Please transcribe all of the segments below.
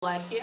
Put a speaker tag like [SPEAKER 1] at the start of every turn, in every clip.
[SPEAKER 1] live here.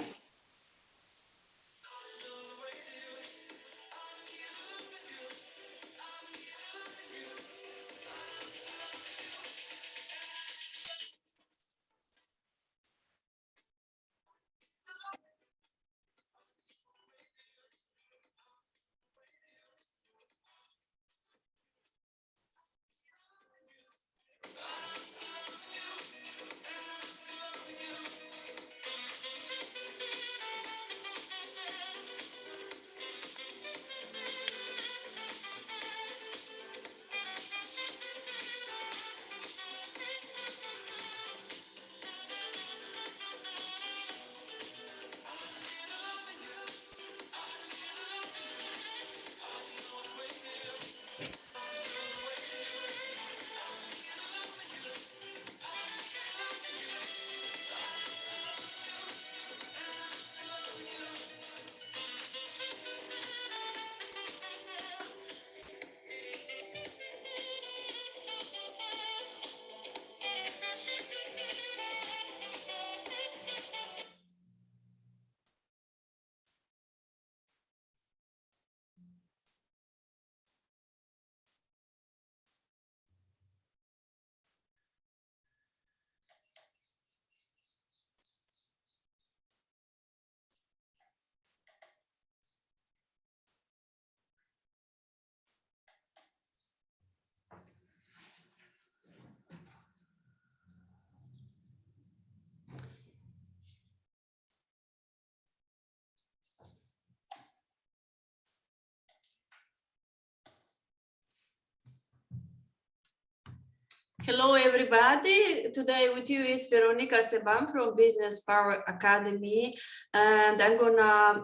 [SPEAKER 1] Hello, everybody. Today with you is Veronica Seban from Business Power Academy, and I'm gonna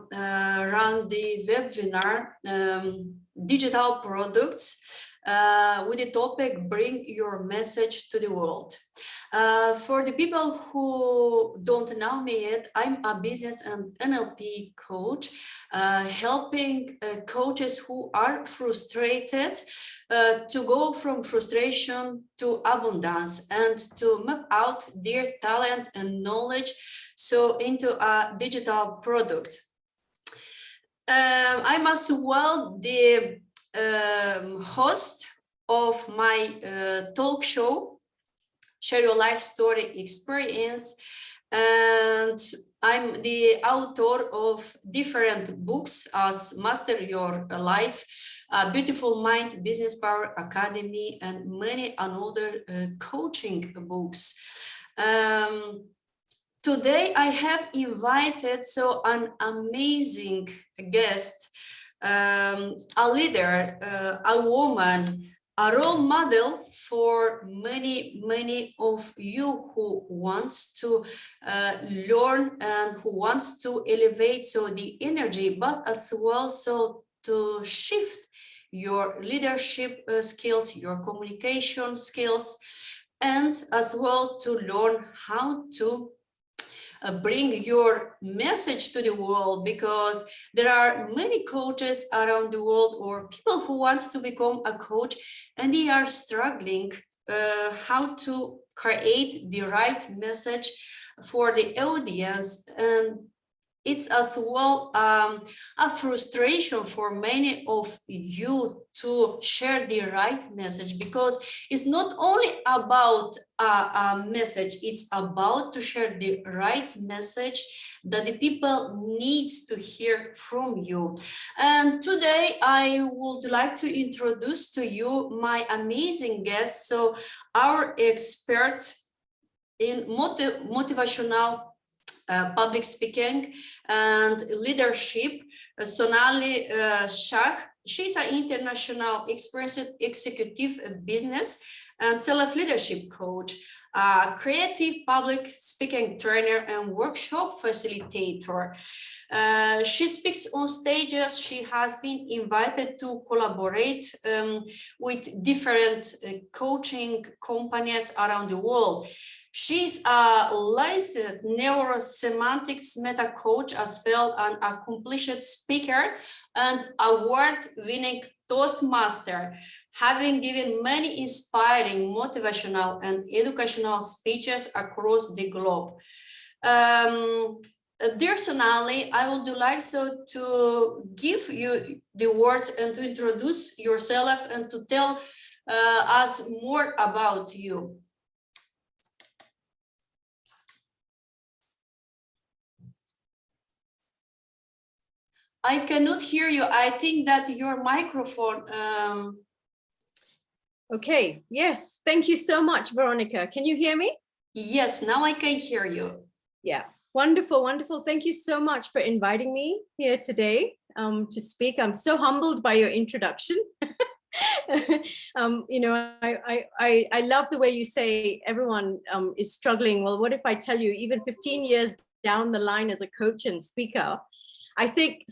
[SPEAKER 1] run the webinar, Digital Products, with the topic, Bring Your Message to the World. For the people who don't know me yet, I'm a business and NLP coach, helping coaches who are frustrated to go from frustration to abundance and to map out their talent and knowledge so into a digital product. I'm as well the host of my talk show, Share Your Life Story Experience, and I'm the author of different books as Master Your Life, Beautiful Mind, Business Power Academy, and many another coaching books. Today I have invited an amazing guest, a leader, a woman, a role model for many of you who wants to learn and who wants to elevate the energy, but as well to shift your leadership skills, your communication skills, and as well to learn how to bring your message to the world, because there are many coaches around the world or people who wants to become a coach and they are struggling how to create the right message for the audience. And it's as well a frustration for many of you to share the right message, because it's not only about a message, it's about to share the right message that the people needs to hear from you. And today I would like to introduce to you my amazing guest, our expert in motivational public speaking and leadership, Sonali Shah. She's an international experienced executive business and self-leadership coach, creative public speaking trainer, and workshop facilitator. She speaks on stages. She has been invited to collaborate with different coaching companies around the world. She's a licensed neurosemantics meta coach, as well as an accomplished speaker and award-winning Toastmaster, having given many inspiring, motivational, and educational speeches across the globe. Dear Sonali, I would like so to give you the words and to introduce yourself and to tell us more about you. I cannot hear you. I think that your microphone.
[SPEAKER 2] Okay, yes, thank you so much, Veronica. Can you hear me?
[SPEAKER 1] Yes, now I can hear you.
[SPEAKER 2] Yeah, wonderful, wonderful. Thank you so much for inviting me here today to speak. I'm so humbled by your introduction. You know, I love the way you say everyone is struggling. Well, what if I tell you, even 15 years down the line as a coach and speaker, I think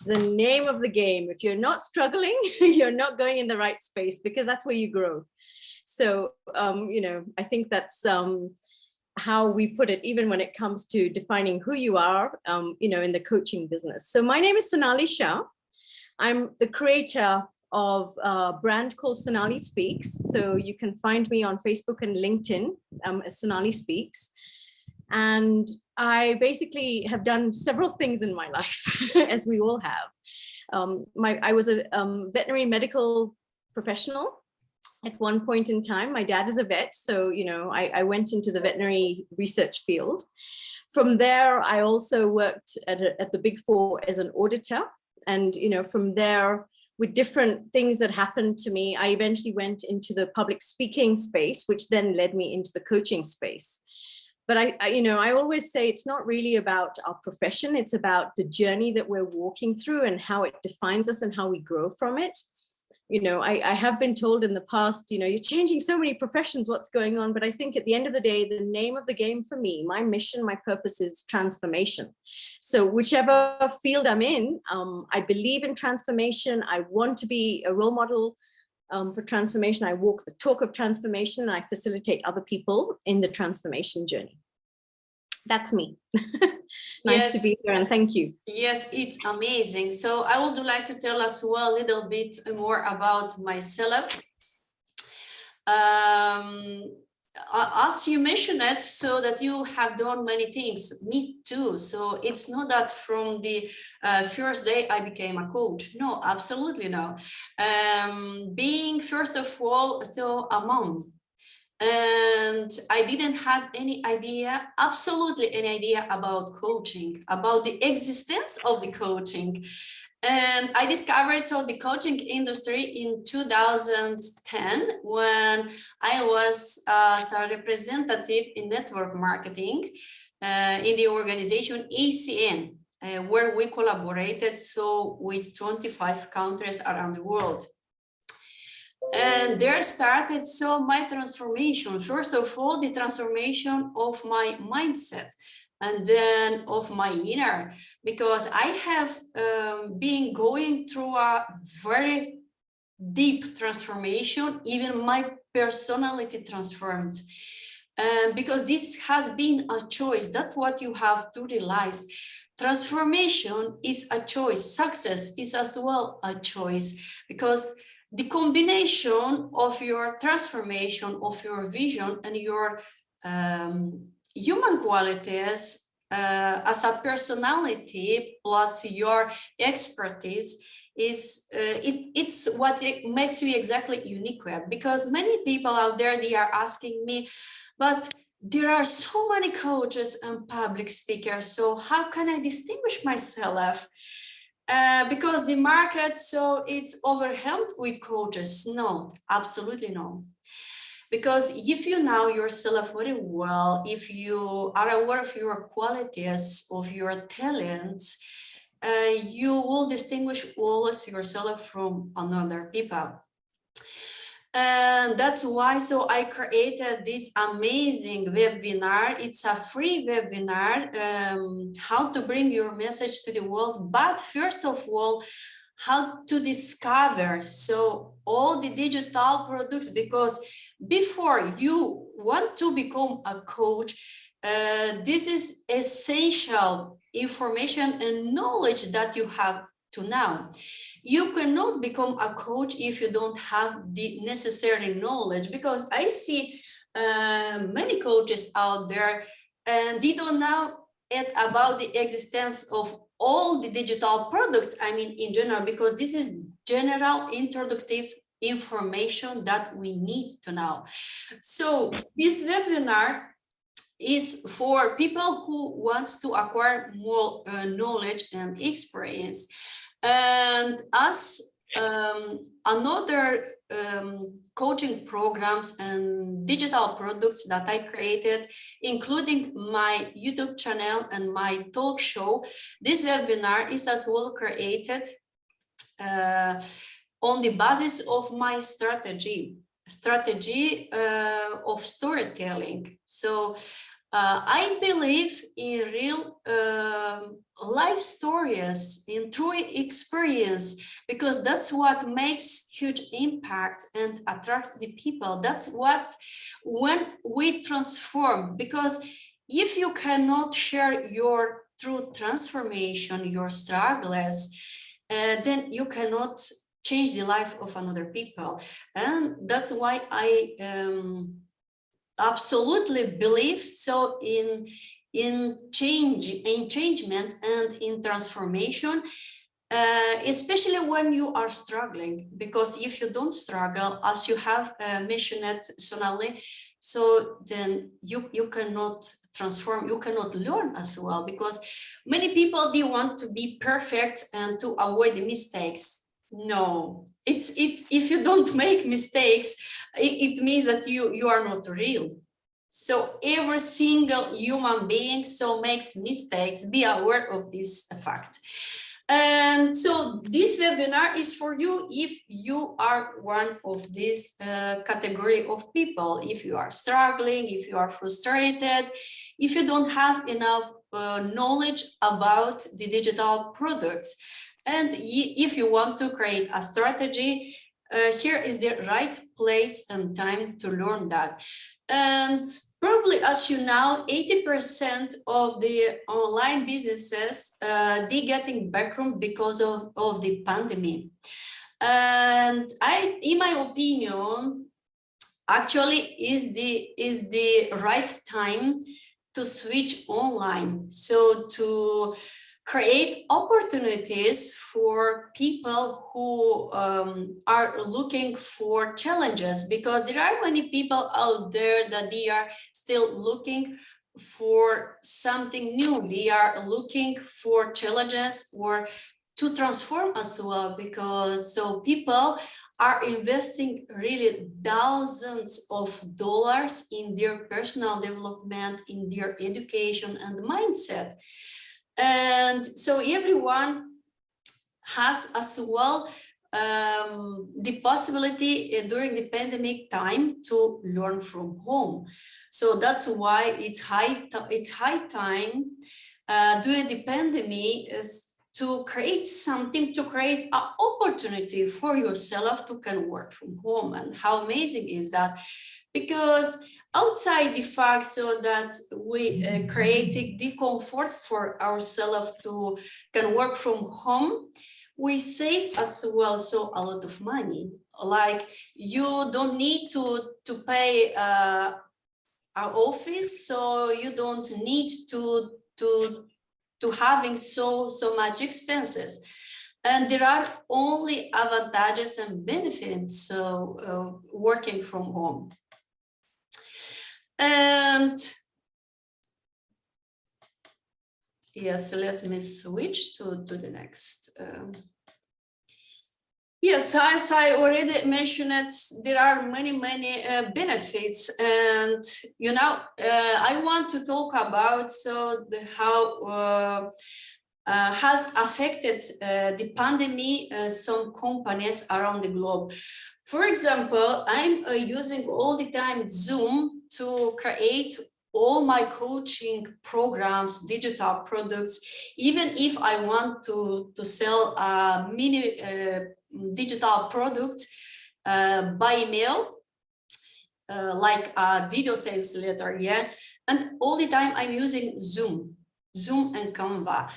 [SPEAKER 2] the name of the game, if you're not struggling, you're not going in the right space, because that's where you grow. So, you know, I think that's how we put it, even when it comes to defining who you are, you know, in the coaching business. So my name is Sonali Shah. I'm the creator of a brand called Sonali Speaks. So you can find me on Facebook and LinkedIn as Sonali Speaks. And I basically have done several things in my life, as we all have. I was a veterinary medical professional at one point in time. My dad is a vet, so you know, I went into the veterinary research field. From there, I also worked at the Big Four as an auditor, and you know, from there, with different things that happened to me, I eventually went into the public speaking space, which then led me into the coaching space. But you know, I always say it's not really about our profession. It's about the journey that we're walking through and how it defines us and how we grow from it. You know, I have been told in the past, you know, you're changing so many professions, what's going on? But I think at the end of the day, the name of the game for me, my mission, my purpose is transformation. So whichever field I'm in, I believe in transformation. I want to be a role model for transformation. I walk the talk of transformation, and I facilitate other people in the transformation journey. That's me. Nice to be here, and thank you.
[SPEAKER 1] Yes, it's amazing. So I would like to tell us well a little bit more about myself. As you mentioned it, so that you have done many things, me too. So it's not that from the first day I became a coach. No, absolutely no. Being first of all, so a mom. And I didn't have any idea, absolutely any idea about coaching, about the existence of the coaching. And I discovered so the coaching industry in 2010 when I was a representative in network marketing in the organization ACN, where we collaborated so with 25 countries around the world. And there started so my transformation. First of all, the transformation of my mindset, and then of my inner, because I have been going through a very deep transformation. Even my personality transformed. Because this has been a choice. That's what you have to realize. Transformation is a choice. Success is as well a choice, because the combination of your transformation, of your vision and your human qualities as a personality plus your expertise is it's what it makes you exactly unique. Because many people out there, they are asking me, but there are so many coaches and public speakers, so how can I distinguish myself? Because the market, so it's overwhelmed with coaches. No, absolutely no. Because if you know yourself very well, if you are aware of your qualities, of your talents, you will distinguish always yourself from another people. And that's why so I created this amazing webinar. It's a free webinar, how to bring your message to the world. But first of all, how to discover so all the digital products, because before you want to become a coach, this is essential information and knowledge that you have to know. You cannot become a coach if you don't have the necessary knowledge, because I see many coaches out there and they don't know about the existence of all the digital products, I mean, in general, because this is general introductive information that we need to know. So this webinar is for people who want to acquire more knowledge and experience. And as another coaching programs and digital products that I created, including my YouTube channel and my talk show, this webinar is as well created on the basis of my strategy of storytelling. So I believe in real life stories, in true experience, because that's what makes huge impact and attracts the people. That's what, when we transform, because if you cannot share your true transformation, your struggles, then you cannot change the life of another people. And that's why I absolutely believe so in changement and in transformation, especially when you are struggling, because if you don't struggle, as you have mentioned it, Sonali, so then you cannot transform, you cannot learn as well, because many people, they want to be perfect and to avoid the mistakes. No, it's if you don't make mistakes, it means that you are not real. So every single human being so makes mistakes. Be aware of this fact. And so this webinar is for you if you are one of this category of people, if you are struggling, if you are frustrated, if you don't have enough knowledge about the digital products. And if you want to create a strategy, here is the right place and time to learn that. And probably, as you know, 80% of the online businesses, they getting backroom because of the pandemic. And in my opinion, actually is the right time to switch online. So to create opportunities for people who are looking for challenges, because there are many people out there that they are still looking for something new. They are looking for challenges or to transform as well, because so people are investing really thousands of dollars in their personal development, in their education and mindset. And so everyone has as well the possibility during the pandemic time to learn from home. So that's why it's high time during the pandemic is to create something, to create an opportunity for yourself to can work from home. And how amazing is that? Because outside the fact so that we created the comfort for ourselves to can work from home, we save as well so a lot of money. Like you don't need to pay our office, so you don't need to having so much expenses. And there are only advantages and benefits so working from home. And yes, let me switch to the next. Yes, as I already mentioned it, there are many benefits, and you know, I want to talk about so how has affected the pandemic some companies around the globe. For example, I'm using all the time Zoom to create all my coaching programs, digital products, even if I want to sell a mini digital product by email, like a video sales letter, yeah. And all the time I'm using Zoom and Canva.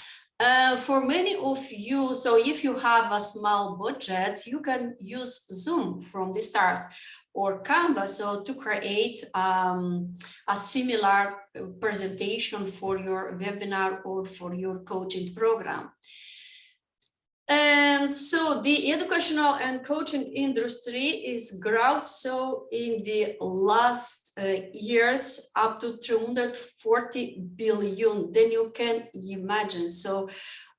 [SPEAKER 1] For many of you, so if you have a small budget, you can use Zoom from the start. or Canva, so to create a similar presentation for your webinar or for your coaching program. And so the educational and coaching industry is growth. So in the last years, up to 240 billion, then you can imagine. So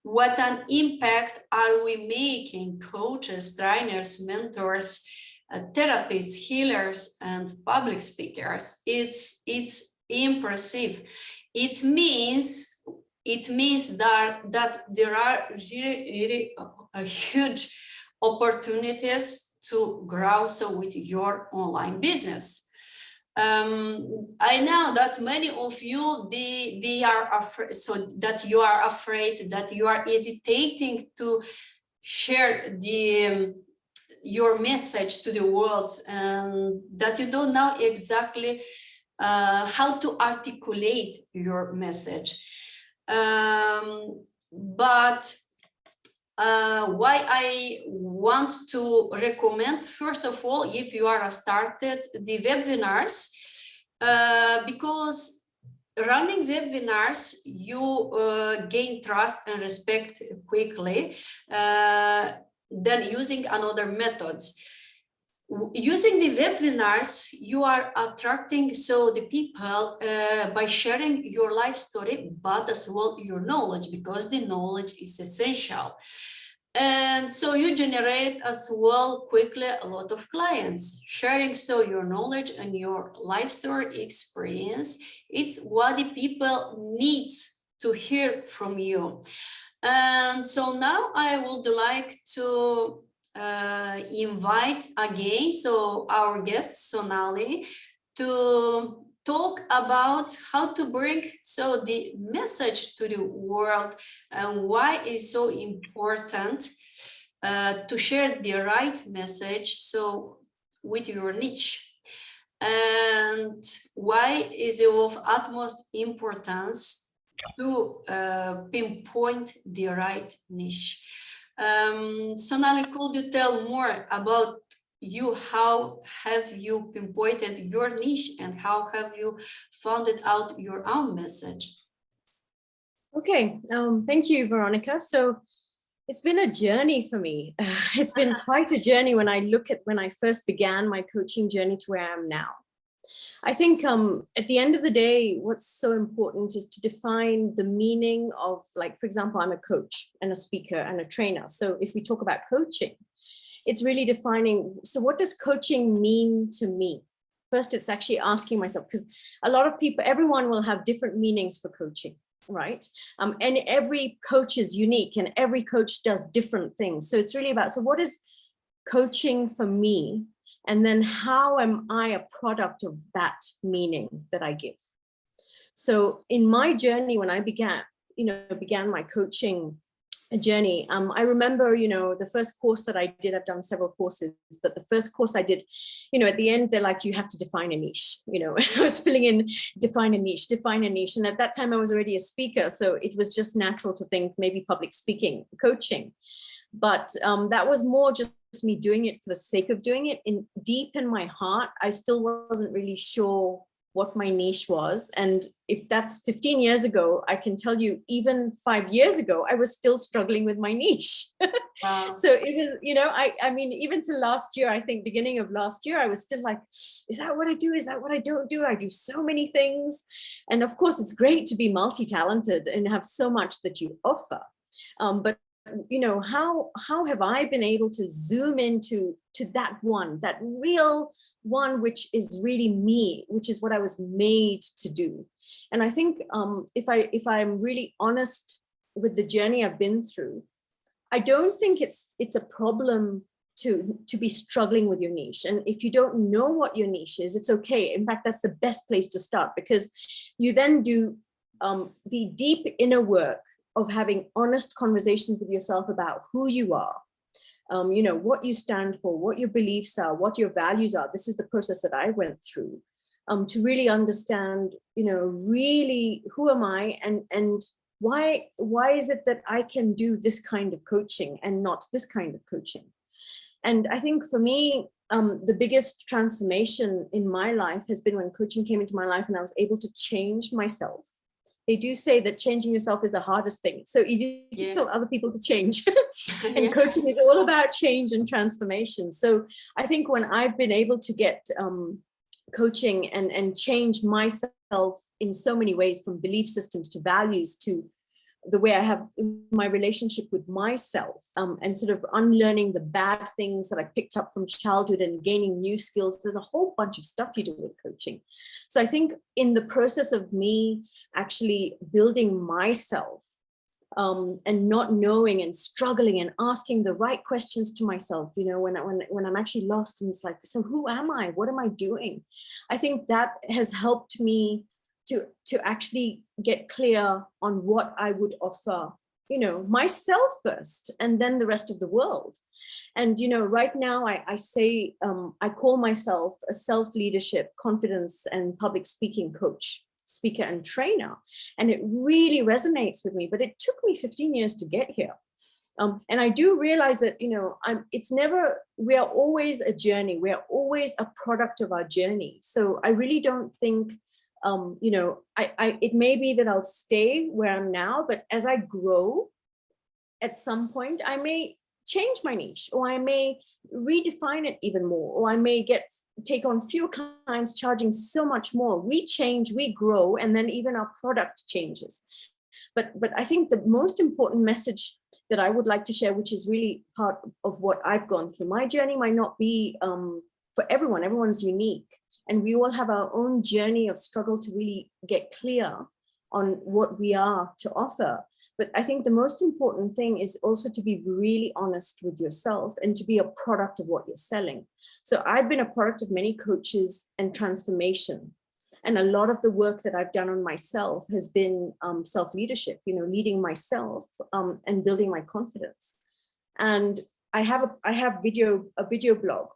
[SPEAKER 1] what an impact are we making? Coaches, trainers, mentors, therapists, healers, and public speakers. It's impressive. It means that there are really a huge opportunities to grow so with your online business. I know that many of you they are afraid, so that you are afraid, that you are hesitating to share your message to the world, and that you don't know exactly how to articulate your message. But why I want to recommend, first of all, if you are started the webinars, because running webinars, you gain trust and respect quickly than using another methods. Using the webinars, you are attracting so the people by sharing your life story, but as well your knowledge, because the knowledge is essential. And so you generate as well quickly a lot of clients. Sharing so your knowledge and your life story experience, it's what the people need to hear from you. And so now I would like to invite again so our guest Sonali to talk about how to bring so the message to the world and why it's so important to share the right message so with your niche, and why is it of utmost importance to pinpoint the right niche. Sonali, could you tell more about you? How have you pinpointed your niche and how have you found out your own message?
[SPEAKER 2] Okay, thank you, Veronica. So it's been a journey for me. It's been quite a journey when I look at when I first began my coaching journey to where I am now. I think at the end of the day, what's so important is to define the meaning of, like, for example, I'm a coach and a speaker and a trainer. So if we talk about coaching, it's really defining, so what does coaching mean to me? First, it's actually asking myself, because a lot of people, everyone will have different meanings for coaching, right? And every coach is unique and every coach does different things. So it's really about, so what is coaching for me? And then how am I a product of that meaning that I give? So in my journey, when I began my coaching journey, I remember, the first course that I did, I've done several courses, but the first course I did, at the end, they're like, you have to define a niche, I was filling in, define a niche. And at that time I was already a speaker. So it was just natural to think maybe public speaking, coaching. But that was more just me doing it for the sake of doing it. Deep in my heart, I still wasn't really sure what my niche was. And if that's 15 years ago, I can tell you, even 5 years ago, I was still struggling with my niche. Wow. So it was, I mean, even to last year, I think beginning of last year, I was still like, is that what I do? Is that what I don't do? I do so many things. And of course, it's great to be multi-talented and have so much that you offer. But how have I been able to zoom into that real one, which is really me, which is what I was made to do. And I think if I'm really honest with the journey I've been through, I don't think it's a problem to be struggling with your niche. And if you don't know what your niche is, it's okay. In fact, that's the best place to start, because you then do the deep inner work of having honest conversations with yourself about who you are, what you stand for, what your beliefs are, what your values are. This is the process that I went through to really understand, really who am I, and why is it that I can do this kind of coaching and not this kind of coaching? And I think for me, the biggest transformation in my life has been when coaching came into my life and I was able to change myself. They do say that changing yourself is the hardest thing. It's so easy to tell other people to change. And coaching is all about change and transformation. So I think when I've been able to get coaching and change myself in so many ways, from belief systems to values to the way I have my relationship with myself, and sort of unlearning the bad things that I picked up from childhood and gaining new skills. There's a whole bunch of stuff you do with coaching. So I think in the process of me actually building myself, and not knowing and struggling and asking the right questions to myself, you know, when I'm actually lost and it's like, so who am I? What am I doing? I think that has helped me to actually get clear on what I would offer, you know, myself first, and then the rest of the world. And, you know, right now I say, I call myself a self-leadership, confidence, and public speaking coach, speaker, and trainer. And it really resonates with me, but it took me 15 years to get here. And I do realize that, you know, we are always a journey. We are always a product of our journey. So I really don't think, you know, it may be that I'll stay where I'm now, but as I grow, at some point, I may change my niche, or I may redefine it even more, or I may take on fewer clients charging so much more. We change, we grow, and then even our product changes. But I think the most important message that I would like to share, which is really part of what I've gone through, my journey might not be for everyone. Everyone's unique. And we all have our own journey of struggle to really get clear on what we are to offer. But I think the most important thing is also to be really honest with yourself and to be a product of what you're selling. So I've been a product of many coaches and transformation. And a lot of the work that I've done on myself has been self-leadership, you know, leading myself and building my confidence. And I have a video blog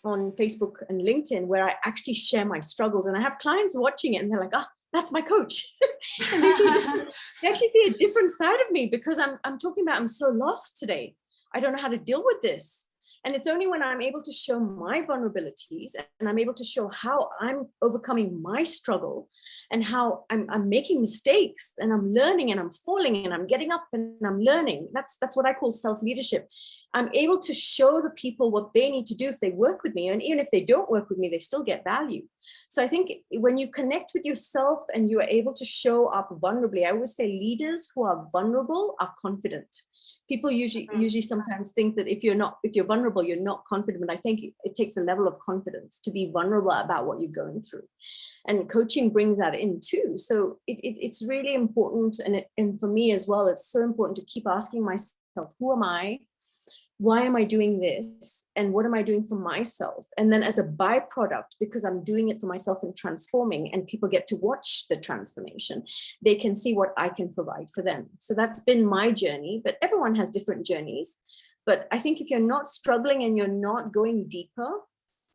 [SPEAKER 2] on Facebook and LinkedIn where I actually share my struggles, and I have clients watching it and they're like, oh, that's my coach. And they actually see a different side of me, because I'm talking about, I'm so lost today. I don't know how to deal with this. And it's only when I'm able to show my vulnerabilities and I'm able to show how I'm overcoming my struggle and how I'm making mistakes and I'm learning and I'm falling and I'm getting up and I'm learning. That's what I call self-leadership. I'm able to show the people what they need to do if they work with me. And even if they don't work with me, they still get value. So I think when you connect with yourself and you are able to show up vulnerably, I always say leaders who are vulnerable are confident. People usually sometimes think that if you're vulnerable, you're not confident. But I think it takes a level of confidence to be vulnerable about what you're going through. And coaching brings that in too. So it's really important. And for me as well, it's so important to keep asking myself, who am I? Why am I doing this? And what am I doing for myself? And then as a byproduct, because I'm doing it for myself and transforming, and people get to watch the transformation, they can see what I can provide for them. So that's been my journey, but everyone has different journeys. But I think if you're not struggling and you're not going deeper,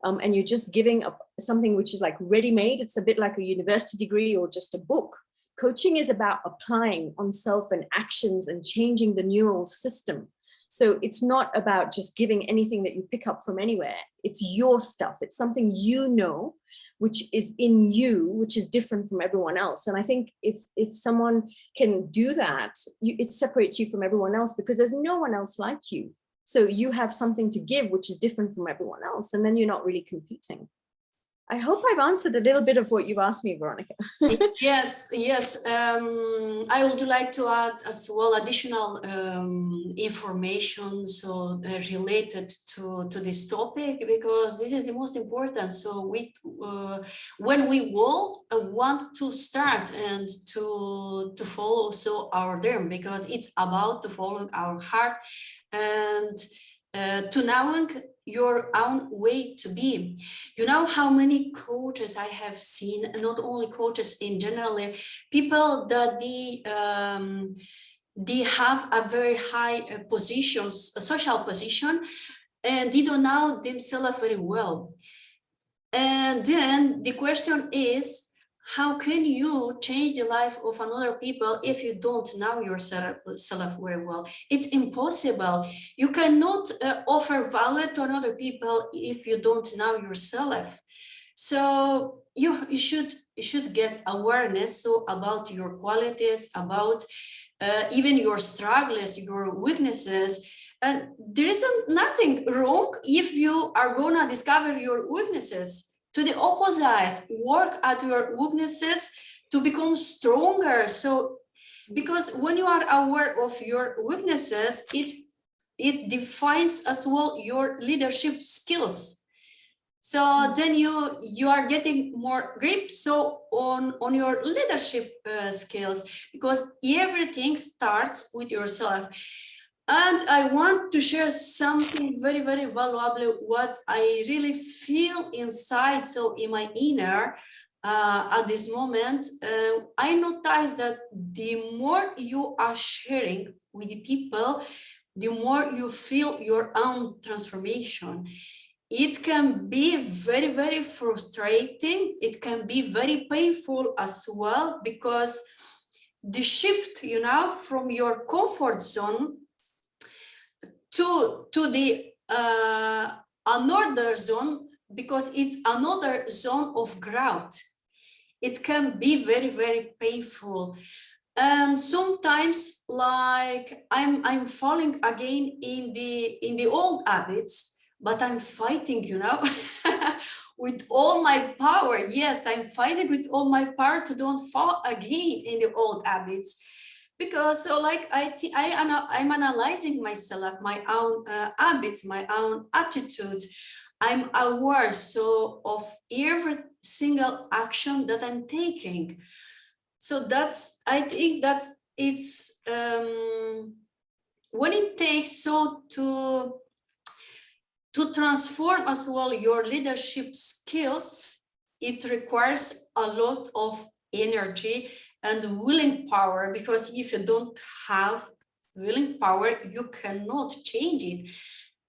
[SPEAKER 2] and you're just giving up something which is like ready-made, it's a bit like a university degree or just a book. Coaching is about applying on self and actions and changing the neural system. So it's not about just giving anything that you pick up from anywhere. It's your stuff. It's something you know, which is in you, which is different from everyone else. And I think if someone can do that, it separates you from everyone else, because there's no one else like you. So you have something to give, which is different from everyone else. And then you're not really competing. I hope I've answered a little bit of what you've asked me, Veronica.
[SPEAKER 1] Yes. I would like to add as well additional information related to this topic, because this is the most important. So when we all want to start and to follow our dream, because it's about to follow our heart and to knowing your own way to be. You know how many coaches I have seen, and not only coaches in general, people that they have a very high a social position, and they don't know themselves very well. And then the question is, how can you change the life of another people if you don't know yourself very well? It's impossible. You cannot offer value to another people if you don't know yourself. So you should get awareness so about your qualities, about even your struggles, your weaknesses. And there isn't nothing wrong if you are gonna discover your weaknesses. To the opposite, work at your weaknesses to become stronger. So, because when you are aware of your weaknesses, it defines as well your leadership skills. So then you are getting more grip so on your leadership skills, because everything starts with yourself. And I want to share something very, very valuable, what I really feel inside, so in my inner, at this moment. I notice that the more you are sharing with the people, the more you feel your own transformation. It can be very, very frustrating. It can be very painful as well, because the shift, from your comfort zone to the another zone, because it's another zone of growth. It can be very, very painful. And sometimes, like, I'm falling again in the old habits, but I'm fighting, with all my power. Yes, I'm fighting with all my power to don't fall again in the old habits. Because so like I'm analyzing myself, my own habits, my own attitude. I'm aware so of every single action that I'm taking. So I think it's when it takes so to transform as well your leadership skills, it requires a lot of energy and willing power, because if you don't have willing power, you cannot change it.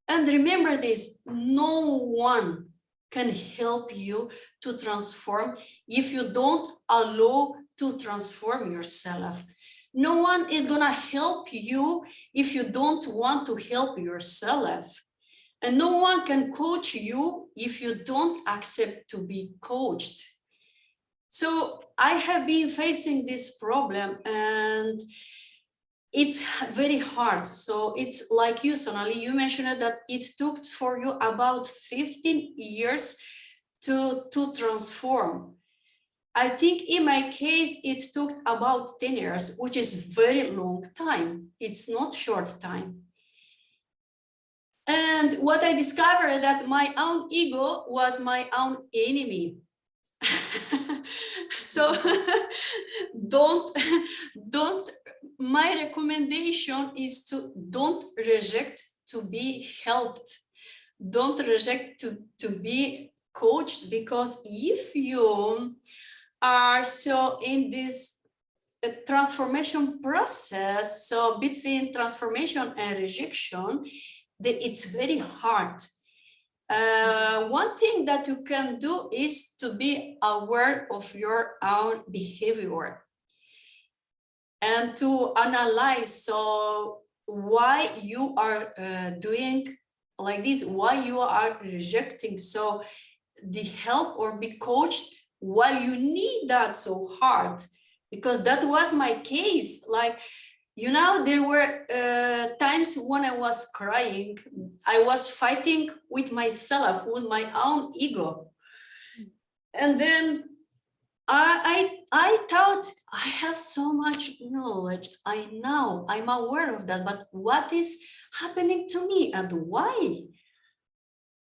[SPEAKER 1] And remember this, no one can help you to transform if you don't allow to transform yourself. No one is gonna help you if you don't want to help yourself. And no one can coach you if you don't accept to be coached. So I have been facing this problem, and it's very hard. So it's like you, Sonali, you mentioned that it took for you about 15 years to transform. I think in my case, it took about 10 years, which is very long time. It's not short time. And what I discovered that my own ego was my own enemy. So don't, my recommendation is to don't reject to be helped. Don't reject to be coached, because if you are so in this transformation process, so between transformation and rejection, it's very hard. One thing that you can do is to be aware of your own behavior and to analyze so why you are doing like this, why you are rejecting so the help or be coached while you need that so hard. Because that was my case. Like, there were times when I was crying. I was fighting with myself, with my own ego. And then I thought, I have so much knowledge. I know, I'm aware of that, but what is happening to me and why?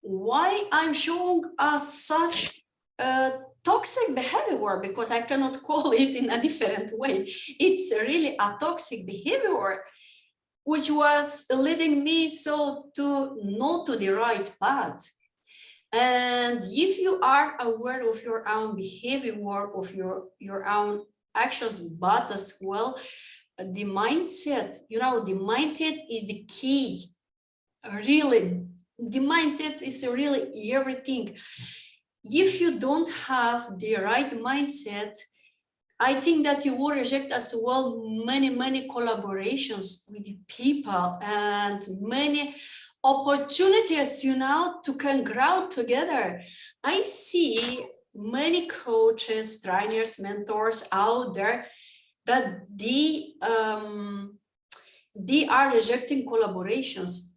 [SPEAKER 1] Why I'm showing such toxic behavior, because I cannot call it in a different way. It's really a toxic behavior, which was leading me so to not to the right path. And if you are aware of your own behavior, of your own actions, but as well, the mindset, the mindset is the key. Really, the mindset is really everything. if you don't have the right mindset, I think that you will reject as well many collaborations with people and many opportunities, you know, to can grow together. I see many coaches, trainers, mentors out there that they are rejecting collaborations.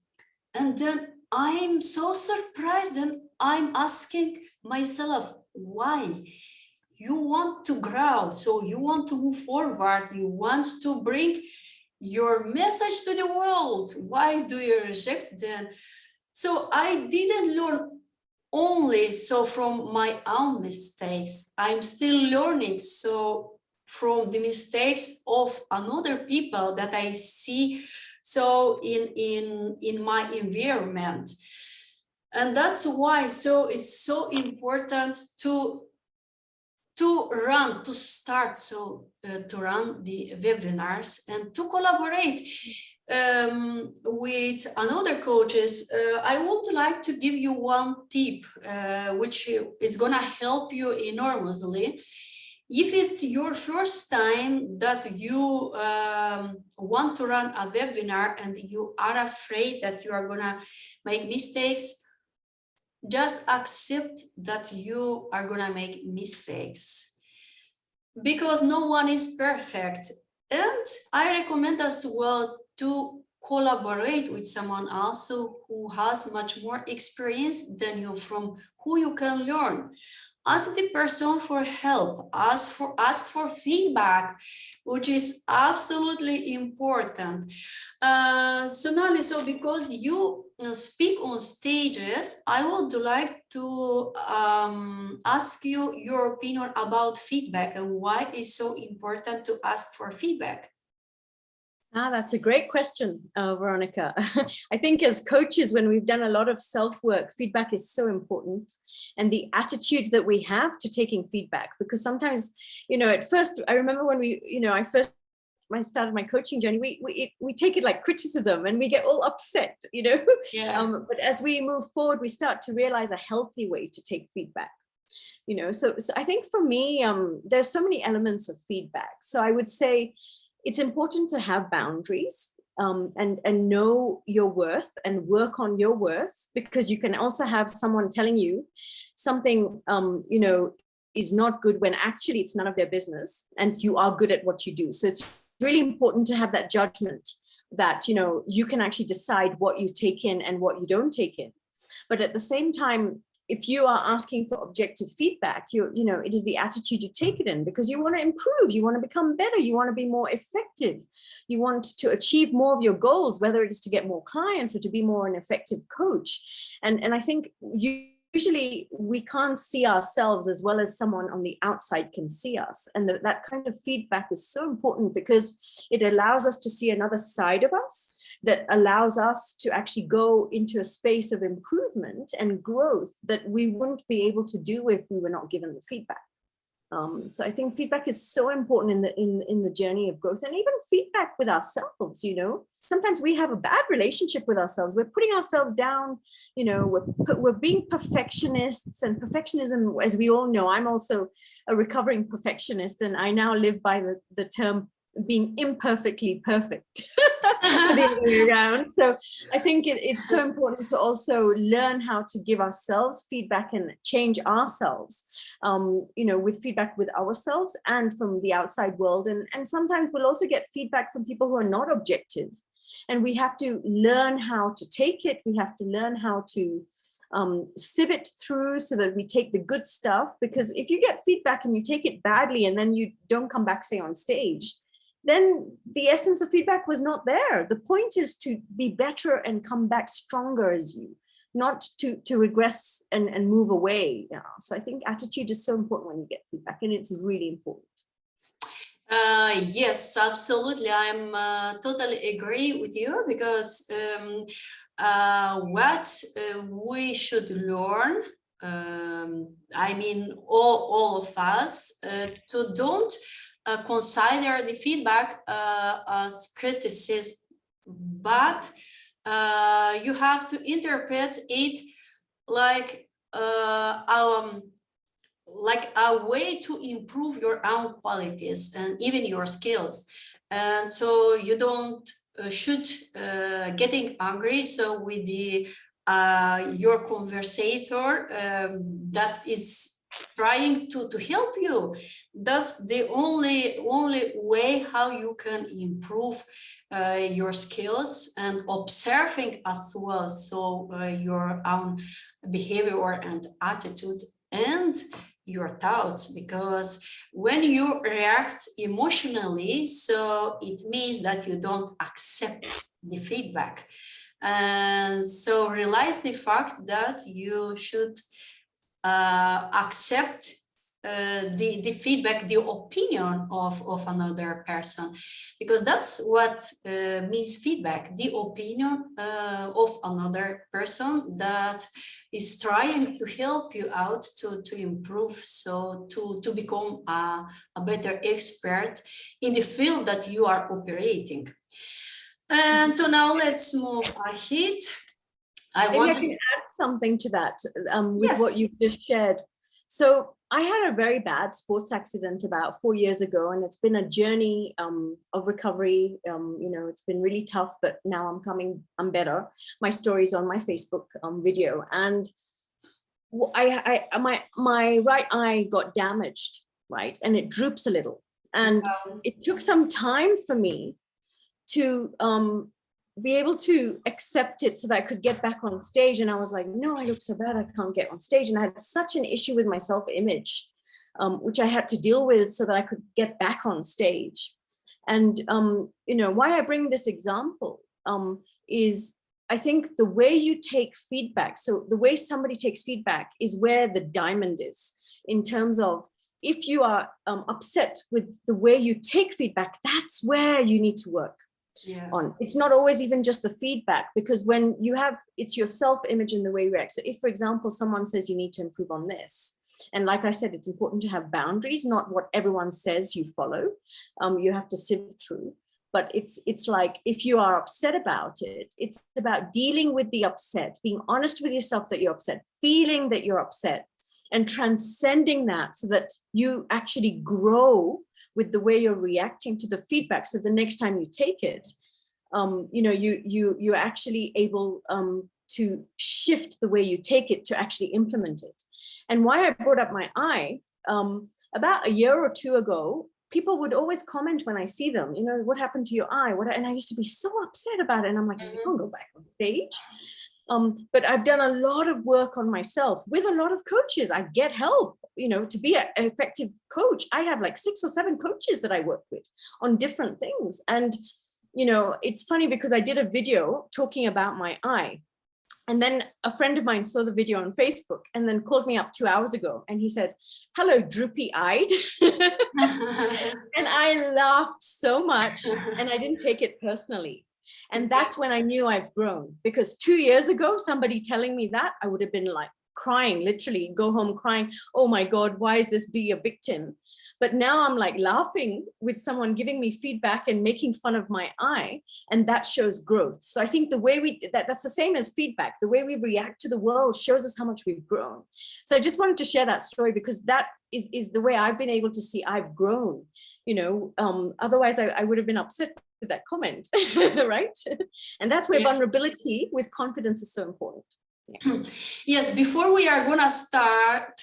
[SPEAKER 1] And then I'm so surprised and I'm asking myself, why? You want to grow, so you want to move forward, you want to bring your message to the world. Why do you reject them? So I didn't learn only so from my own mistakes. I'm still learning so from the mistakes of another people that I see so in my environment. And that's why so it's so important to start to run the webinars and to collaborate with another coaches. I would like to give you one tip which is gonna help you enormously. If it's your first time that you want to run a webinar and you are afraid that you are gonna make mistakes, just accept that you are gonna make mistakes, because no one is perfect. And I recommend as well to collaborate with someone also who has much more experience than you, from who you can learn. Ask the person for help, ask for feedback, which is absolutely important. Sonali, so because you speak on stages, I would like to ask you your opinion about feedback and why it's so important to ask for feedback.
[SPEAKER 2] That's a great question, Veronica. I think as coaches, when we've done a lot of self-work, feedback is so important. And the attitude that we have to taking feedback, because sometimes, you know, at first, I remember when I started my coaching journey, we take it like criticism and we get all upset, you know.
[SPEAKER 1] Yeah.
[SPEAKER 2] But as we move forward, we start to realize a healthy way to take feedback. You know, so I think for me, there's so many elements of feedback. So I would say it's important to have boundaries and know your worth and work on your worth, because you can also have someone telling you something, you know, is not good when actually it's none of their business and you are good at what you do. So it's really important to have that judgment that, you know, you can actually decide what you take in and what you don't take in. But at the same time, if you are asking for objective feedback, you know, it is the attitude you take it in, because you want to improve, you want to become better, you want to be more effective, you want to achieve more of your goals, whether it is to get more clients or to be more an effective coach. And I think usually we can't see ourselves as well as someone on the outside can see us. And that kind of feedback is so important, because it allows us to see another side of us that allows us to actually go into a space of improvement and growth that we wouldn't be able to do if we were not given the feedback. So I think feedback is so important in the journey of growth, and even feedback with ourselves. You know, sometimes we have a bad relationship with ourselves. We're putting ourselves down. You know, we're being perfectionists, and perfectionism, as we all know, I'm also a recovering perfectionist, and I now live by the term being imperfectly perfect. The other way around. So I think it's so important to also learn how to give ourselves feedback and change ourselves, you know, with feedback with ourselves and from the outside world. And sometimes we'll also get feedback from people who are not objective. And we have to learn how to take it. We have to learn how to sieve it through so that we take the good stuff. Because if you get feedback and you take it badly and then you don't come back, say, on stage, then the essence of feedback was not there. The point is to be better and come back stronger as you, not to regress and move away. Yeah. So I think attitude is so important when you get feedback, and it's really important.
[SPEAKER 1] Yes, absolutely. I'm totally agree with you, because what we should learn, I mean, all of us, to don't consider the feedback as criticism, but you have to interpret it like like a way to improve your own qualities and even your skills. And so you don't should getting angry. So with the your conversator that is trying to help you, that's the only way how you can improve your skills, and observing as well, so your own behavior and attitude and your thoughts. Because when you react emotionally, so it means that you don't accept the feedback. And so realize the fact that you should accept the feedback, the opinion of another person, because that's what means feedback, the opinion of another person that is trying to help you out to improve, so to become a better expert in the field that you are operating. And so now let's move ahead.
[SPEAKER 2] Maybe I can add something to that with what
[SPEAKER 1] Yes.
[SPEAKER 2] you've just shared. So I had a very bad sports accident about 4 years ago, and it's been a journey of recovery. You know, it's been really tough, but now I'm better. My story's on my Facebook video, and my right eye got damaged, right, and it droops a little, and it took some time for me to be able to accept it so that I could get back on stage. And I was like, no, I look so bad, I can't get on stage. And I had such an issue with my self-image, which I had to deal with so that I could get back on stage. And, you know, why I bring this example is I think the way you take feedback, so the way somebody takes feedback is where the diamond is, in terms of if you are upset with the way you take feedback, that's where you need to work.
[SPEAKER 1] Yeah.
[SPEAKER 2] On. It's not always even just the feedback, because when you have, it's your self-image and the way you react. So if, for example, someone says you need to improve on this, and like I said, it's important to have boundaries, not what everyone says you follow. You have to sift through. But it's like, if you are upset about it, it's about dealing with the upset, being honest with yourself that you're upset, feeling that you're upset, and transcending that so that you actually grow with the way you're reacting to the feedback. So the next time you take it, you know, you're actually able to shift the way you take it to actually implement it. And why I brought up my eye, about a year or two ago, people would always comment when I see them, you know, what happened to your eye? And I used to be so upset about it. And I'm like, I can't go back on stage. But I've done a lot of work on myself with a lot of coaches. I get help, you know, to be an effective coach. I have like 6 or 7 coaches that I work with on different things. And, you know, it's funny because I did a video talking about my eye. And then a friend of mine saw the video on Facebook and then called me up 2 hours ago. And he said, hello, droopy-eyed. And I laughed so much, and I didn't take it personally. And that's when I knew I've grown, because 2 years ago, somebody telling me that, I would have been like crying, literally go home crying. Oh my God, why is this be a victim? But now I'm like laughing with someone giving me feedback and making fun of my eye. And that shows growth. So I think the way that's the same as feedback. The way we react to the world shows us how much we've grown. So I just wanted to share that story, because that is the way I've been able to see I've grown. You know, otherwise I would have been upset with that comment, right? And that's where vulnerability with confidence is so important. Yeah.
[SPEAKER 1] Yes, before we are gonna start,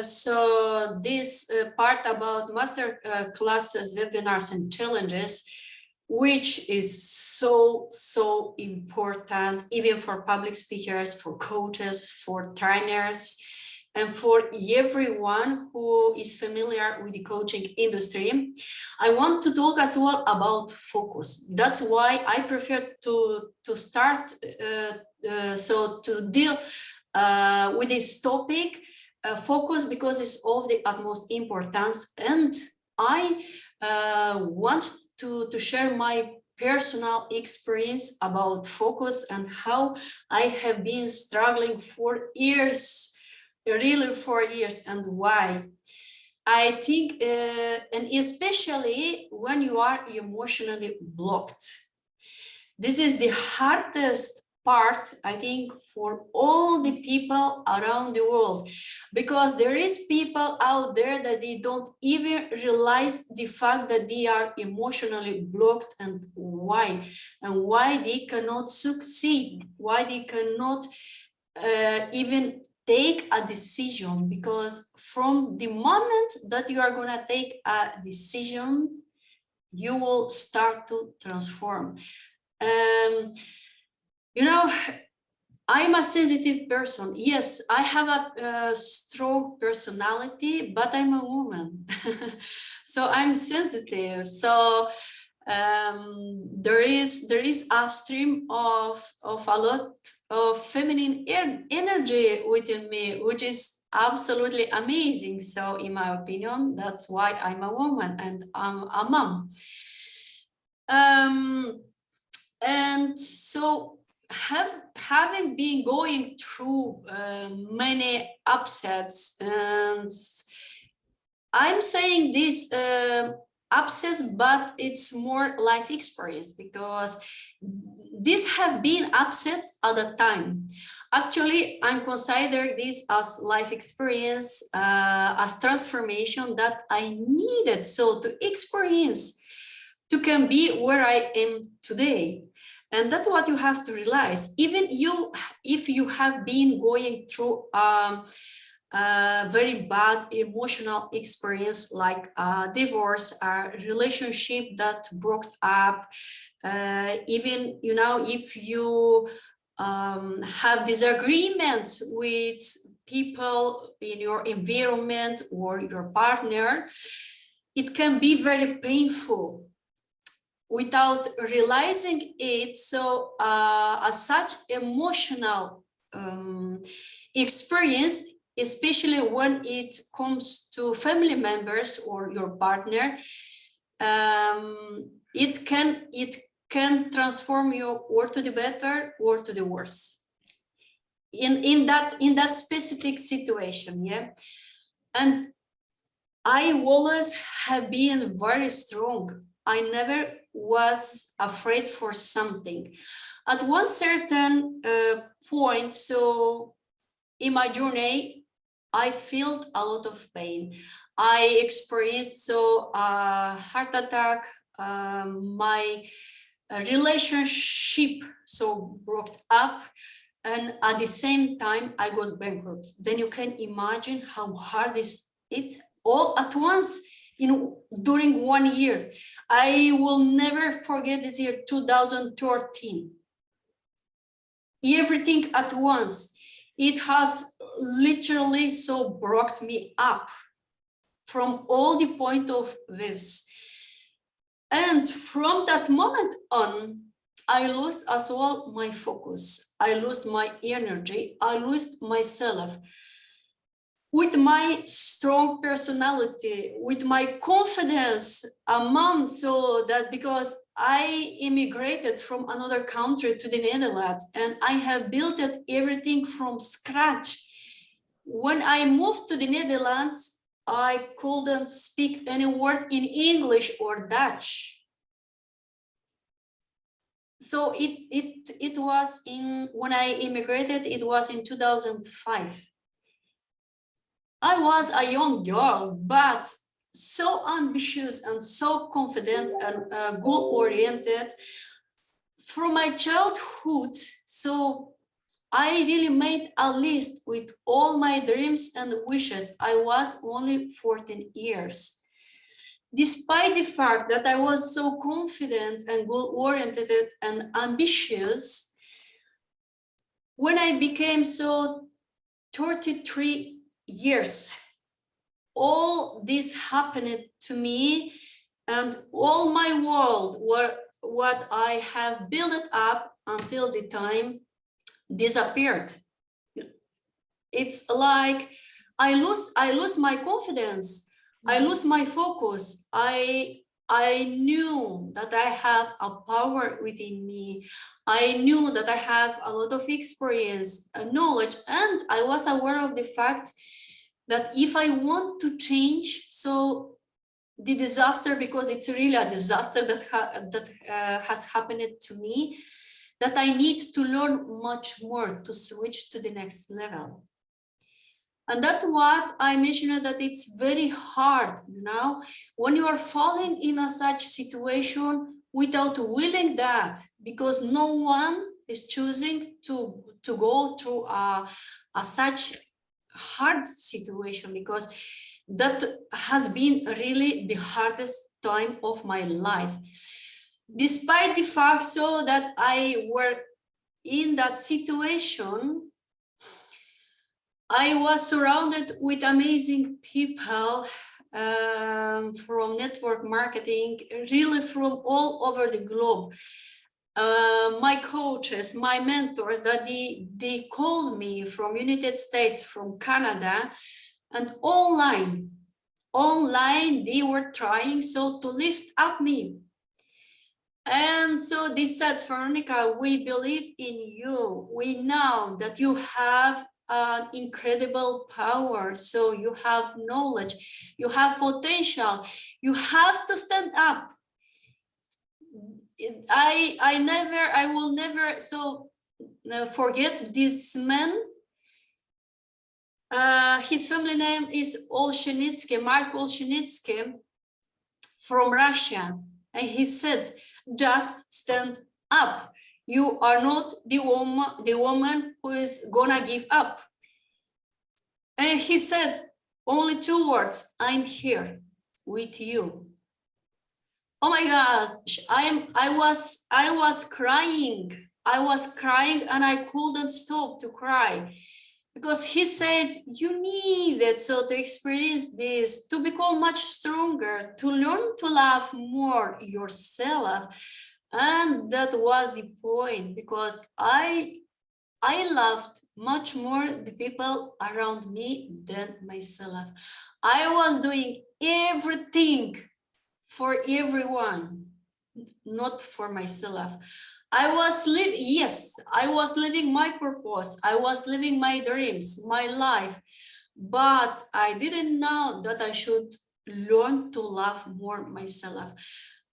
[SPEAKER 1] so this part about master classes, webinars, and challenges, which is so important, even for public speakers, for coaches, for trainers, and for everyone who is familiar with the coaching industry. I want to talk as well about focus. That's why I prefer to start so to deal with this topic, focus, because it's of the utmost importance. And I want to share my personal experience about focus and how I have been struggling for years, really for years, and why. I think, and especially when you are emotionally blocked. This is the hardest part, I think, for all the people around the world, because there is people out there that they don't even realize the fact that they are emotionally blocked, and why they cannot succeed, why they cannot even take a decision, because from the moment that you are going to take a decision, you will start to transform. You know, I'm a sensitive person. Yes, I have a strong personality, but I'm a woman. So I'm sensitive. So there is a stream of a lot of feminine energy within me, which is absolutely amazing. So in my opinion, that's why I'm a woman and I'm a mom. And so having been going through many upsets, and I'm saying this upsets, but it's more life experience, because these have been upsets at the time. Actually, I'm considering this as life experience, as transformation that I needed so to experience to can be where I am today. And that's what you have to realize. Even you, if you have been going through a very bad emotional experience, like a divorce, a relationship that broke up, even, you know, if you have disagreements with people in your environment or your partner, it can be very painful without realizing it. So as such emotional experience, especially when it comes to family members or your partner, it can transform you or to the better or to the worse in that specific situation. Yeah. And I always have been very strong. I never was afraid for something. At one certain point, so in my journey, I felt a lot of pain. I experienced a heart attack. My relationship so broke up, and at the same time I got bankrupt. Then you can imagine how hard is it all at once during 1 year. I will never forget this year, 2013. Everything at once. It has literally so broke me up from all the point of views. And from that moment on, I lost as well my focus. I lost my energy. I lost myself. With my strong personality, with my confidence, a mom, so that because I immigrated from another country to the Netherlands and I have built everything from scratch. When I moved to the Netherlands, I couldn't speak any word in English or Dutch. So it was when I immigrated, it was in 2005. I was a young girl, but so ambitious and so confident and goal-oriented from my childhood. So I really made a list with all my dreams and wishes. I was only 14 years. Despite the fact that I was so confident and goal-oriented and ambitious, when I became so 33 years, all this happened to me, and all my world, what I have built up until the time, disappeared. It's like I lost my confidence. I lost my focus. I knew that I have a power within me. I knew that I have a lot of experience and knowledge, and I was aware of the fact that if I want to change, so the disaster, because it's really a disaster that has happened to me, that I need to learn much more to switch to the next level. And that's what I mentioned, that it's very hard, you know, when you are falling in a such situation without willing that, because no one is choosing to go through a such hard situation, because that has been really the hardest time of my life. Despite the fact so that I were in that situation, I was surrounded with amazing people from network marketing, really from all over the globe. My coaches, my mentors, that they called me from United States, from Canada, and online they were trying so to lift up me. And so they said, Veronica, we believe in you. We know that you have an incredible power. So you have knowledge, you have potential, you have to stand up. I will never forget this man. His family name is Olshenitsky, Mark Olshenitsky, from Russia. And he said, just stand up. You are not the woman who is gonna give up. And he said only 2 words, I'm here with you. Oh my gosh, I was crying. I was crying and I couldn't stop to cry, because he said you need it so to experience this, to become much stronger, to learn to love more yourself. And that was the point, because I loved much more the people around me than myself. I was doing everything for everyone, not for myself. I was living my purpose. I was living my dreams, my life, but I didn't know that I should learn to love more myself.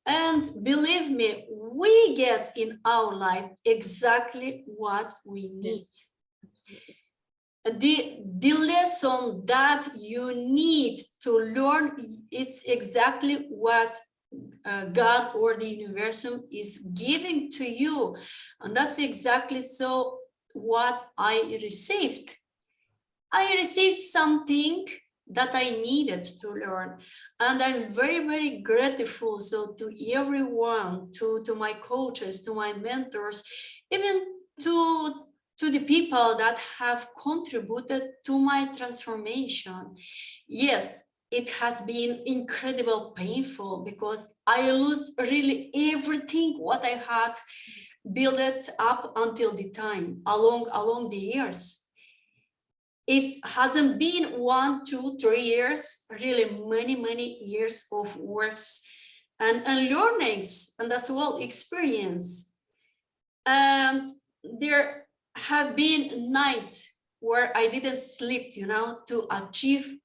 [SPEAKER 1] And believe me, we get in our life exactly what we need. The lesson that you need to learn, it's exactly what God or the universum is giving to you. And that's exactly so what I received. I received something that I needed to learn. And I'm very, very grateful so to everyone, to my coaches, to my mentors, even to the people that have contributed to my transformation. Yes, it has been incredibly painful, because I lost really everything what I had built it up until the time, along the years. It hasn't been 1, 2, 3 years, really many years of works and learnings, and as well experience. And there have been nights where I didn't sleep, you know, to achieve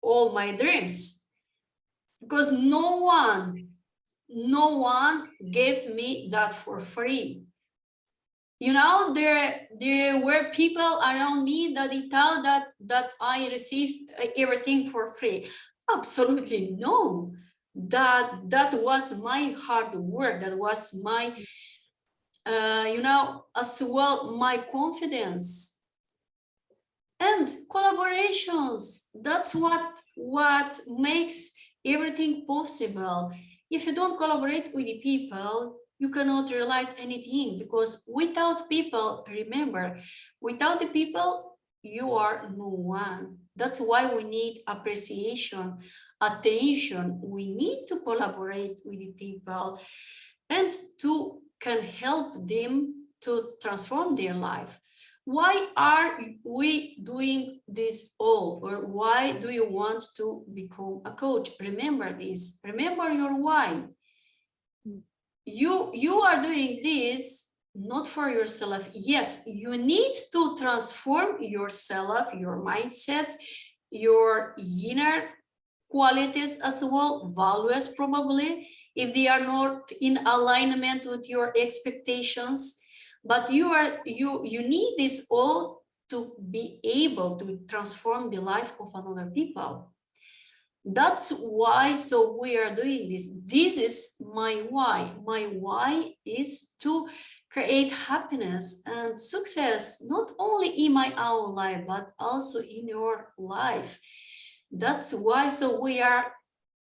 [SPEAKER 1] all my dreams, because no one gives me that for free. You know, there were people around me that they thought that I received everything for free. Absolutely no. That was my hard work. That was my, you know, as well, my confidence and collaborations. That's what makes everything possible. If you don't collaborate with the people, you cannot realize anything, because without people, remember, without the people, you are no one. That's why we need appreciation, attention. We need to collaborate with the people and to can help them to transform their life. Why are we doing this all? Or why do you want to become a coach? Remember this, remember your why. You are doing this not for yourself. Yes, you need to transform yourself, your mindset, your inner qualities as well, values probably, if they are not in alignment with your expectations. but you need this all to be able to transform the life of another people. That's why so we are doing this. This is my why. My why is to create happiness and success, not only in my own life, but also in your life. That's why so we are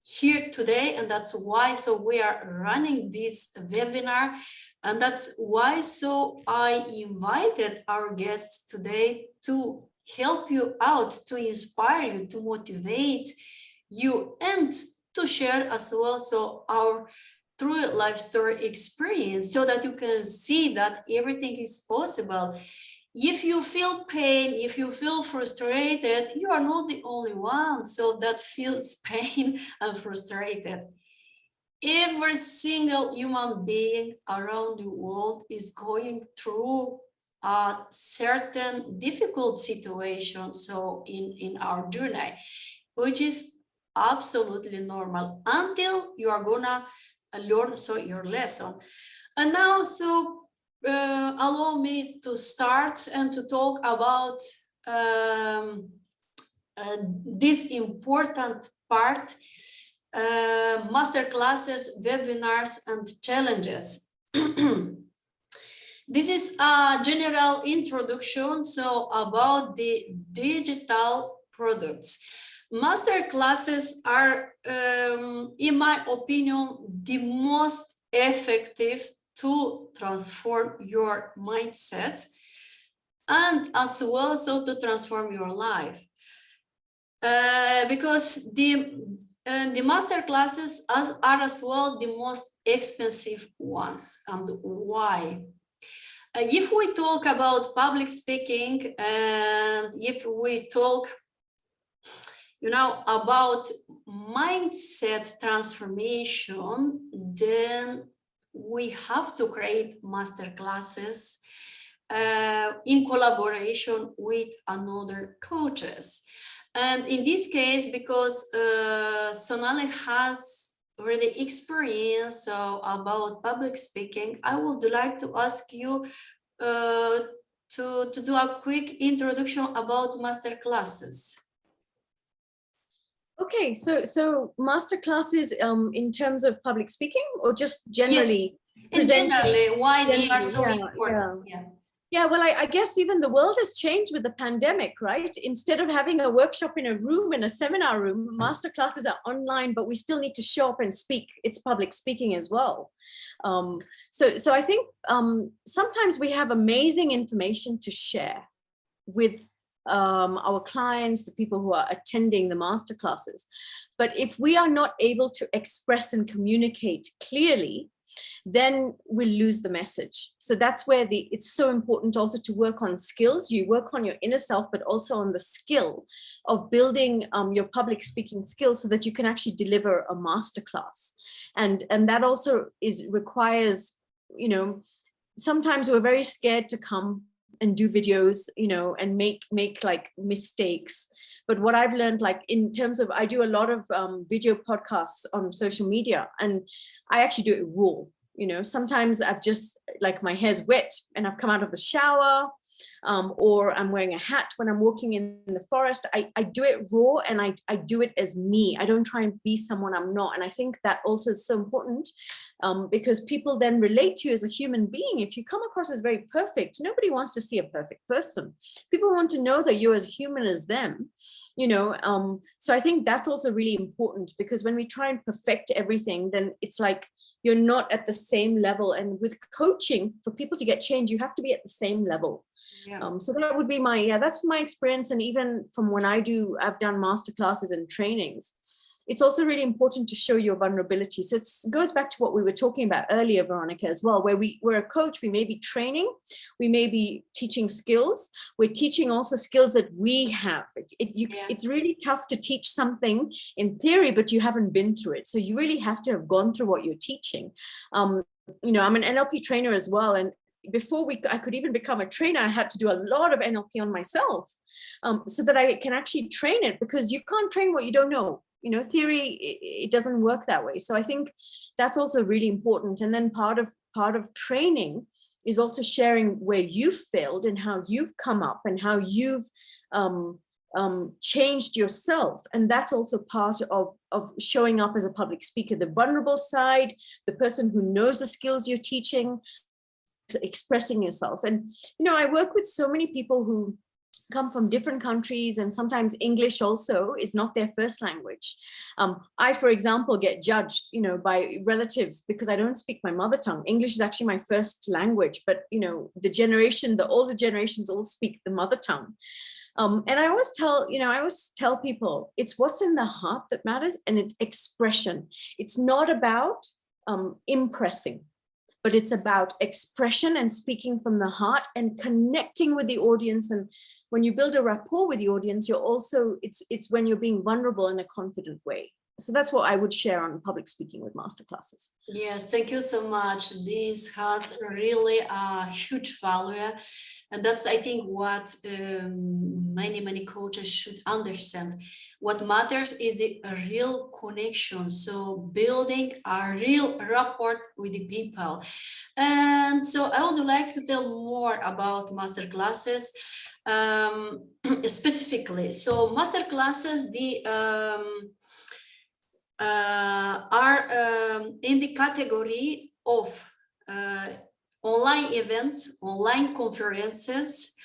[SPEAKER 1] here today, and that's why so we are running this webinar, and that's why so I invited our guests today to help you out, to inspire you, to motivate you, and to share as well so our true life story experience, so that you can see that everything is possible. If you feel pain, if you feel frustrated, you are not the only one so that feels pain and frustrated. Every single human being around the world is going through a certain difficult situation so in our journey, which is absolutely normal until you are gonna learn so your lesson. And now so allow me to start and to talk about this important part, master classes, webinars, and challenges. This is a general introduction so about the digital products. Master classes are, in my opinion, the most effective to transform your mindset and as well so to transform your life. Because the master classes are as well the most expensive ones. And why? If we talk about public speaking, and if we talk about mindset transformation, then we have to create master classes in collaboration with another coaches. And in this case, because Sonali has already experience about public speaking, I would like to ask you to do a quick introduction about master classes.
[SPEAKER 2] Okay, so master classes in terms of public speaking, or just generally?
[SPEAKER 1] Yes, generally, why they are so important.
[SPEAKER 2] Yeah, well, I guess even the world has changed with the pandemic, right? Instead of having a workshop in a room, in a seminar room, master classes are online, but we still need to show up and speak. It's public speaking as well. So I think sometimes we have amazing information to share with our clients, the people who are attending the master classes. But if we are not able to express and communicate clearly, then we'll lose the message. So that's where it's so important also to work on skills. You work on your inner self, but also on the skill of building your public speaking skills so that you can actually deliver a master class. And that also requires, sometimes we're very scared to come and do videos, and make like mistakes. But what I've learned, like in terms of, I do a lot of video podcasts on social media, and I actually do it raw. Sometimes I've just like my hair's wet and I've come out of the shower, or I'm wearing a hat when I'm walking in the forest. I do it raw, and I do it as me. I don't try and be someone I'm not. And I think that also is so important, because people then relate to you as a human being. If you come across as very perfect, nobody wants to see a perfect person. People want to know that you're as human as them, so I think that's also really important, because when we try and perfect everything, then it's like you're not at the same level. And with coaching, for people to get change, you have to be at the same level. So that would be that's my experience. And even from when I've done master classes and trainings, it's also really important to show your vulnerability. So it goes back to what we were talking about earlier, Veronica, as well, where we're a coach, we may be training, we may be teaching skills, we're teaching also skills that we have. It's really tough to teach something in theory, but you haven't been through it. So you really have to have gone through what you're teaching. I'm an NLP trainer as well. And before I could even become a trainer, I had to do a lot of NLP on myself, so that I can actually train it, because you can't train what you don't know. Theory, it doesn't work that way. So I think that's also really important. And then part of training is also sharing where you've failed and how you've come up and how you've changed yourself. And that's also part of showing up as a public speaker, the vulnerable side, the person who knows the skills you're teaching, expressing yourself. And, you know, I work with so many people who come from different countries, and sometimes English also is not their first language. I, for example, get judged, you know, by relatives because I don't speak my mother tongue. English is actually my first language, but, you know, the older generations all speak the mother tongue. And I always tell people it's what's in the heart that matters, and it's expression. It's not about impressing, but it's about expression and speaking from the heart and connecting with the audience. And when you build a rapport with the audience, you're also, it's when you're being vulnerable in a confident way. So that's what I would share on public speaking with masterclasses.
[SPEAKER 1] Yes, thank you so much. This has really a huge value. And that's, I think, what many coaches should understand. What matters is the real connection. So building a real rapport with the people. And so I would like to tell more about masterclasses specifically. So masterclasses, are in the category of online events, online conferences,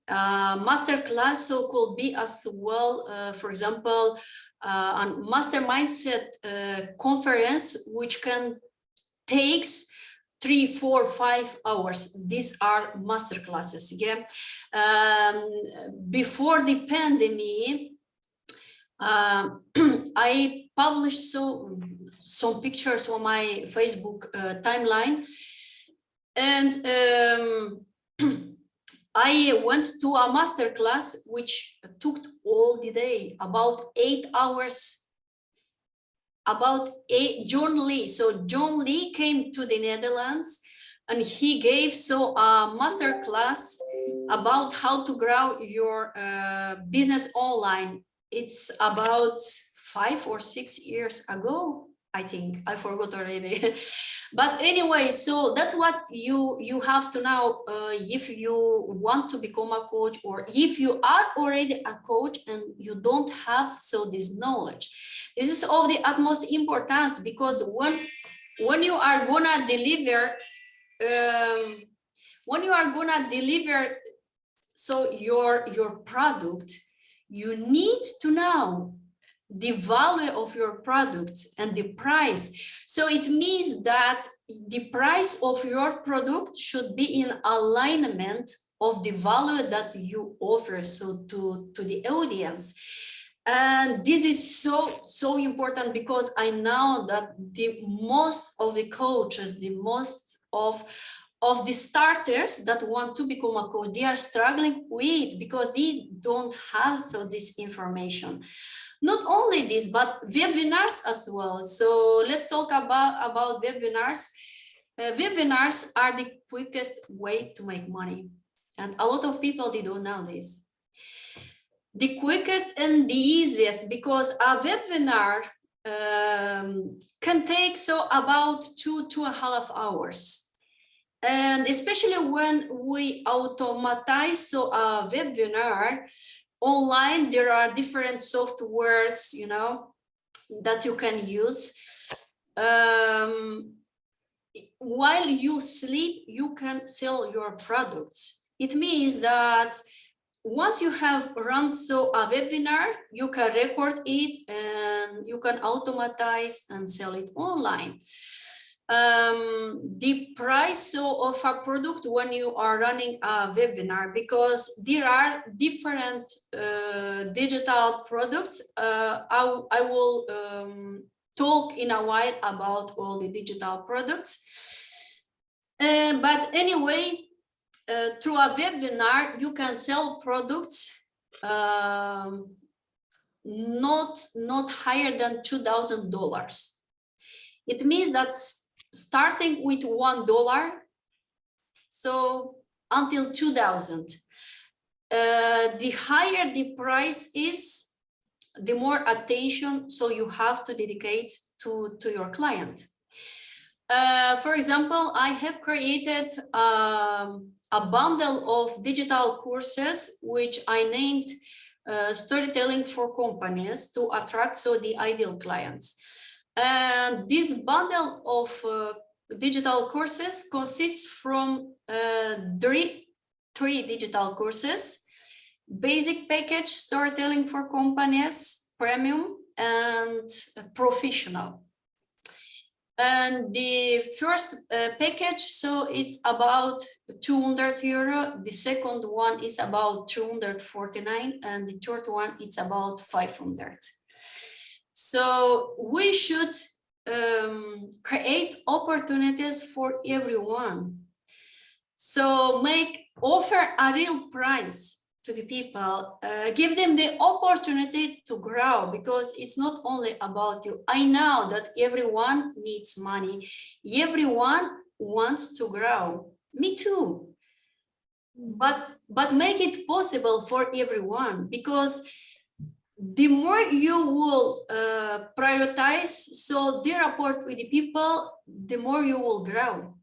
[SPEAKER 1] masterclass, so could be as well, for example, a master mindset conference, which can takes 3, 4, 5 hours. These are master classes. Yeah. Before the pandemic, I published some pictures on my Facebook timeline, and I went to a master class which took all the day, about 8 hours. John Lee. So John Lee came to the Netherlands, and he gave a master class about how to grow your business online. It's about 5 or 6 years ago, I think. I forgot already. But anyway, so that's what you have to know if you want to become a coach, or if you are already a coach and you don't have this knowledge. This is of the utmost importance, because when you are gonna deliver your product, you need to know the value of your product and the price. So it means that the price of your product should be in alignment of the value that you offer to the audience. And this is so important, because I know that the most of the coaches, the most of the starters that want to become a coach, they are struggling with, because they don't have this information. Not only this, but webinars as well. So let's talk about webinars. Webinars are the quickest way to make money, and a lot of people, they don't know this. The quickest and the easiest, because a webinar can take about 2.5 hours. And especially when we automatize a webinar online, there are different softwares, that you can use. While you sleep, you can sell your products. It means that once you have run a webinar, you can record it and you can automatize and sell it online. The price of a product when you are running a webinar, because there are different digital products. I will talk in a while about all the digital products. But anyway, through a webinar, you can sell products not higher than $2,000. It means that starting with $1, so until 2,000. The higher the price is, the more attention you have to dedicate to your client. For example, I have created a bundle of digital courses, which I named Storytelling for Companies to attract the ideal clients. And this bundle of digital courses consists from three digital courses: basic package, Storytelling for Companies, premium, and professional. And the first package, so it's about 200 euro. The second one is about 249, and the third one it's about 500. So we should create opportunities for everyone. So offer a real price to the people, give them the opportunity to grow, because it's not only about you. I know that everyone needs money. Everyone wants to grow. Me too. But make it possible for everyone, because the more you will prioritize the rapport with the people, the more you will grow.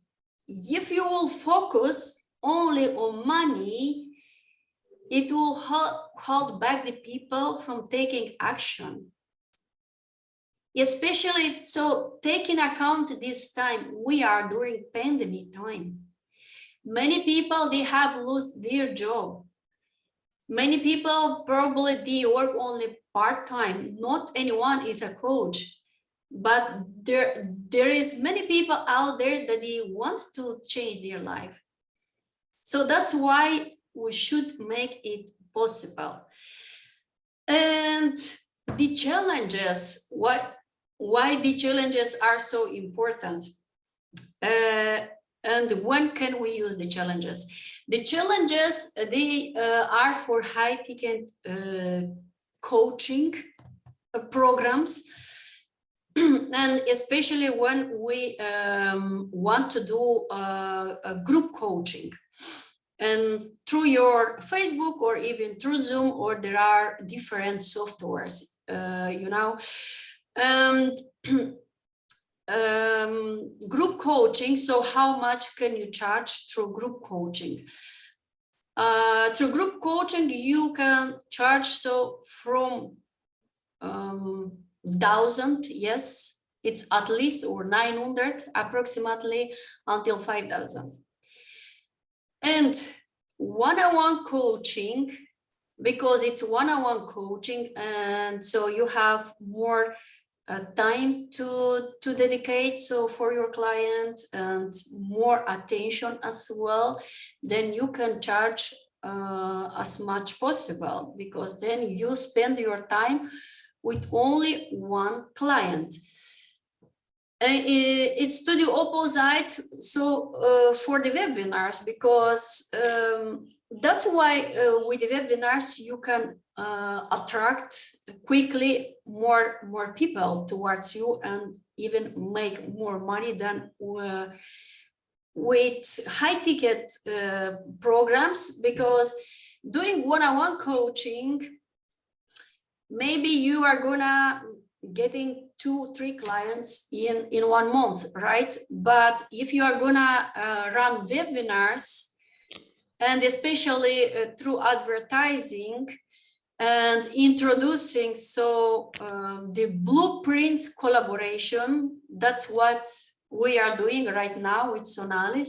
[SPEAKER 1] If you will focus only on money, it will hold back the people from taking action. Especially taking account this time, we are during pandemic time. Many people, they have lost their job. Many people probably they work only part-time. Not anyone is a coach, but there is many people out there that they want to change their life. So that's why we should make it possible. And the challenges, why the challenges are so important, and when can we use the challenges? The challenges, they are for high ticket coaching programs, and especially when we want to do a group coaching, and through your Facebook or even through Zoom, or there are different softwares, group coaching. So how much can you charge through group coaching? Through group coaching, you can charge from 1,000, yes, it's at least, or 900 approximately, until 5,000. And one-on-one coaching, because it's one-on-one coaching, and so you have more time to dedicate for your client, and more attention as well, then you can charge as much possible, because then you spend your time with only one client. It's to the opposite for the webinars, because that's why with the webinars you can attract quickly more people towards you, and even make more money than with high ticket programs. Because doing one-on-one coaching, maybe you are gonna getting 2-3 clients in 1 month, right? But if you are gonna run webinars, and especially through advertising and introducing the blueprint collaboration, that's what we are doing right now with Sonali.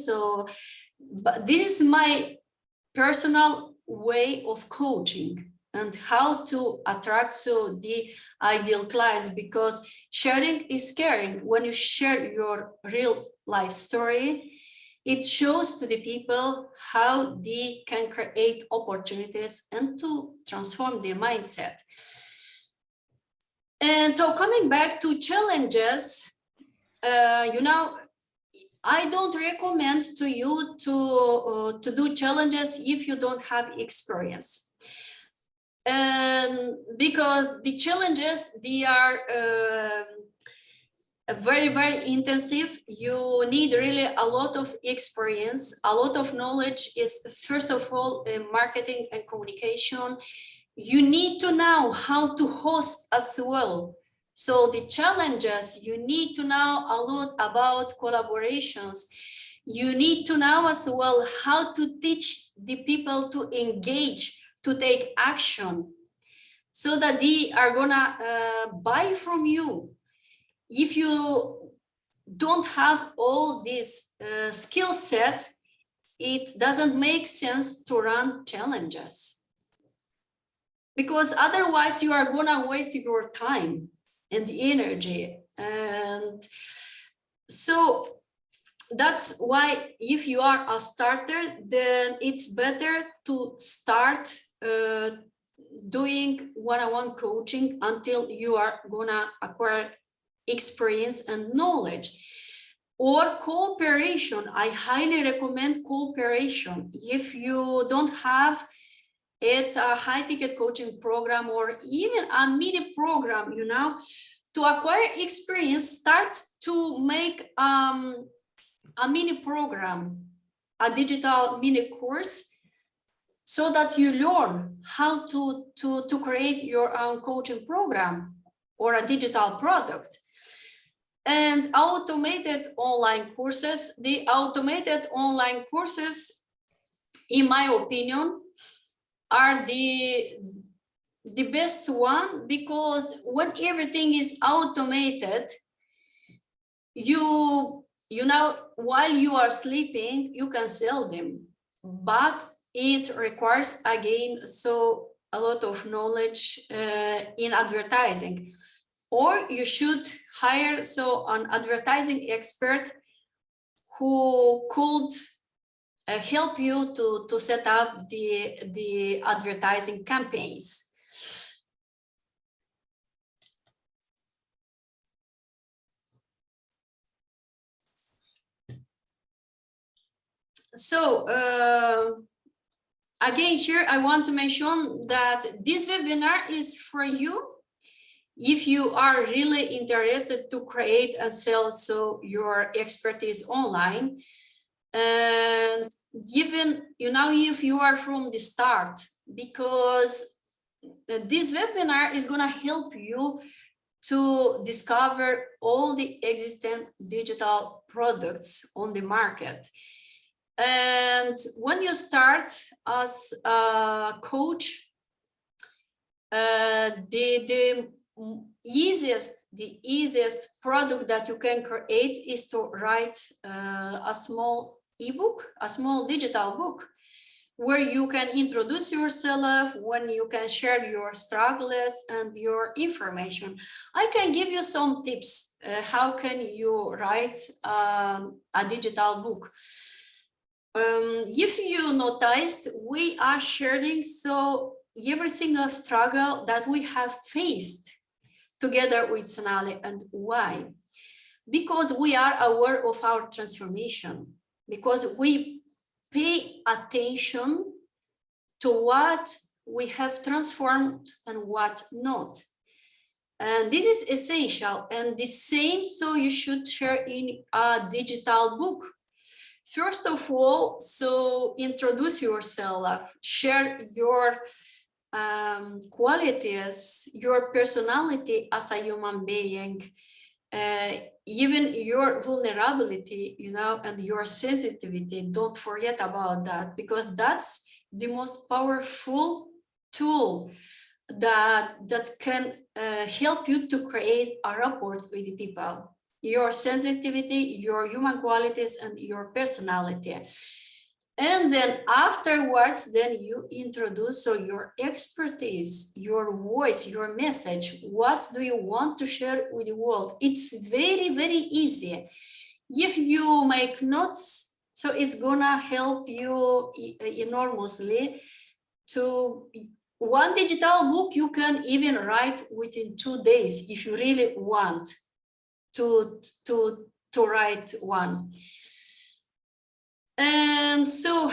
[SPEAKER 1] But this is my personal way of coaching, and how to attract the ideal clients, because sharing is caring. When you share your real life story, it shows to the people how they can create opportunities and to transform their mindset. And so coming back to challenges, I don't recommend to you to do challenges if you don't have experience. And because the challenges, they are very, very intensive. You need really a lot of experience, a lot of knowledge. Is first of all marketing and communication. You need to know how to host as well. So the challenges, you need to know a lot about collaborations. You need to know as well how to teach the people to engage, to take action, so that they are gonna buy from you. If you don't have all this skill set, it doesn't make sense to run challenges, because otherwise you are gonna waste your time and energy. And so that's why if you are a starter, then it's better to start doing one-on-one coaching until you are gonna acquire experience and knowledge. Or cooperation. I highly recommend cooperation. If you don't have it, a high ticket coaching program or even a mini program, you know, to acquire experience, start to make a mini program, a digital mini course, so that you learn how to create your own coaching program or a digital product. And automated online courses. The automated online courses, in my opinion, are the best one, because when everything is automated, you know, while you are sleeping, you can sell them, but it requires again so a lot of knowledge in advertising. Or you should hire an advertising expert who could help you to set up the advertising campaigns. So again, here I want to mention that this webinar is for you if you are really interested to create and sell your expertise online. And even, you know, if you are from the start, because this webinar is going to help you to discover all the existing digital products on the market. And when you start as a coach, the easiest product that you can create is to write a small ebook, a small digital book, where you can introduce yourself, when you can share your struggles and your information. I can give you some tips. How can you write a digital book? If you noticed, we are sharing every single struggle that we have faced together with Sonali. And why? Because we are aware of our transformation, because we pay attention to what we have transformed and what not. And this is essential, and the same, so you should share in a digital book. First of all, introduce yourself, share your qualities, your personality as a human being, even your vulnerability, you know, and your sensitivity. Don't forget about that, because that's the most powerful tool that can help you to create a rapport with the people. Your sensitivity, your human qualities, and your personality. And then afterwards, then you introduce your expertise, your voice, your message. What do you want to share with the world? It's very, very easy. If you make notes, so it's gonna help you enormously. To one digital book, you can even write within 2 days if you really want to write one. And so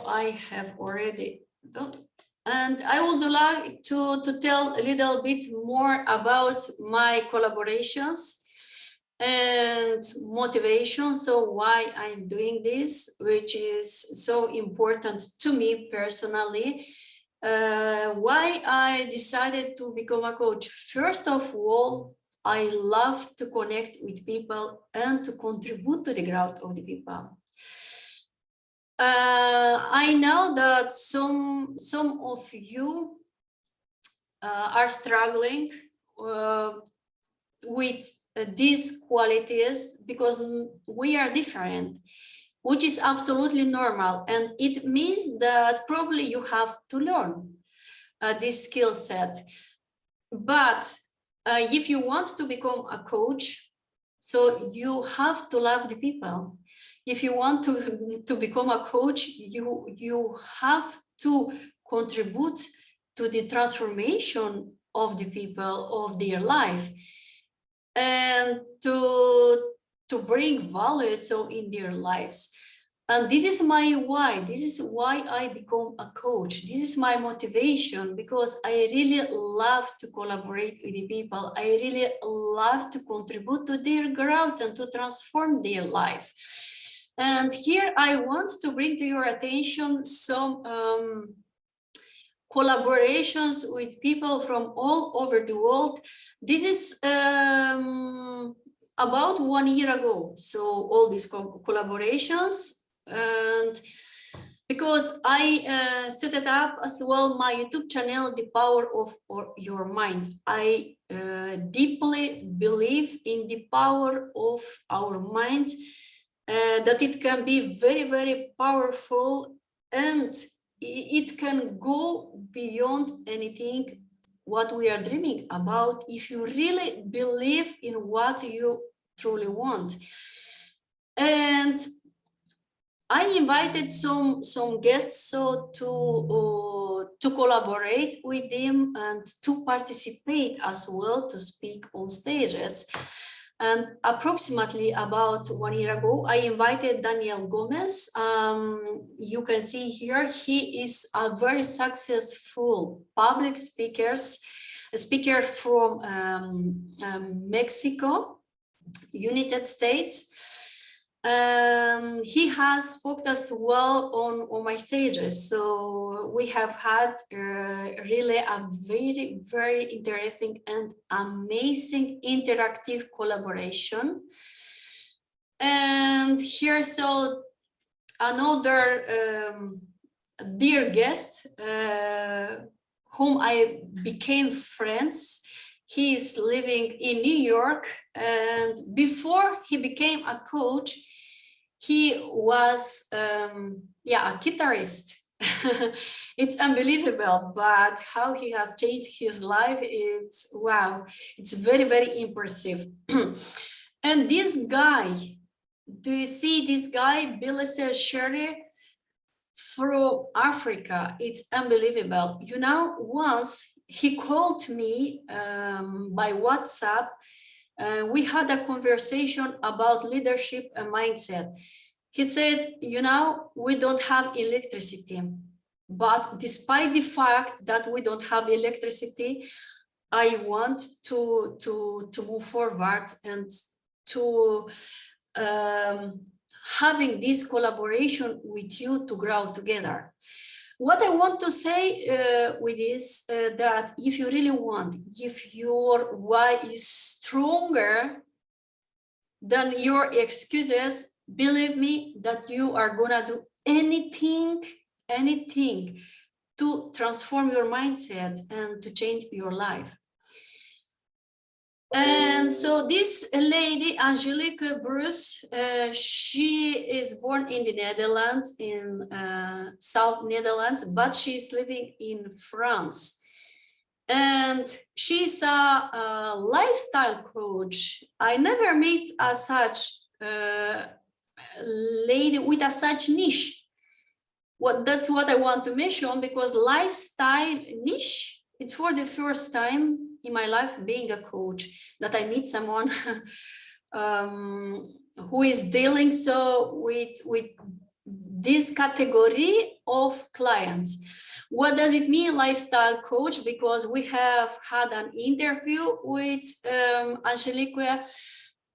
[SPEAKER 1] I have already done, and I would like to tell a little bit more about my collaborations. and motivation. So why I'm doing this, which is so important to me personally, why I decided to become a coach. First of all, I love to connect with people and to contribute to the growth of the people. I know that some of you are struggling with these qualities because we are different, which is absolutely normal. And it means that probably you have to learn this skill set. But if you want to become a coach, so you have to love the people. If you want to become a coach, you have to contribute to the transformation of the people, of their life, and to bring value so in their lives. And this is my why. This is why I become a coach. This is my motivation, because I really love to collaborate with the people. I really love to contribute to their growth and to transform their life. And here I want to bring to your attention some collaborations with people from all over the world. This is about 1 year ago. So all these collaborations, and because I set it up as well, my YouTube channel, The Power of Your Mind. I deeply believe in the power of our mind, that it can be very, very powerful, and it can go beyond anything what we are dreaming about if you really believe in what you truly want. And I invited some guests so to collaborate with them and to participate as well, to speak on stages. And approximately about 1 year ago, I invited Danielle Gomez. You can see here, he is a very successful public speaker from Mexico, United States. He has spoken as well on my stages. So we have had really a very, very interesting and amazing interactive collaboration. And here's so another dear guest whom I became friends. He is living in New York, and before he became a coach, he was a guitarist. It's unbelievable, but how he has changed his life, it's wow, it's very, very impressive. And this guy, do you see this guy, Billy Sherry from Africa? It's unbelievable. You know, once he called me by WhatsApp. We had a conversation about leadership and mindset. He said, you know, we don't have electricity, but despite the fact that we don't have electricity, I want to move forward and to having this collaboration with you to grow together. What I want to say with this, that if you really want, if your why is stronger than your excuses, believe me that you are gonna do anything to transform your mindset and to change your life. And so this lady, Angelique Bruce, she is born in the Netherlands, in South Netherlands, but she's living in France. And she's a lifestyle coach. I never met a such lady with a such niche. That's what I want to mention, because lifestyle niche, it's for the first time in my life being a coach that I meet someone who is dealing so with this category of clients. What does it mean, lifestyle coach? Because we have had an interview with Angelique,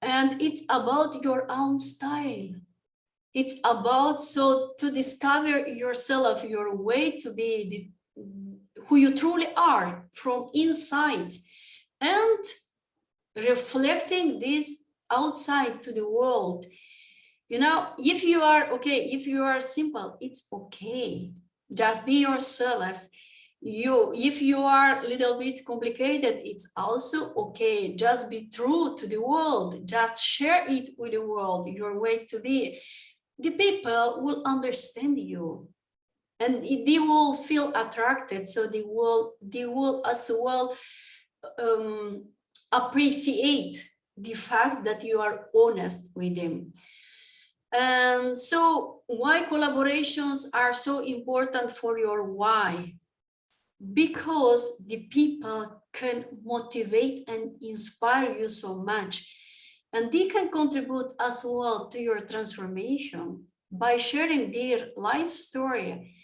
[SPEAKER 1] And it's about your own style. It's about to discover yourself, your way to be who you truly are from inside, and reflecting this outside to the world. If you are okay, if you are simple, it's okay. Just be yourself. If you are a little bit complicated, it's also okay. Just be true to the world. Just share it with the world, your way to be. The people will understand you, and they will feel attracted. So they will as well appreciate the fact that you are honest with them. And so why collaborations are so important for your why? Because the people can motivate and inspire you so much, and they can contribute as well to your transformation by sharing their life story.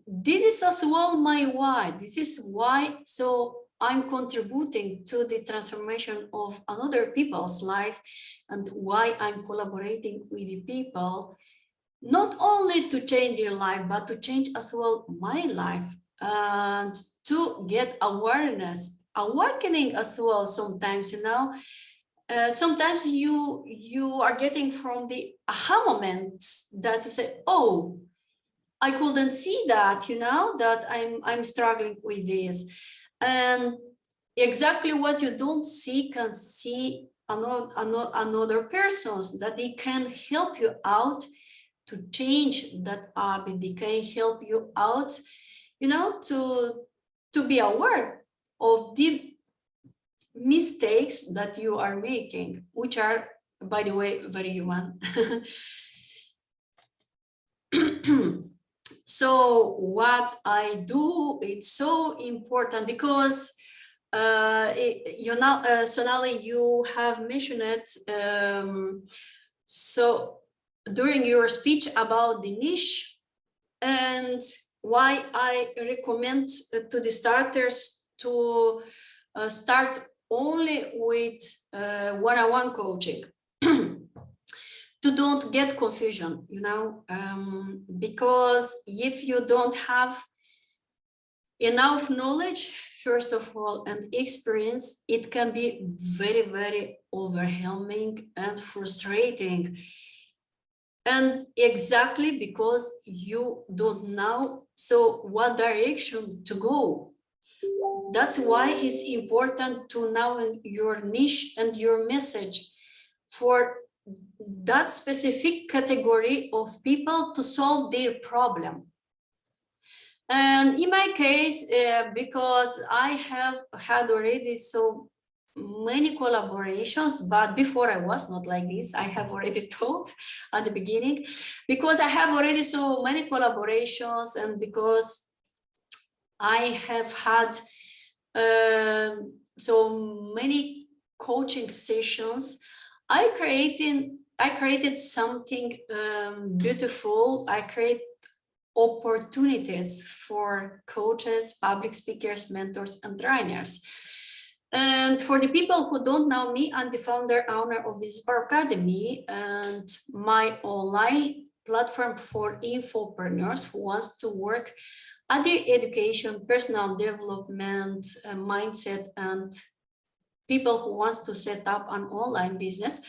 [SPEAKER 1] This is as well my why. This is why I'm contributing to the transformation of another people's life, and why I'm collaborating with the people, not only to change their life, but to change as well my life, and to get awareness, awakening as well. Sometimes, sometimes you are getting from the aha moment that you say, oh, I couldn't see that, that I'm struggling with this. And exactly what you don't see can see another persons, that they can help you out to change that habit. They can help you out, to be aware of the mistakes that you are making, which are, by the way, very human. So what I do, it's so important because Sonali, you have mentioned it. So during your speech about the niche, and why I recommend to the starters to start only with one-on-one coaching. To don't get confusion, because if you don't have enough knowledge, first of all, and experience, it can be very, very overwhelming and frustrating. And exactly because you don't know what direction to go. That's why it's important to know your niche and your message for that specific category of people to solve their problem. And in my case, because I have had already so many collaborations, but before I was not like this, I have already told at the beginning, because I have already so many collaborations, and because I have had so many coaching sessions, I created something beautiful. I create opportunities for coaches, public speakers, mentors, and trainers. And for the people who don't know me, I'm the founder, owner of Business Power Academy, and my online platform for infopreneurs who wants to work at their education, personal development, mindset, and people who wants to set up an online business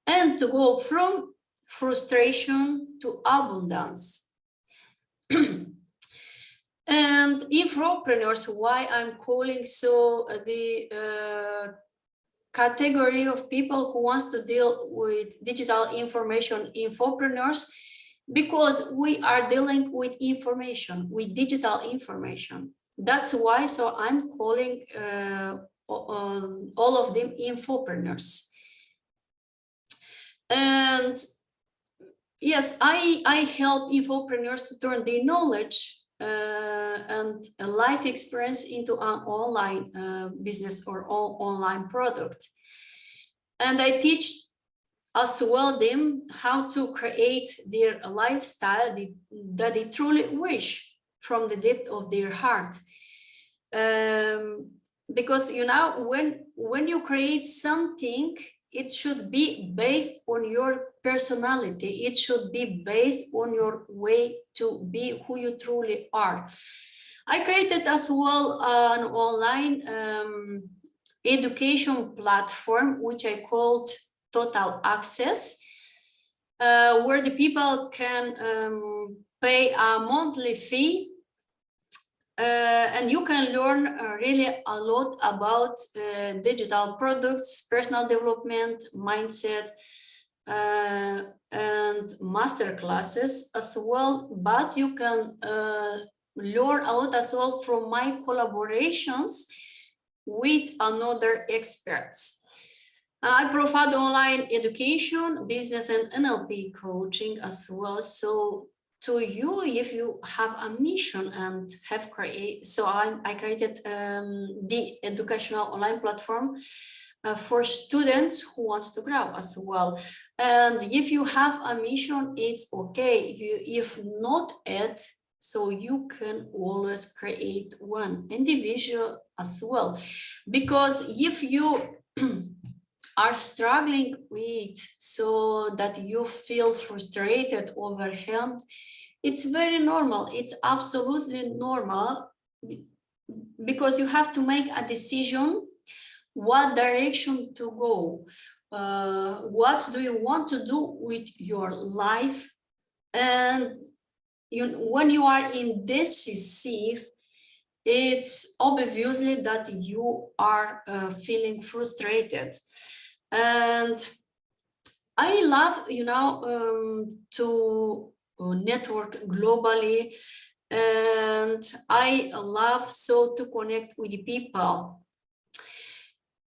[SPEAKER 1] and to go from frustration to abundance. And infopreneurs, why I'm calling the category of people who wants to deal with digital information, infopreneurs, because we are dealing with information, with digital information. That's why I'm calling all of them infopreneurs. And yes, I help infopreneurs to turn their knowledge and a life experience into an online business or online product. And I teach as well them how to create their lifestyle that they truly wish from the depth of their heart. Because when you create something it should be based on your personality. It should be based on your way to be who you truly are. I created as well an online education platform, which I called Total Access, where the people can pay a monthly fee, and you can learn really a lot about digital products, personal development, mindset, and master classes as well. But you can learn a lot as well from my collaborations with another experts. I provide online education, business, and NLP coaching as well. So to you, if you have a mission and have created, so I created the educational online platform for students who wants to grow as well. And if you have a mission, it's okay. If not it, so you can always create one individual as well. Because if you are struggling with, so that you feel frustrated, overwhelmed, it's very normal. It's absolutely normal, because you have to make a decision what direction to go. What do you want to do with your life? And when you are indecisive, it's obviously that you are feeling frustrated. And I love, to network globally, and I love so to connect with the people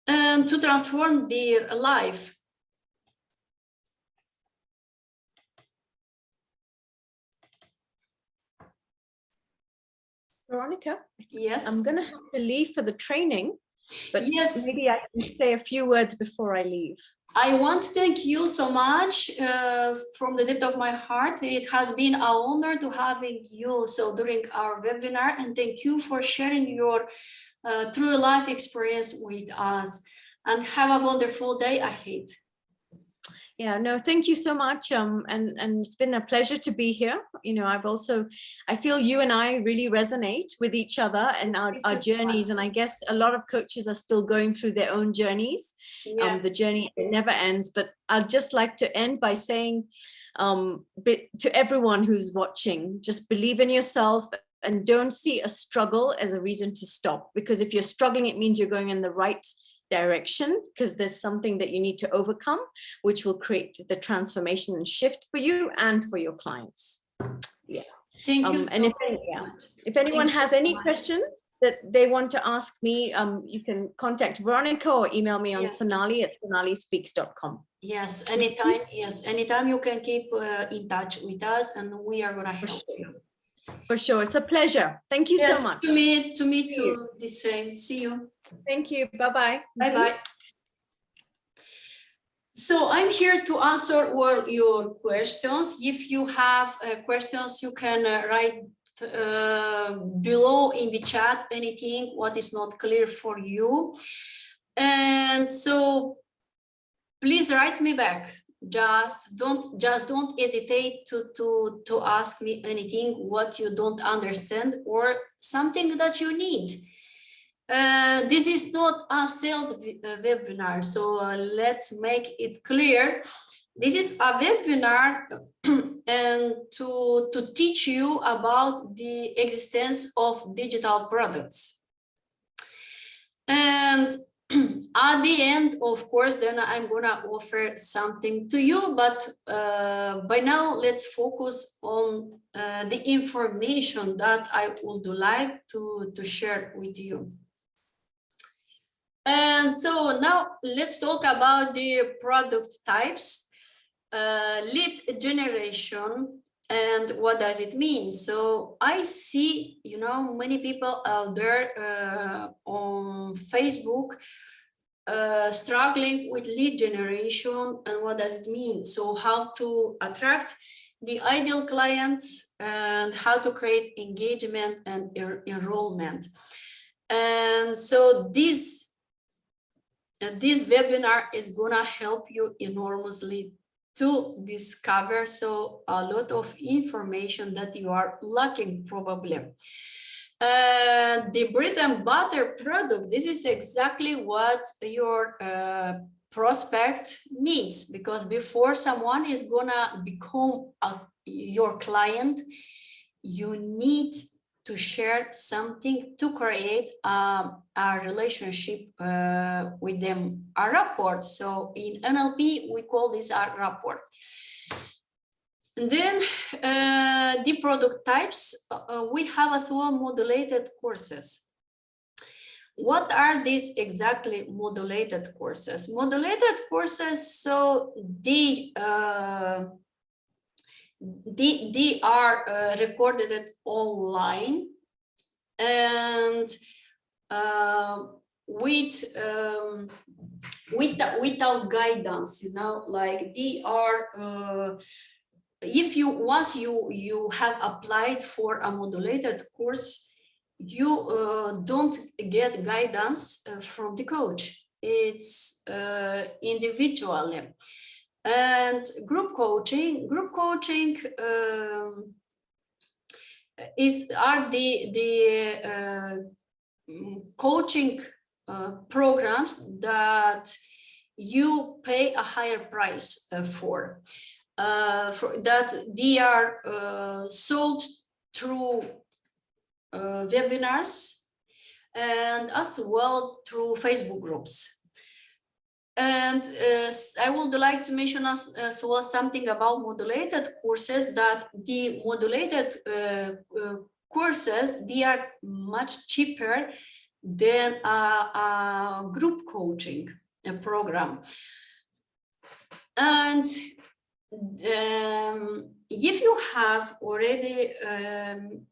[SPEAKER 1] and to transform their life.
[SPEAKER 2] Veronica,
[SPEAKER 1] Yes.
[SPEAKER 2] I'm going to have to leave for the training, but
[SPEAKER 1] yes,
[SPEAKER 2] maybe I can say a few words before I leave.
[SPEAKER 1] I want to thank you so much from the depth of my heart. It has been an honor to having you so during our webinar, and thank you for sharing your true life experience with us, and have a wonderful day ahead.
[SPEAKER 2] Yeah, no, thank you so much. And it's been a pleasure to be here. I feel you and I really resonate with each other and our journeys. And I guess a lot of coaches are still going through their own journeys.
[SPEAKER 1] Yeah.
[SPEAKER 2] The journey, it never ends. But I'd just like to end by saying to everyone who's watching, just believe in yourself and don't see a struggle as a reason to stop. Because if you're struggling, it means you're going in the right direction, because there's something that you need to overcome, which will create the transformation and shift for you and for your clients. Yeah.
[SPEAKER 1] Thank you so much.
[SPEAKER 2] If anyone has any questions that they want to ask me, you can contact Veronica or email me on sonali@sonalispeaks.com.
[SPEAKER 1] Yes, anytime. Yes, anytime you can keep in touch with us, and we are going to help you.
[SPEAKER 2] For sure. It's a pleasure. Thank you so much.
[SPEAKER 1] To me too, the same. See you.
[SPEAKER 2] Thank you. Bye-bye.
[SPEAKER 1] Bye-bye. So I'm here to answer all your questions. If you have questions, you can write below in the chat anything what is not clear for you. And so please write me back. Just don't hesitate to ask me anything what you don't understand or something that you need. This is not a sales webinar, so let's make it clear. This is a webinar and to teach you about the existence of digital products. And at the end, of course, then I'm gonna offer something to you, but by now let's focus on the information that I would like to share with you. And so now let's talk about the product types, lead generation, and what does it mean? So I see, many people out there on Facebook struggling with lead generation, and what does it mean? So how to attract the ideal clients and how to create engagement and enrollment. And so this this webinar is gonna help you enormously to discover so a lot of information that you are lacking probably. The bread and butter product, this is exactly what your prospect needs, because before someone is gonna become your client, you need to share something to create a relationship with them, a rapport. So in NLP, we call this a rapport. And then the product types, we have as well modulated courses. What are these exactly modulated courses? Modulated courses, so they are recorded online and without guidance, you know, like they are if you once you have applied for a modulated course, you don't get guidance from the coach. It's individually. And group coaching are the coaching programs that you pay a higher price for that they are sold through webinars and as well through Facebook groups. And I would like to mention as well something about modulated courses, that the modulated courses, they are much cheaper than a group coaching program. And if you have already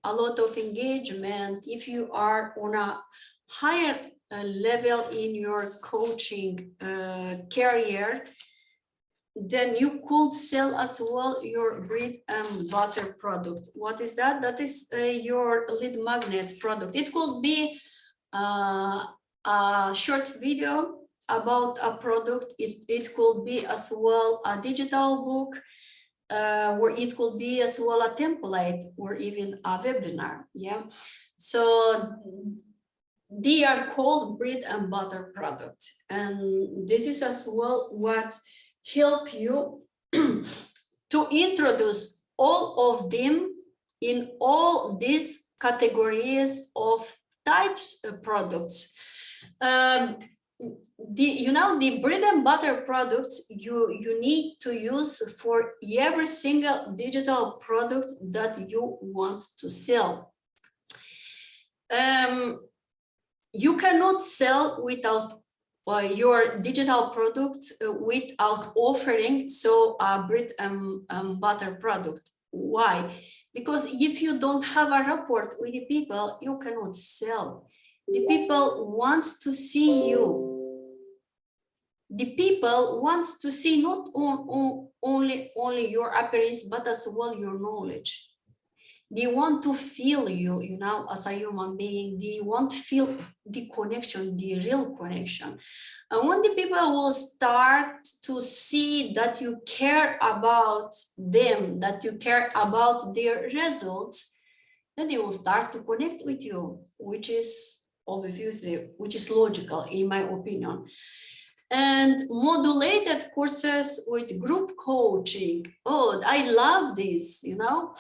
[SPEAKER 1] a lot of engagement, if you are on a higher level in your coaching career, then you could sell as well your bread and butter product. What is that? That is your lead magnet product. It could be a short video about a product. It could be as well a digital book, or it could be as well a template or even a webinar. Yeah, so they are called bread and butter products, and this is as well what help you to introduce all of them in all these categories of types of products. The bread and butter products you need to use for every single digital product that you want to sell. You cannot sell without your digital product without offering so a bread and butter product. Why? Because if you don't have a rapport with the people, you cannot sell. The people want to see you. The people want to see not only your appearance, but as well your knowledge. They want to feel you, you know, as a human being. They want to feel the connection, the real connection. And when the people will start to see that you care about them, that you care about their results, then they will start to connect with you, which is obviously, which is logical in my opinion. And modulated courses with group coaching. Oh, I love this, you know.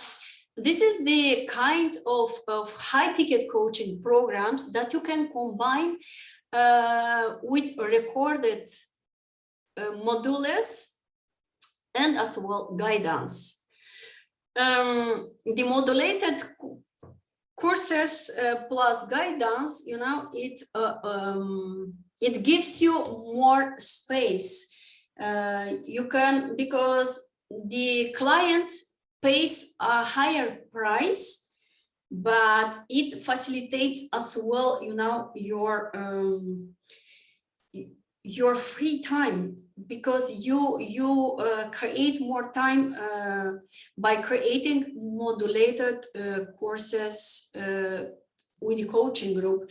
[SPEAKER 1] This is the kind of high ticket coaching programs that you can combine with recorded modules and as well guidance. The modulated courses plus guidance, you know, it gives you more space. You can, because the client pays a higher price, but it facilitates as well, you know, your free time, because you create more time by creating modulated courses with the coaching group.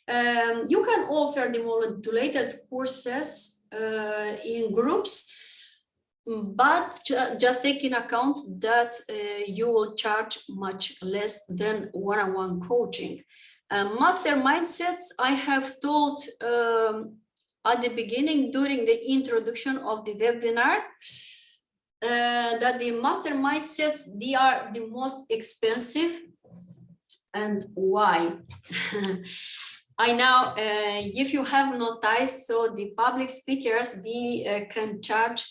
[SPEAKER 1] You can offer the modulated courses in groups, but just take in account that you will charge much less than one-on-one coaching. Master mindsets, I have told at the beginning during the introduction of the webinar that the master mindsets, they are the most expensive. And why? I know if you have noticed, so the public speakers, they can charge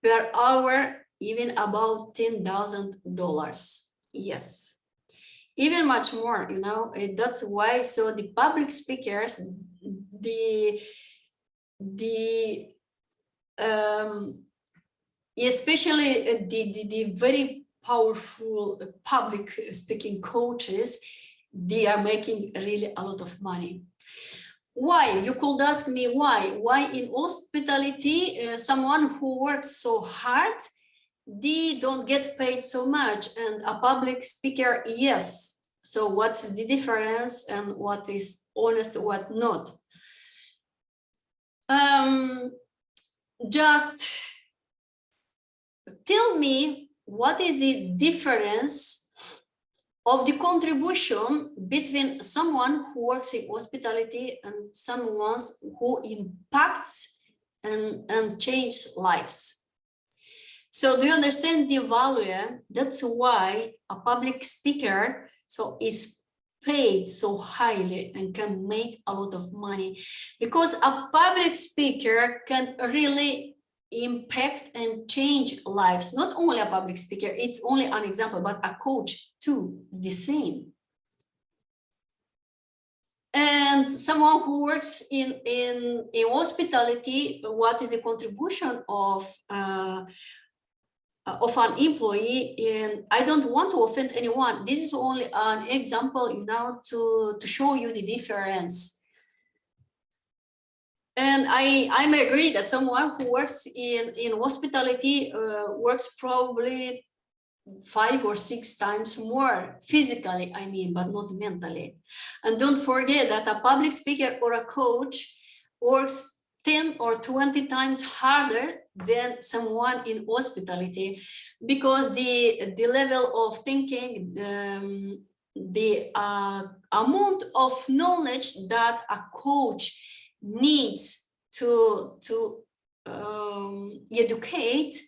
[SPEAKER 1] per hour even about $10,000. Yes, even much more, you know. That's why, so the public speakers, especially the very powerful public speaking coaches, they are making really a lot of money. Why? You could ask me why. Why in hospitality, someone who works so hard, they don't get paid so much, and a public speaker, yes. So what's the difference, and what is honest, what not? Just tell me what is the difference of the contribution between someone who works in hospitality and someone who impacts and changes lives. So do you understand the value? That's why a public speaker is paid so highly and can make a lot of money, because a public speaker can really impact and change lives. Not only a public speaker, it's only an example, but a coach too, the same. And someone who works in hospitality, what is the contribution of an employee? And I don't want to offend anyone. This is only an example, you know, to show you the difference. And I may agree that someone who works in hospitality works probably 5 or 6 times more physically, I mean, but not mentally. And don't forget that a public speaker or a coach works 10 or 20 times harder than someone in hospitality, because the level of thinking, the amount of knowledge that a coach needs to educate,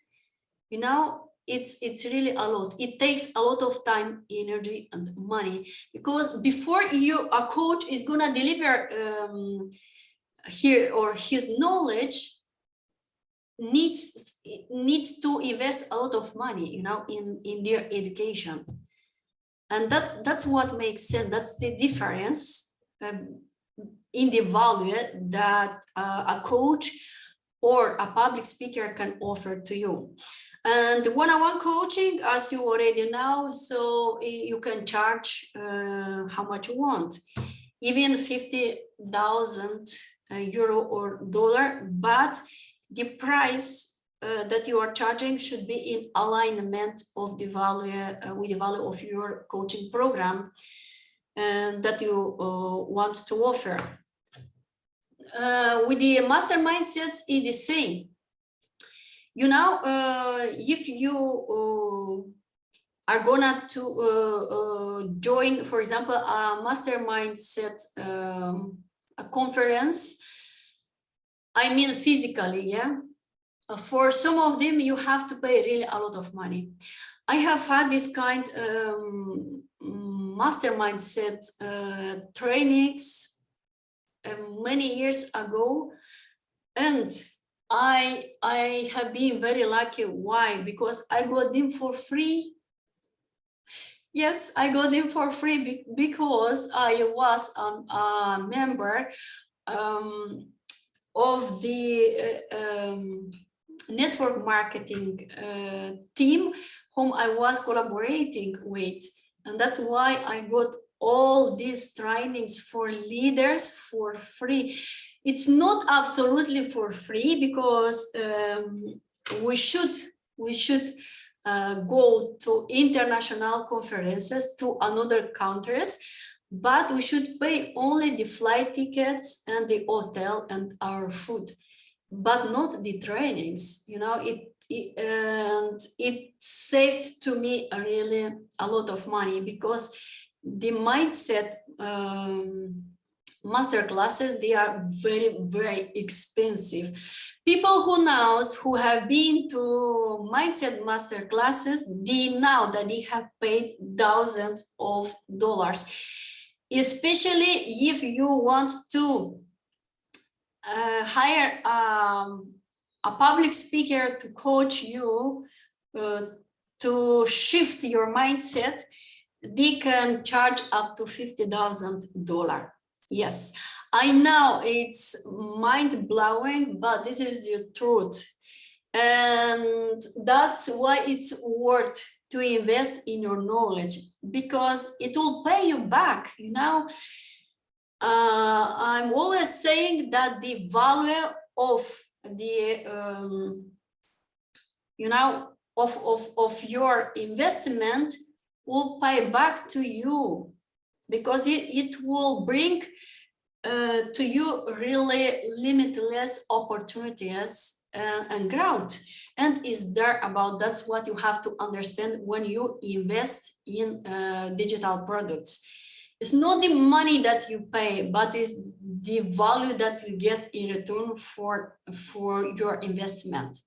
[SPEAKER 1] you know, it's really a lot. It takes a lot of time, energy, and money, because before a coach is gonna deliver his knowledge, needs to invest a lot of money, you know, in their education. And that's what makes sense. That's the difference in the value that a coach or a public speaker can offer to you. And one-on-one coaching, as you already know, so you can charge how much you want, even 50,000 euro or dollar, but the price that you are charging should be in alignment of the value with the value of your coaching program that you want to offer. With the master mindsets, it's the same. You know, if you are gonna to join, for example, a master mindset a conference, I mean physically, yeah. For some of them, you have to pay really a lot of money. I have had this kind master mindset trainings many years ago, and I have been very lucky. Why? Because I got them for free. Yes, I got them for free because I was a member of the network marketing team whom I was collaborating with. And that's why I got all these trainings for leaders for free. It's not absolutely for free, because we should go to international conferences to another countries, but we should pay only the flight tickets and the hotel and our food, but not the trainings. You know, it saved to me really a lot of money, because the mindset master classes, they are very, very expensive. People who have been to mindset master classes, they know that they have paid thousands of dollars, especially if you want to hire a public speaker to coach you to shift your mindset. They can charge up to $50,000. Yes, I know it's mind-blowing, but this is the truth. And that's why it's worth to invest in your knowledge, because it will pay you back, you know. I'm always saying that the value of the, you know, of your investment will pay back to you, because it will bring to you really limitless opportunities and growth. And is there about, that's what you have to understand when you invest in digital products. It's not the money that you pay, but it's the value that you get in return for your investment.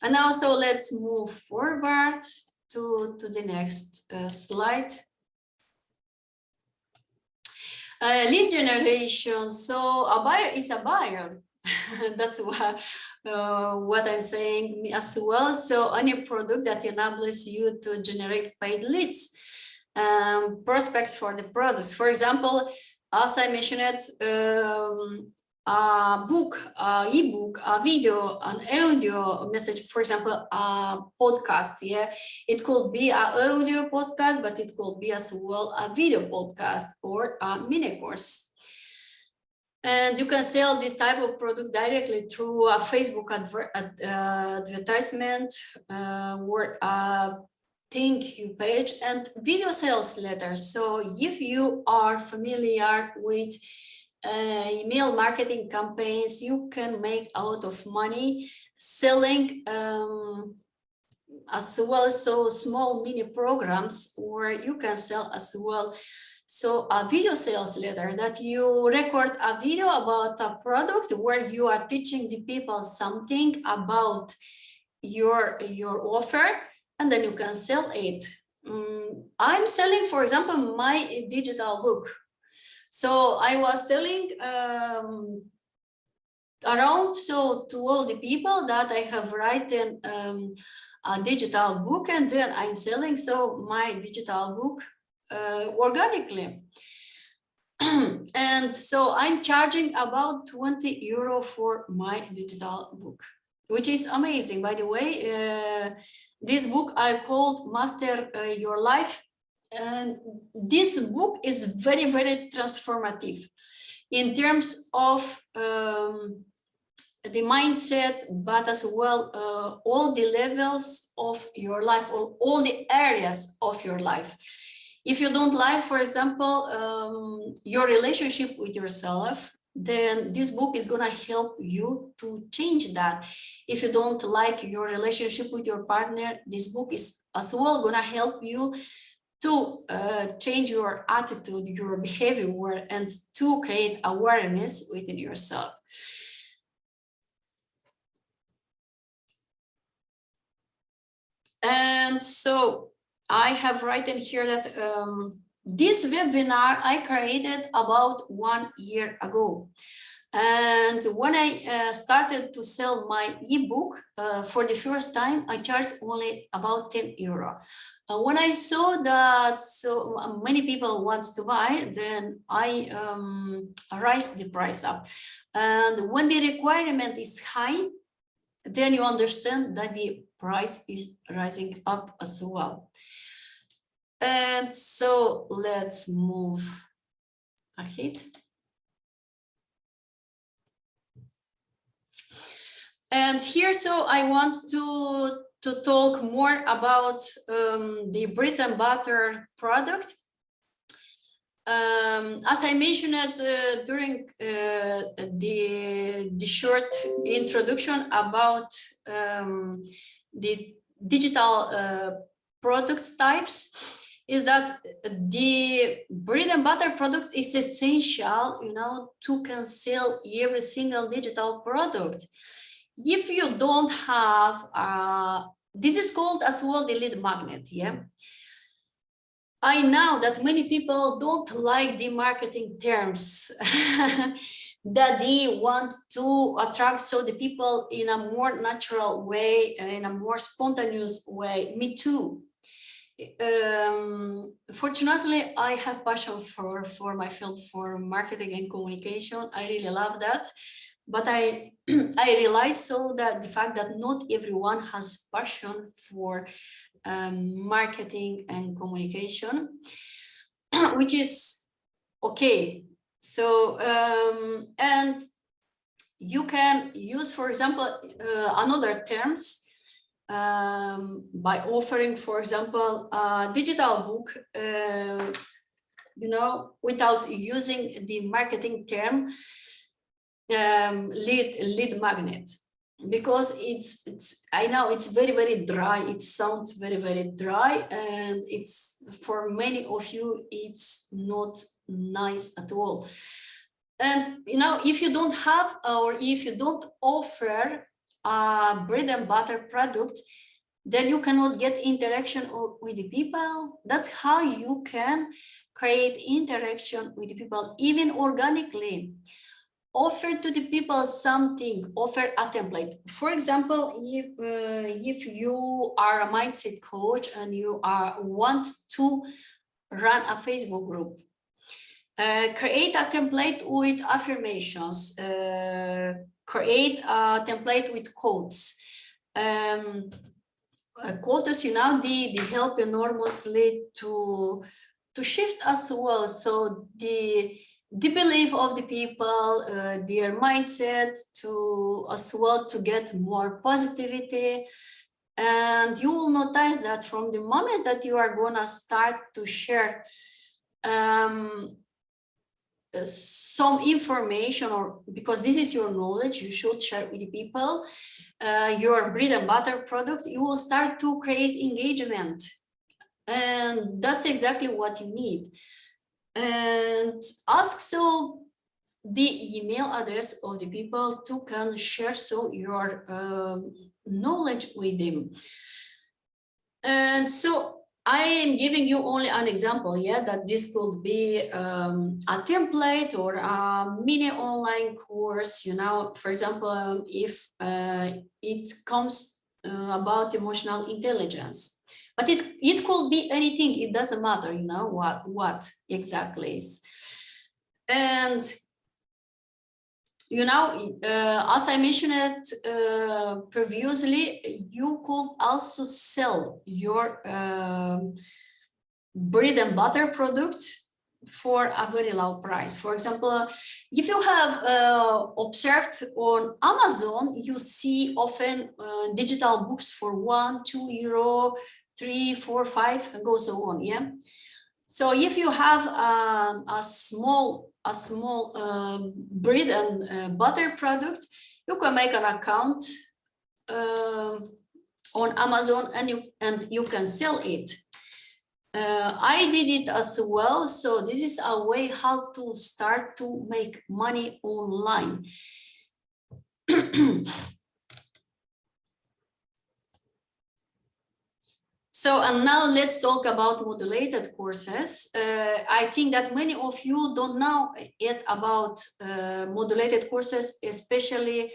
[SPEAKER 1] And also let's move forward to the next slide. Lead generation. So a buyer is a buyer. That's what I'm saying as well. So any product that enables you to generate paid leads, prospects for the products. For example, as I mentioned, a book, ebook, a video, an audio message, for example, a podcast. Yeah, it could be an audio podcast, but it could be as well a video podcast or a mini course. And you can sell this type of products directly through a Facebook advertisement or a thank you page and video sales letters. So if you are familiar with email marketing campaigns, you can make a lot of money selling as well, so small mini programs, or you can sell as well. So a video sales letter that you record a video about a product where you are teaching the people something about your offer, and then you can sell it. I'm selling, for example, my digital book. So I was telling around to all the people that I have written a digital book, and then I'm selling my digital book organically. And so I'm charging about 20 euro for my digital book, which is amazing. By the way, this book I called Master Your Life. And this book is very, very transformative in terms of the mindset, but as well all the levels of your life, or all the areas of your life. If you don't like, for example, your relationship with yourself, then this book is going to help you to change that. If you don't like your relationship with your partner, this book is as well going to help you to change your attitude, your behavior, and to create awareness within yourself. And so I have written here that this webinar I created about 1 year ago. And when I started to sell my ebook for the first time, I charged only about 10 euro. When I saw that so many people want to buy, then I raised the price up. And when the requirement is high, then you understand that the price is rising up as well. And so let's move ahead. And here, so I want to talk more about the bread and butter product. as I mentioned during the short introduction about the digital products types, is that the bread and butter product is essential, you know, to can sell every single digital product. If you don't have, this is called as well the lead magnet, yeah. I know that many people don't like the marketing terms that they want to attract so the people in a more natural way, in a more spontaneous way. Me too. Fortunately, I have passion for my field, for marketing and communication. I really love that. But I realize so that the fact that not everyone has passion for marketing and communication, which is okay. So and you can use, for example, another terms by offering, for example, a digital book, you know, without using the marketing term lead magnet, because it's I know it's very dry, it sounds very dry, and it's for many of you it's not nice at all. And you know, if you don't have, or if you don't offer a bread and butter product, then you cannot get interaction with the people. That's how you can create interaction with the people, even organically. Offer to the people something, offer a template. For example, if you are a mindset coach and you want to run a Facebook group, create a template with affirmations, create a template with quotes. Quotes, you know, they help enormously to shift as well. So the belief of the people, their mindset, to as well to get more positivity. And you will notice that from the moment that you are gonna start to share some information, or because this is your knowledge, you should share with the people your bread and butter products, you will start to create engagement. And that's exactly what you need. And ask so the email address of the people to can share so your knowledge with them. And so I am giving you only an example, yeah, that this could be a template or a mini online course, you know, for example, if it comes about emotional intelligence. But it could be anything, it doesn't matter, you know, what exactly is. And, you know, as I mentioned it previously, you could also sell your bread and butter products for a very low price. For example, if you have observed on Amazon, you see often digital books for €1, €2, 3, 4, 5, and goes on. Yeah. So if you have a small bread and butter product, you can make an account on Amazon and you can sell it. I did it as well. So this is a way how to start to make money online. So, and now let's talk about modulated courses. I think that many of you don't know yet about modulated courses, especially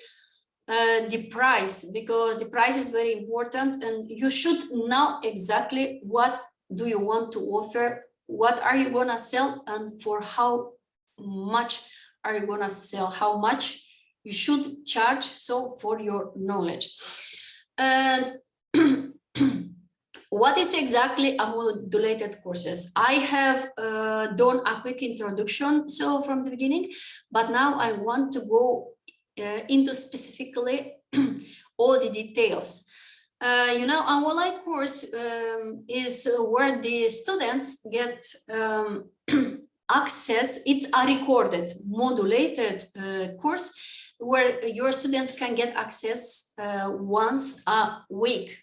[SPEAKER 1] the price, because the price is very important and you should know exactly what do you want to offer, what are you gonna sell, and for how much are you gonna sell, how much you should charge so for your knowledge. And what is exactly a modulated courses? I have done a quick introduction so from the beginning, but now I want to go into specifically all the details. You know, an online course is where the students get access, it's a recorded, modulated course where your students can get access once a week.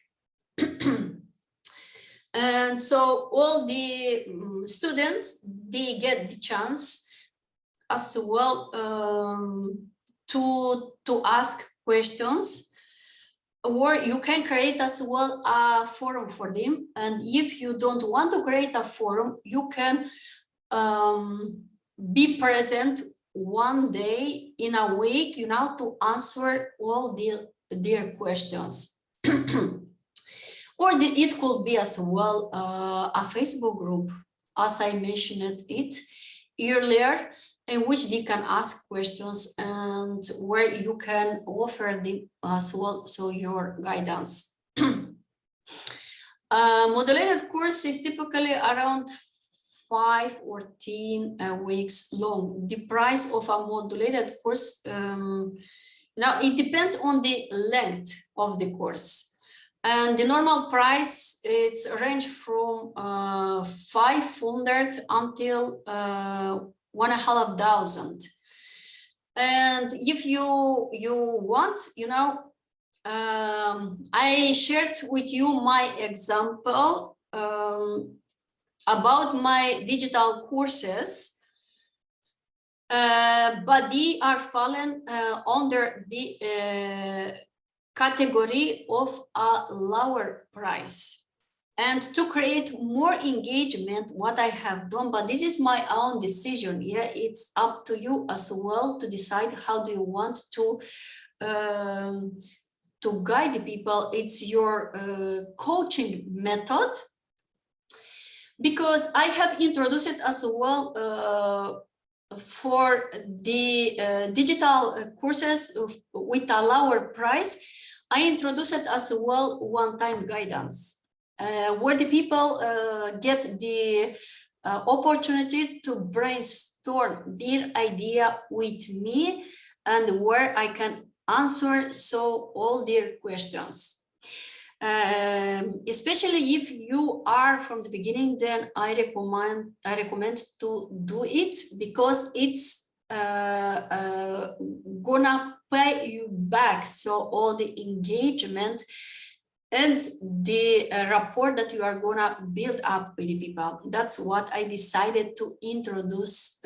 [SPEAKER 1] And so all the students, they get the chance as well to ask questions, or you can create as well a forum for them. And if you don't want to create a forum, you can be present one day in a week, you know, to answer all their questions. Or it could be as well a Facebook group, as I mentioned it earlier, in which they can ask questions and where you can offer them as well, so your guidance. Modulated course is typically around 5 or 10 weeks long. The price of a modulated course, now it depends on the length of the course. And the normal price, it's range from 500 until 1,500. And if you want, you know, I shared with you my example about my digital courses, but they are fallen under the category of a lower price. And to create more engagement, what I have done, but this is my own decision, yeah, it's up to you as well to decide how do you want to guide the people. It's your coaching method, because I have introduced it as well for the digital courses with a lower price. I introduced it as well one-time guidance, where the people get the opportunity to brainstorm their idea with me, and where I can answer so all their questions. Especially if you are from the beginning, then I recommend to do it, because it's gonna pay you back. So all the engagement and the rapport that you are gonna build up with the people. That's what I decided to introduce.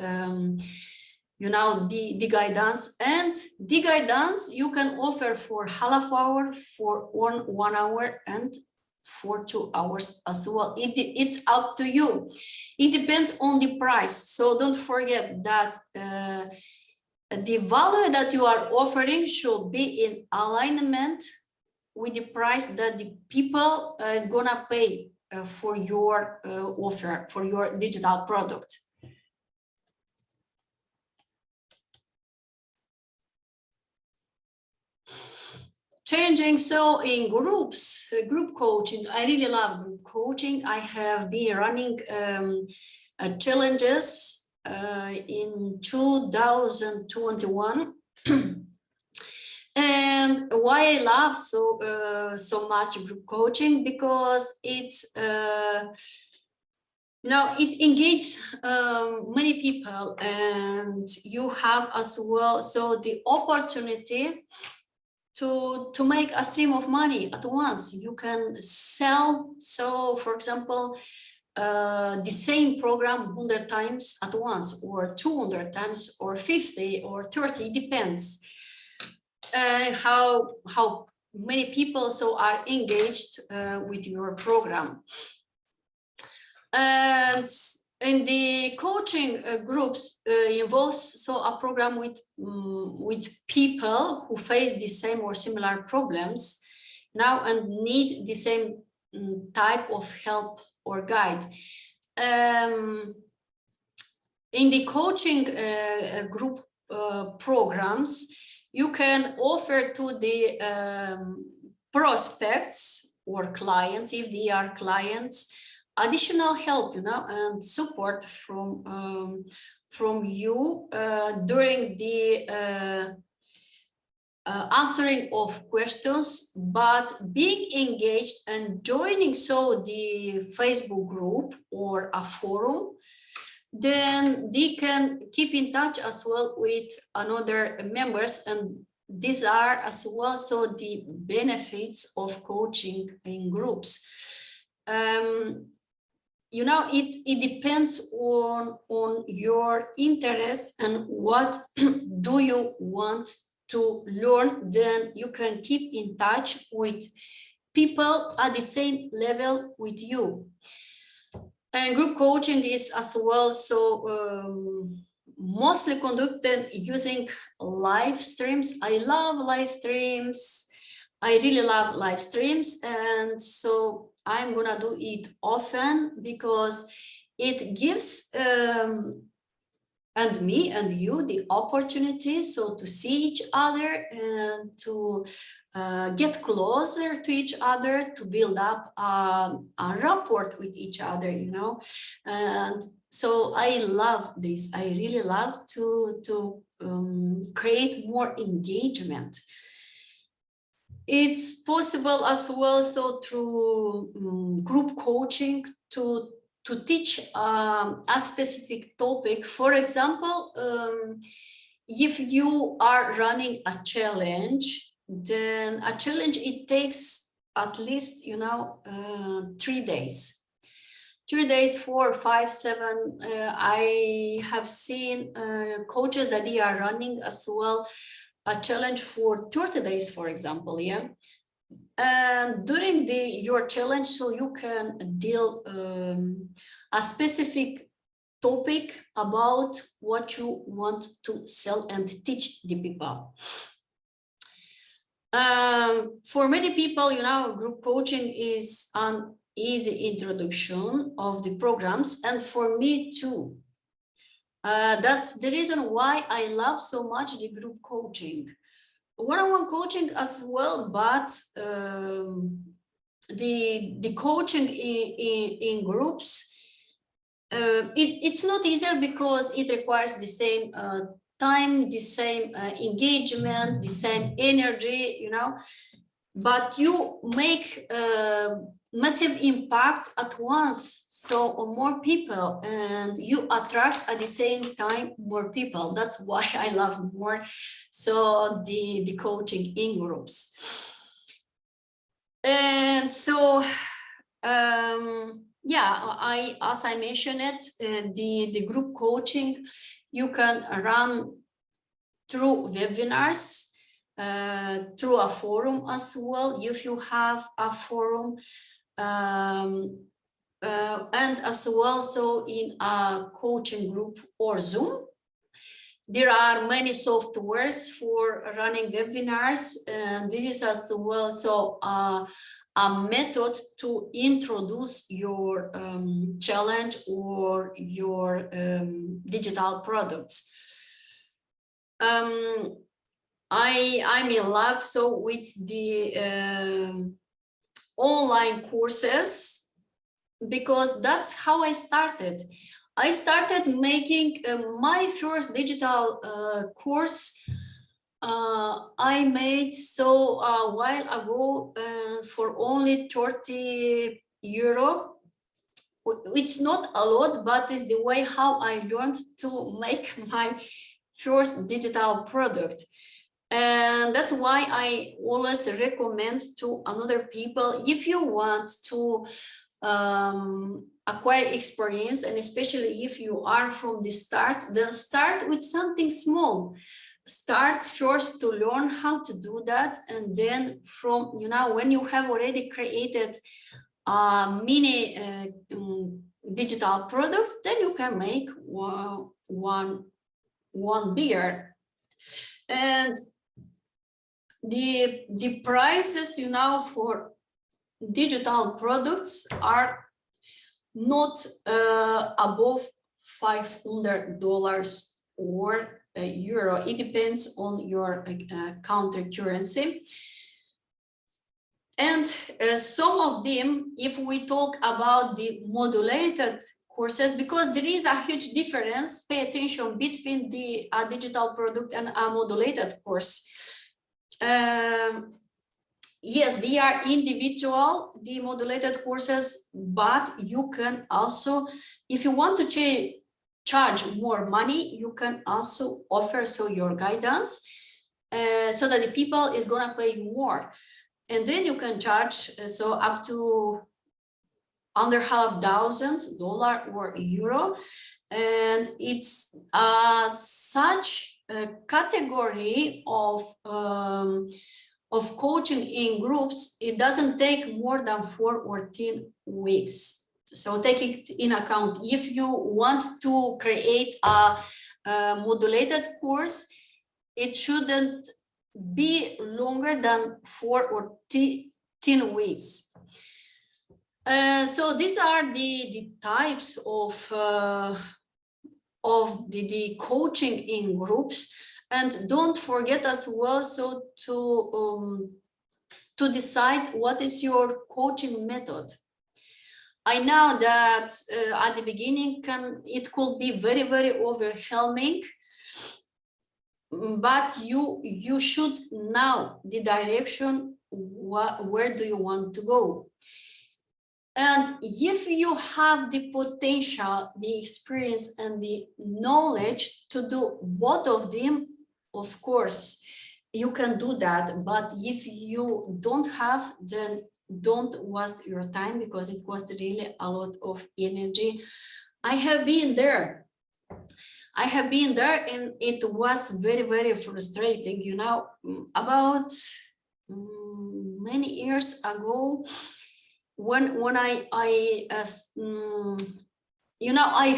[SPEAKER 1] You know, the guidance, and the guidance you can offer for half hour, for 1 hour, and for 2 hours as well. It's up to you. It depends on the price. So don't forget that the value that you are offering should be in alignment with the price that the people is gonna pay for your offer, for your digital product. Changing, so in groups, group coaching, I really love group coaching. I have been running challenges in 2021. And why I love so much group coaching, because it's now it engages many people, and you have as well so the opportunity to make a stream of money at once. You can sell, so for example, the same program 100 times at once, or 200 times, or 50 or 30, depends how many people so are engaged with your program. And in the coaching groups involves so a program with people who face the same or similar problems now and need the same type of help or guide. In the coaching group programs, you can offer to the prospects or clients, if they are clients, additional help, you know, and support from you during the answering of questions, but being engaged and joining so the Facebook group or a forum then they can keep in touch as well with another members, and these are as well so the benefits of coaching in groups. You know, it depends on your interests and what do you want to learn. Then you can keep in touch with people at the same level with you. And group coaching is as well so mostly conducted using live streams. I love live streams. I really love live streams, and so I'm gonna do it often because it gives and me and you the opportunity so to see each other and to get closer to each other, to build up a rapport with each other, you know. And so I love this. I really love to create more engagement. It's possible as well so through group coaching to teach a specific topic. For example, if you are running a challenge, then a challenge, it takes at least, you know, 3 days. 3 days, 4, 5, 7. I have seen coaches that they are running as well a challenge for 30 days, for example, yeah. And during your challenge, so you can deal a specific topic about what you want to sell and teach the people. For many people, you know, group coaching is an easy introduction of the programs, and for me too. That's the reason why I love so much the group coaching. One-on-one coaching as well, but the coaching in groups, it's not easier because it requires the same time, the same engagement, the same energy, you know, but you make massive impact at once, so on more people, and you attract at the same time more people. That's why I love more so the coaching in groups. And so yeah, as I mentioned it, the group coaching you can run through webinars, through a forum as well, if you have a forum, and as well so in a coaching group or Zoom. There are many softwares for running webinars, and this is as well so a method to introduce your challenge or your digital products. I'm in love so with the online courses, because that's how I started. I started making my first digital course. I made so a while ago for only 30 euro. It's not a lot, but it's the way how I learned to make my first digital product. And that's why I always recommend to other people, if you want to acquire experience, and especially if you are from the start, then start with something small. Start first to learn how to do that, and then from, you know, when you have already created a mini digital product, then you can make one bigger. And the prices, you know, for digital products are not above $500 or euro. It depends on your country currency. And some of them, if we talk about the modulated courses, because there is a huge difference, pay attention, between the digital product and a modulated course. Yes, they are individual, the modulated courses, but you can also, if you want to charge more money, you can also offer your guidance so that the people is gonna pay you more. And then you can charge up to under $500 or euro. And it's such a category of coaching in groups. It doesn't take more than 4 or 10 weeks. So take it in account. If you want to create a modulated course, it shouldn't be longer than 4 or 10 weeks. So these are the types of the coaching in groups. And don't forget as well to decide what is your coaching method. I know that at the beginning it could be very, very overwhelming, but you should know the direction. Where do you want to go? And if you have the potential, the experience, and the knowledge to do both of them, of course, you can do that. But if you don't have, then don't waste your time, because it costs really a lot of energy. I have been there. And it was very, very frustrating. You know, about many years ago, when I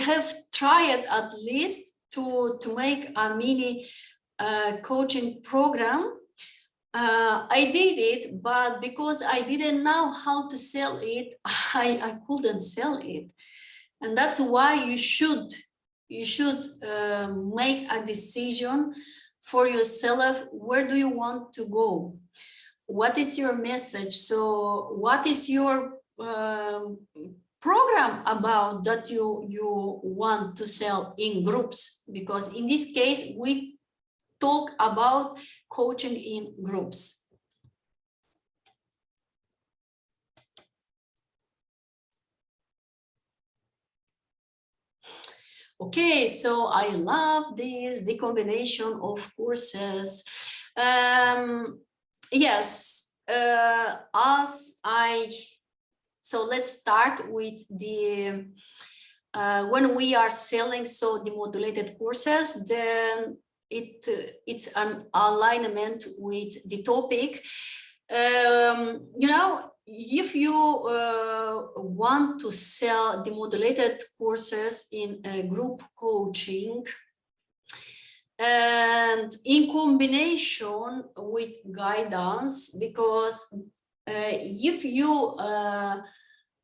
[SPEAKER 1] have tried at least to make a mini coaching program. I did it, but because I didn't know how to sell it, I couldn't sell it. And that's why you should make a decision for yourself. Where do you want to go? What is your message? So what is your program about that you want to sell in groups? Because in this case, we talk about coaching in groups. Okay, so I love the combination of courses. Yes, so let's start with the when we are selling the modulated courses, then it's an alignment with the topic. You know, if you want to sell the modulated courses in a group coaching, and in combination with guidance, because if you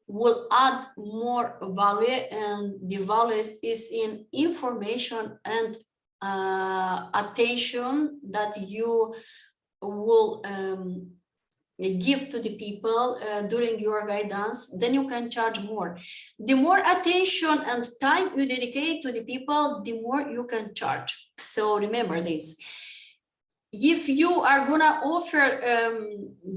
[SPEAKER 1] will add more value, and the value is in information and attention that you will give to the people during your guidance, then you can charge more. The more attention and time you dedicate to the people, the more you can charge. So remember this. If you are gonna offer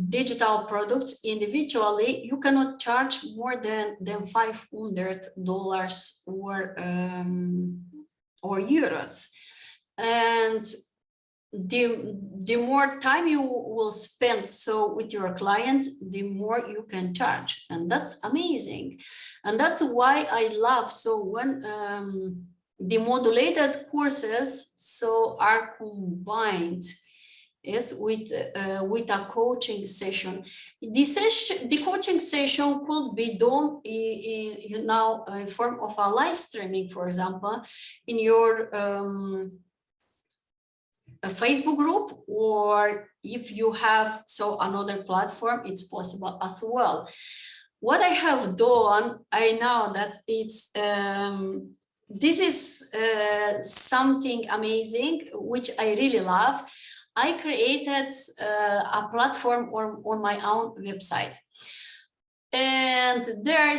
[SPEAKER 1] digital products individually, you cannot charge more than $500 or euros. And the more time you will spend with your client, the more you can charge, and that's amazing. And that's why I love when the modulated courses are combined with a coaching session. The coaching session could be done in form of a live streaming, for example, in your a Facebook group, or if you have another platform, it's possible as well. What I have done, I know that it's this is something amazing, which I really love. I created a platform on my own website, and there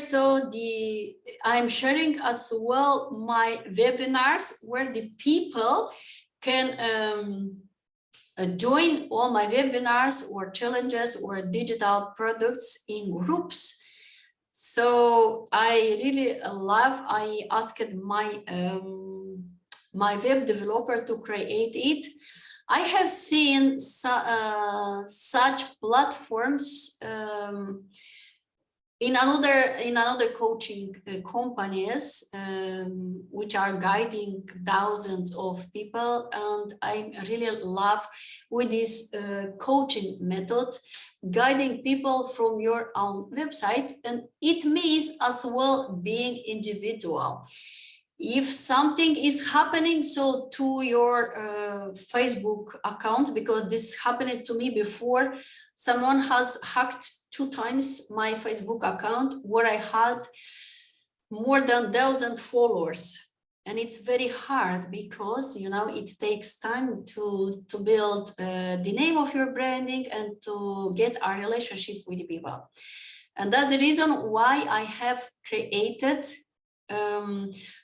[SPEAKER 1] I'm sharing as well my webinars, where the people can join all my webinars or challenges or digital products in groups. So I really love, I asked my my web developer to create it. I have seen such platforms in another coaching companies which are guiding thousands of people, and I really love with this coaching method guiding people from your own website, and it means as well being individual. If something is happening so to your Facebook account, because this happened to me before, someone has hacked 2 times my Facebook account where I had more than 1,000 followers. And it's very hard because, you know, it takes time to build the name of your branding and to get a relationship with the people. And that's the reason why I have created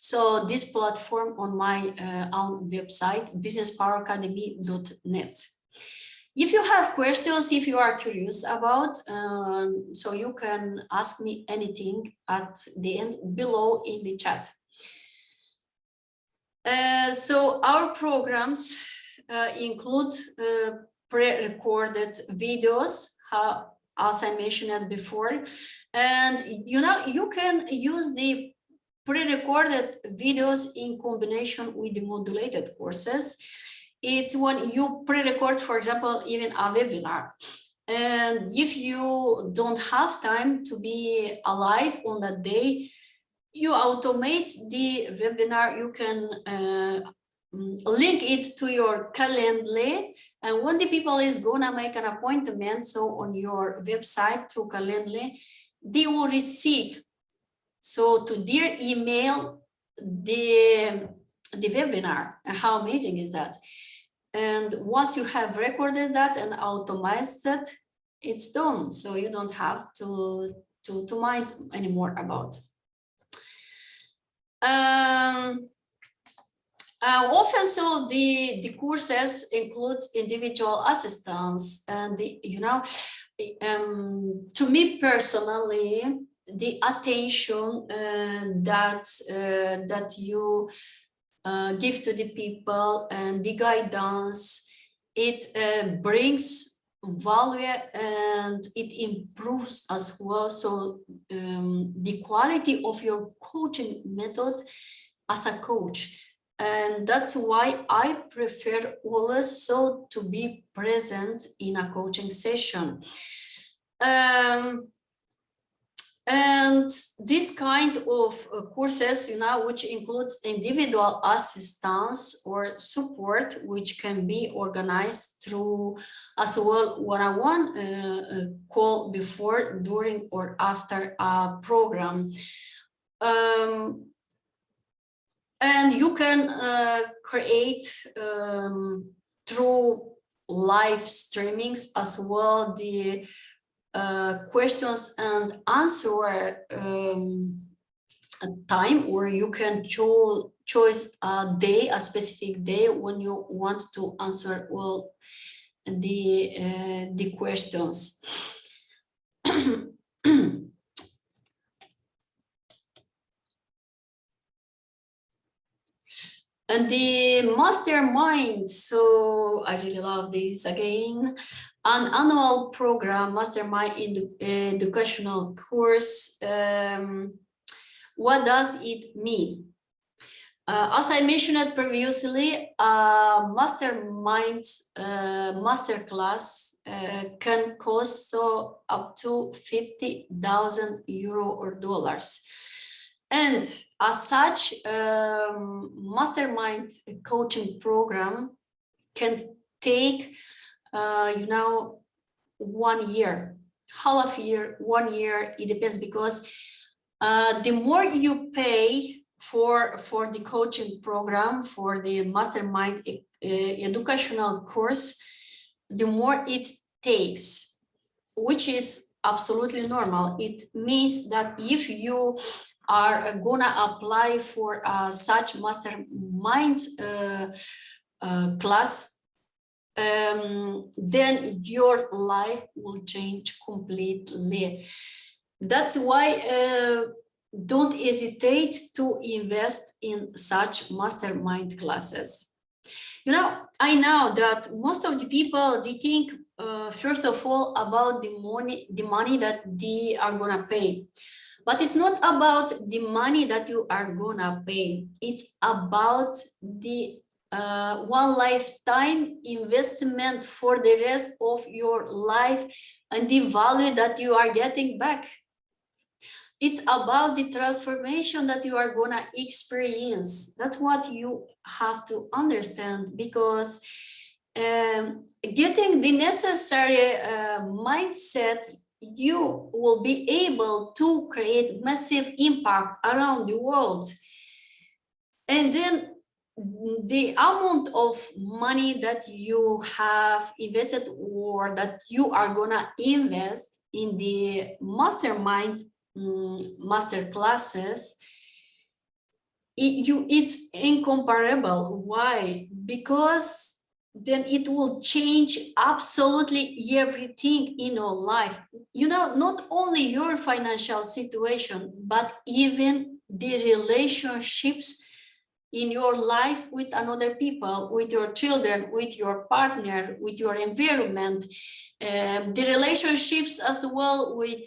[SPEAKER 1] so this platform on my own website, businesspoweracademy.net. If you have questions, if you are curious about, so you can ask me anything at the end below in the chat. So our programs include pre-recorded videos, as I mentioned before, and you know, you can use the pre-recorded videos in combination with the modulated courses. It's when you pre-record, for example, even a webinar. And if you don't have time to be alive on that day, you automate the webinar. You can link it to your Calendly. And when the people is gonna make an appointment, so on your website through Calendly, they will receive so to their email the webinar. And how amazing is that? And once you have recorded that and automated it, it's done. So you don't have to mind anymore about. Often, so the courses includes individual assistance, and you know, to me personally, the attention that you give to the people and the guidance, it brings value and it improves as well. So the quality of your coaching method as a coach. And that's why I prefer always so to be present in a coaching session. And this kind of courses, you know, which includes individual assistance or support, which can be organized through as well one-on-one call before, during, or after a program. And you can create through live streamings as well the questions and answer time, or you can choose a day, a specific day when you want to answer all the questions. And the mastermind, so I really love this again. An annual program, mastermind educational course. What does it mean? As I mentioned previously, a mastermind masterclass can cost so up to 50,000 euro or dollars. And as such, mastermind coaching program can take, you know, 1 year, half a year, 1 year. It depends, because the more you pay for the coaching program, for the mastermind educational course, the more it takes, which is absolutely normal. It means that if you are gonna apply for such mastermind class, then your life will change completely. That's why don't hesitate to invest in such mastermind classes. You know, I know that most of the people, they think first of all about the money that they are gonna pay. But it's not about the money that you are gonna pay. It's about the one lifetime investment for the rest of your life and the value that you are getting back. It's about the transformation that you are gonna experience. That's what you have to understand, because getting the necessary mindset, you will be able to create massive impact around the world. And then the amount of money that you have invested or that you are gonna invest in the mastermind master classes, it's incomparable. Why? Because then it will change absolutely everything in your life. You know, not only your financial situation, but even the relationships in your life with another people, with your children, with your partner, with your environment, the relationships as well with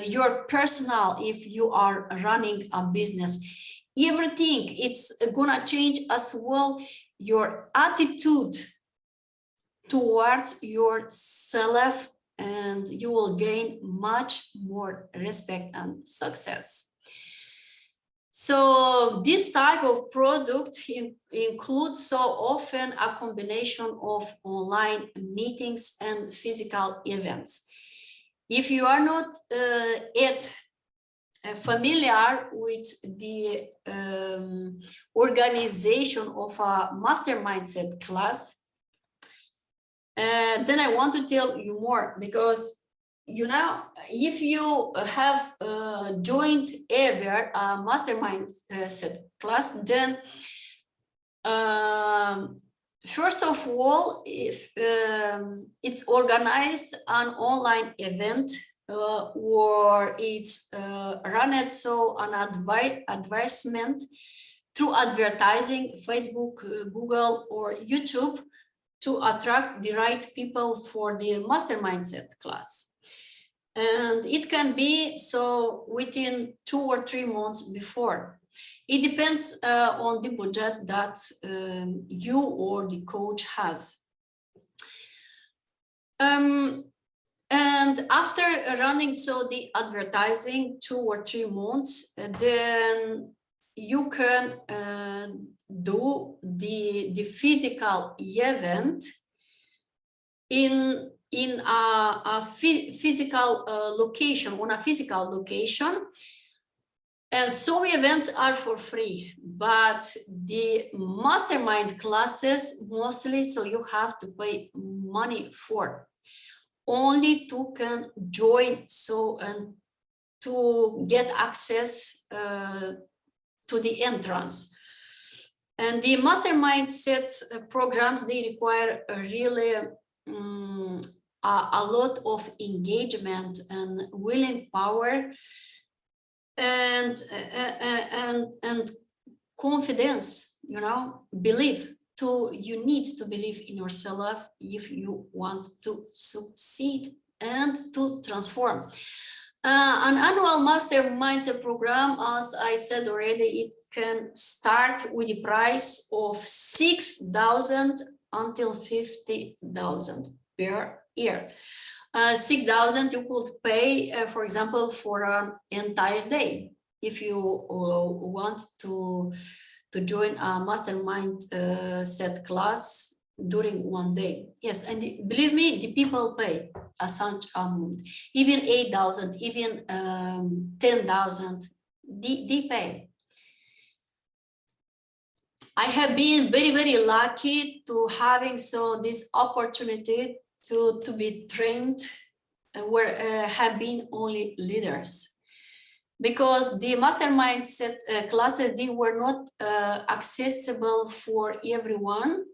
[SPEAKER 1] your personal, if you are running a business. Everything, it's gonna change as well your attitude towards yourself, and you will gain much more respect and success. So this type of product includes so often a combination of online meetings and physical events. If you are not yet familiar with the organization of a master mindset class, then I want to tell you more, because you know, if you have joined ever a mastermind set class, then first of all, if it's organized an online event or it's run so an advertisement through advertising, Facebook, Google, or YouTube, to attract the right people for the mastermind set class. And it can be so within 2 or 3 months before. It depends on the budget that you or the coach has. And after running so the advertising 2 or 3 months, then you can do the physical event in a physical location, on a physical location. And so events are for free, but the mastermind classes mostly, so you have to pay money for. Only to can join so and to get access to the entrance. And the mastermind set programs, they require really a lot of engagement and willing power and confidence, you know, belief. You need to believe in yourself if you want to succeed and to transform. An annual mastermind program, as I said already, it can start with the price of 6,000 until 50,000 per year. 6,000 you could pay, for example, for an entire day if you want to join a mastermind set class during one day. Yes, and believe me, the people pay a such amount, even 8,000, even 10,000, they pay. I have been very, very lucky to having so this opportunity to be trained where have been only leaders. Because the mastermind set classes, they were not accessible for everyone.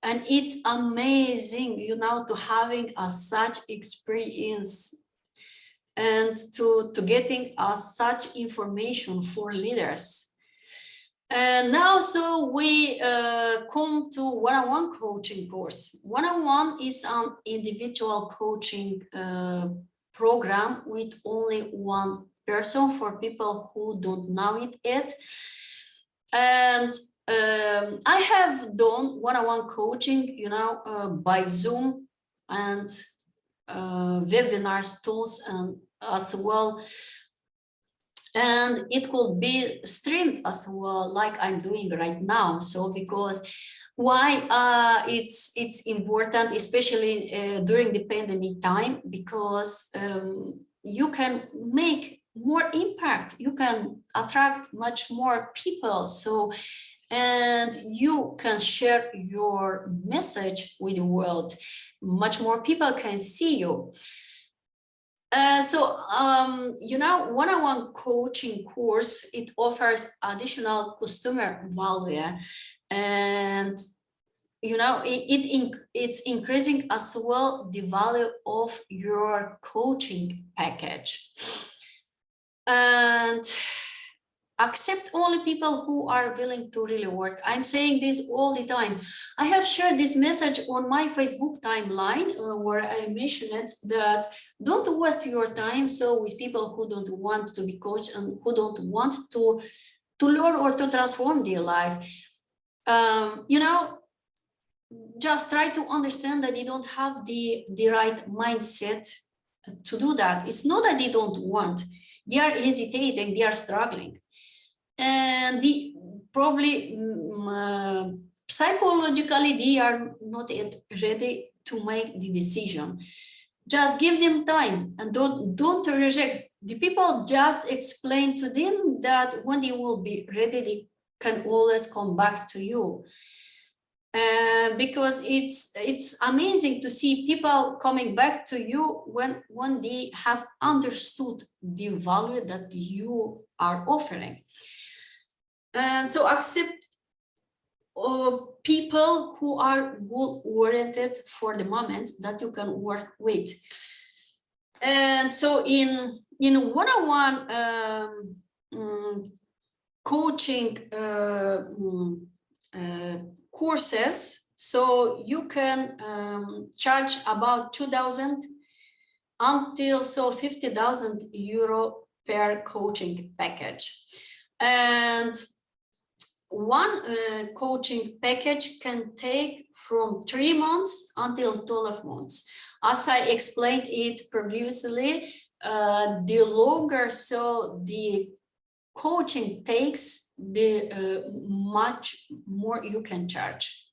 [SPEAKER 1] And it's amazing, you know, to having such experience. and to getting such information for leaders. And now, so we come to one-on-one coaching course. One-on-one is an individual coaching program with only one person for people who don't know it yet. And I have done one-on-one coaching, you know, by Zoom and webinars tools and as well. And it could be streamed as well, like I'm doing right now. So because why it's important, especially during the pandemic time, because you can make more impact, you can attract much more people. So, and you can share your message with the world. Much more people can see you. You know, one-on-one coaching course, it offers additional customer value, and you know, it's increasing as well the value of your coaching package. And accept only people who are willing to really work. I'm saying this all the time. I have shared this message on my Facebook timeline where I mentioned that don't waste your time so with people who don't want to be coached and who don't want to learn or to transform their life. You know, just try to understand that you don't have the right mindset to do that. It's not that they don't want, they are hesitating, they are struggling. And probably psychologically they are not yet ready to make the decision. Just give them time and don't reject. The people, just explain to them that when they will be ready, they can always come back to you. Because it's amazing to see people coming back to you when they have understood the value that you are offering. And so accept people who are goal-oriented for the moment that you can work with. And so in one-on-one coaching courses, so you can charge about 2,000 until 50,000 euro per coaching package. And one coaching package can take from 3 months until 12 months. As I explained it previously, the longer so the coaching takes, the much more you can charge.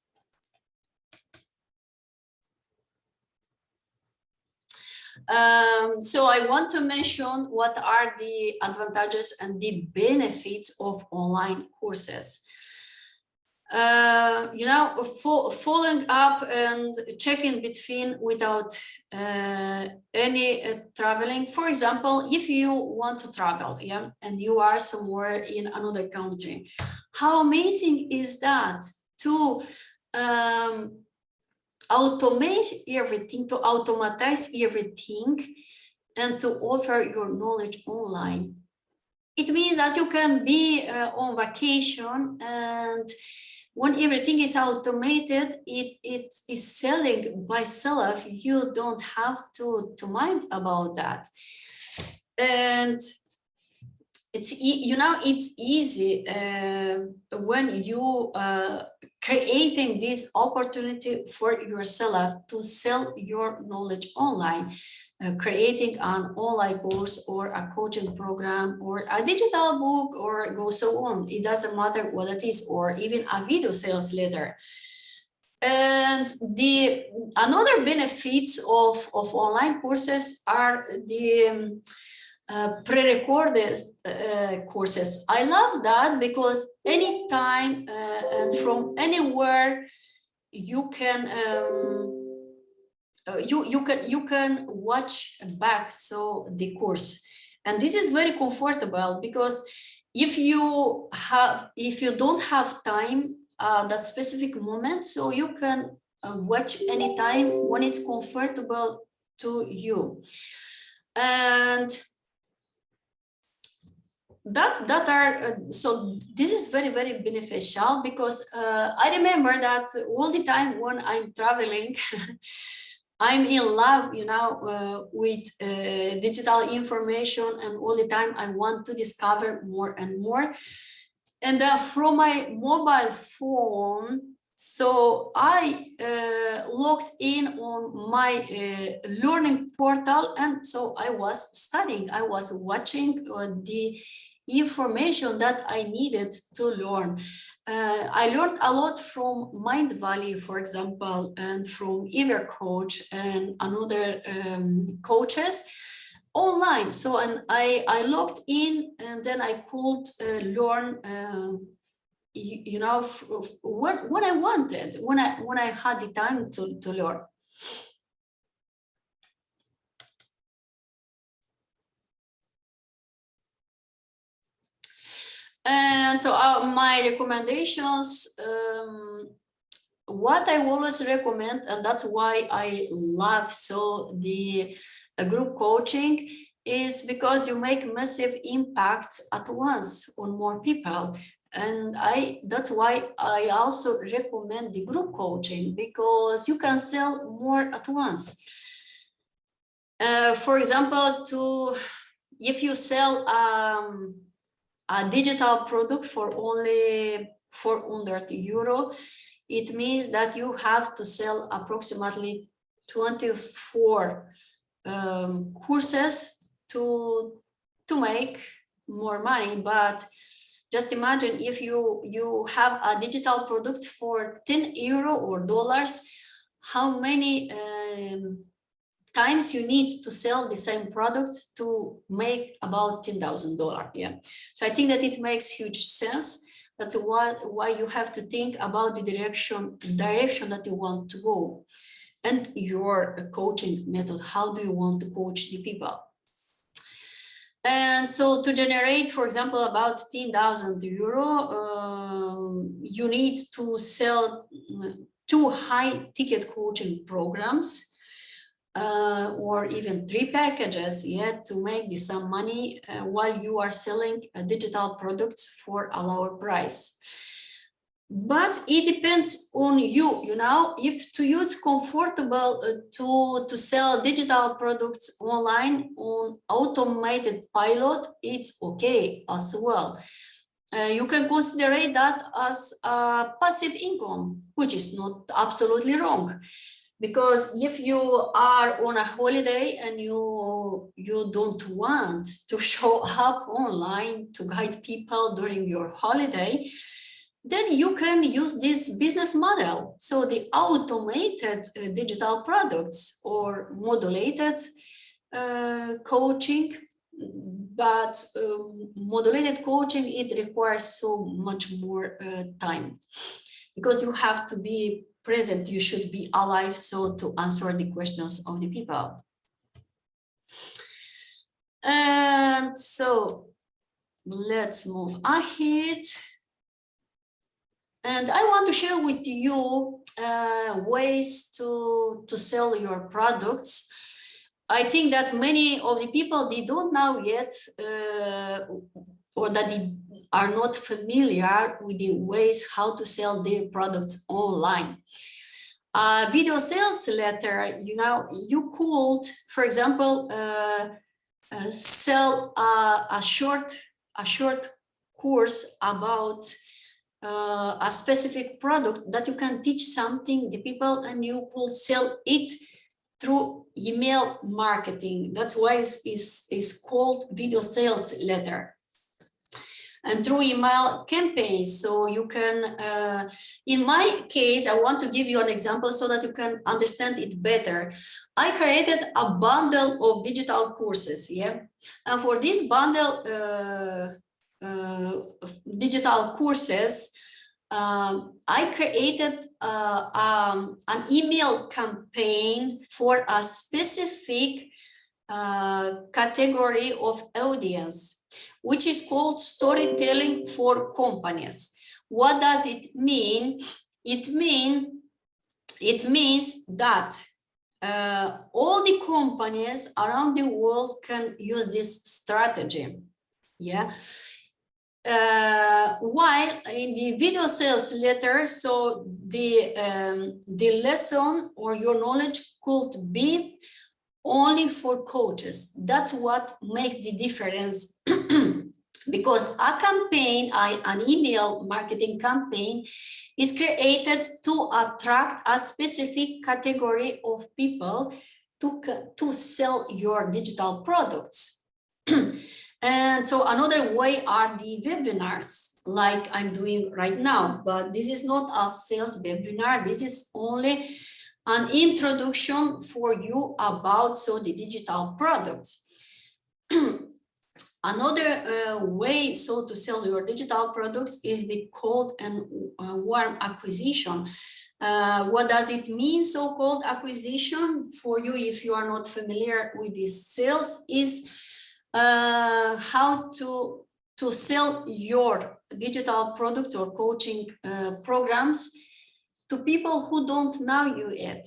[SPEAKER 1] So I want to mention what are the advantages and the benefits of online courses. You know, following up and checking between without any traveling. For example, if you want to travel, yeah, and you are somewhere in another country, how amazing is that to automate everything, to automatize everything, and to offer your knowledge online. It means that you can be on vacation, and when everything is automated, it is selling by itself. You don't have to mind about that. And it's, you know, it's easy when you creating this opportunity for yourself to sell your knowledge online. Creating an online course or a coaching program or a digital book or go so on. It doesn't matter what it is, or even a video sales letter. And the another benefits of online courses are the pre-recorded courses. I love that because anytime and from anywhere you can you can watch back so the course, and this is very comfortable because if you don't have time that specific moment, so you can watch anytime when it's comfortable to you. And that are so this is very, very beneficial, because I remember that all the time when I'm traveling, I'm in love, you know, with digital information, and all the time I want to discover more and more. And from my mobile phone, so I logged in on my learning portal, and so I was studying, I was watching the information that I needed to learn. I learned a lot from Mind Valley, for example, and from Ever Coach and another coaches online. So, and I logged in, and then I could learn you know, what I wanted when I had the time to learn. And so my recommendations, what I always recommend, and that's why I love so the group coaching, is because you make massive impact at once on more people. And that's why I also recommend the group coaching, because you can sell more at once. For example, if you sell a digital product for only 400 euro, it means that you have to sell approximately 24 courses to make more money. But just imagine if you have a digital product for 10 euro or dollars, how many times you need to sell the same product to make about $10,000. Yeah, so I think that it makes huge sense. That's why you have to think about the direction that you want to go, and your coaching method. How do you want to coach the people? And so to generate, for example, about 10,000 euro, you need to sell 2 high-ticket coaching programs, or even 3 packages, yet to make some money while you are selling digital products for a lower price. But it depends on you, you know, if to you it's comfortable to sell digital products online on automated pilot, it's okay as well. You can consider that as a passive income, which is not absolutely wrong. Because if you are on a holiday and you don't want to show up online to guide people during your holiday, then you can use this business model. So the automated digital products or modulated coaching, but modulated coaching, it requires so much more time, because you have to be present, you should be alive, so to answer the questions of the people. And so let's move ahead. And I want to share with you ways to sell your products. I think that many of the people, they don't know yet, or that they are not familiar with the ways how to sell their products online. Video sales letter, you know, you could, for example, sell a short course about a specific product that you can teach something the people, and you could sell it through email marketing. That's why it's called video sales letter. And through email campaigns. So you can, in my case, I want to give you an example so that you can understand it better. I created a bundle of digital courses, yeah? And for this bundle digital courses, I created an email campaign for a specific category of audience, which is called storytelling for companies. What does it mean? It means that all the companies around the world can use this strategy. Yeah. While in the video sales letter, so the lesson or your knowledge could be only for coaches. That's what makes the difference. Because a campaign, an email marketing campaign, is created to attract a specific category of people to sell your digital products. And so another way are the webinars, like I'm doing right now, but this is not a sales webinar. This is only an introduction for you about the digital products. Another way to sell your digital products is the cold and warm acquisition. What does it mean, so-called acquisition? For you, if you are not familiar with this, sales is how to sell your digital products or coaching programs to people who don't know you yet.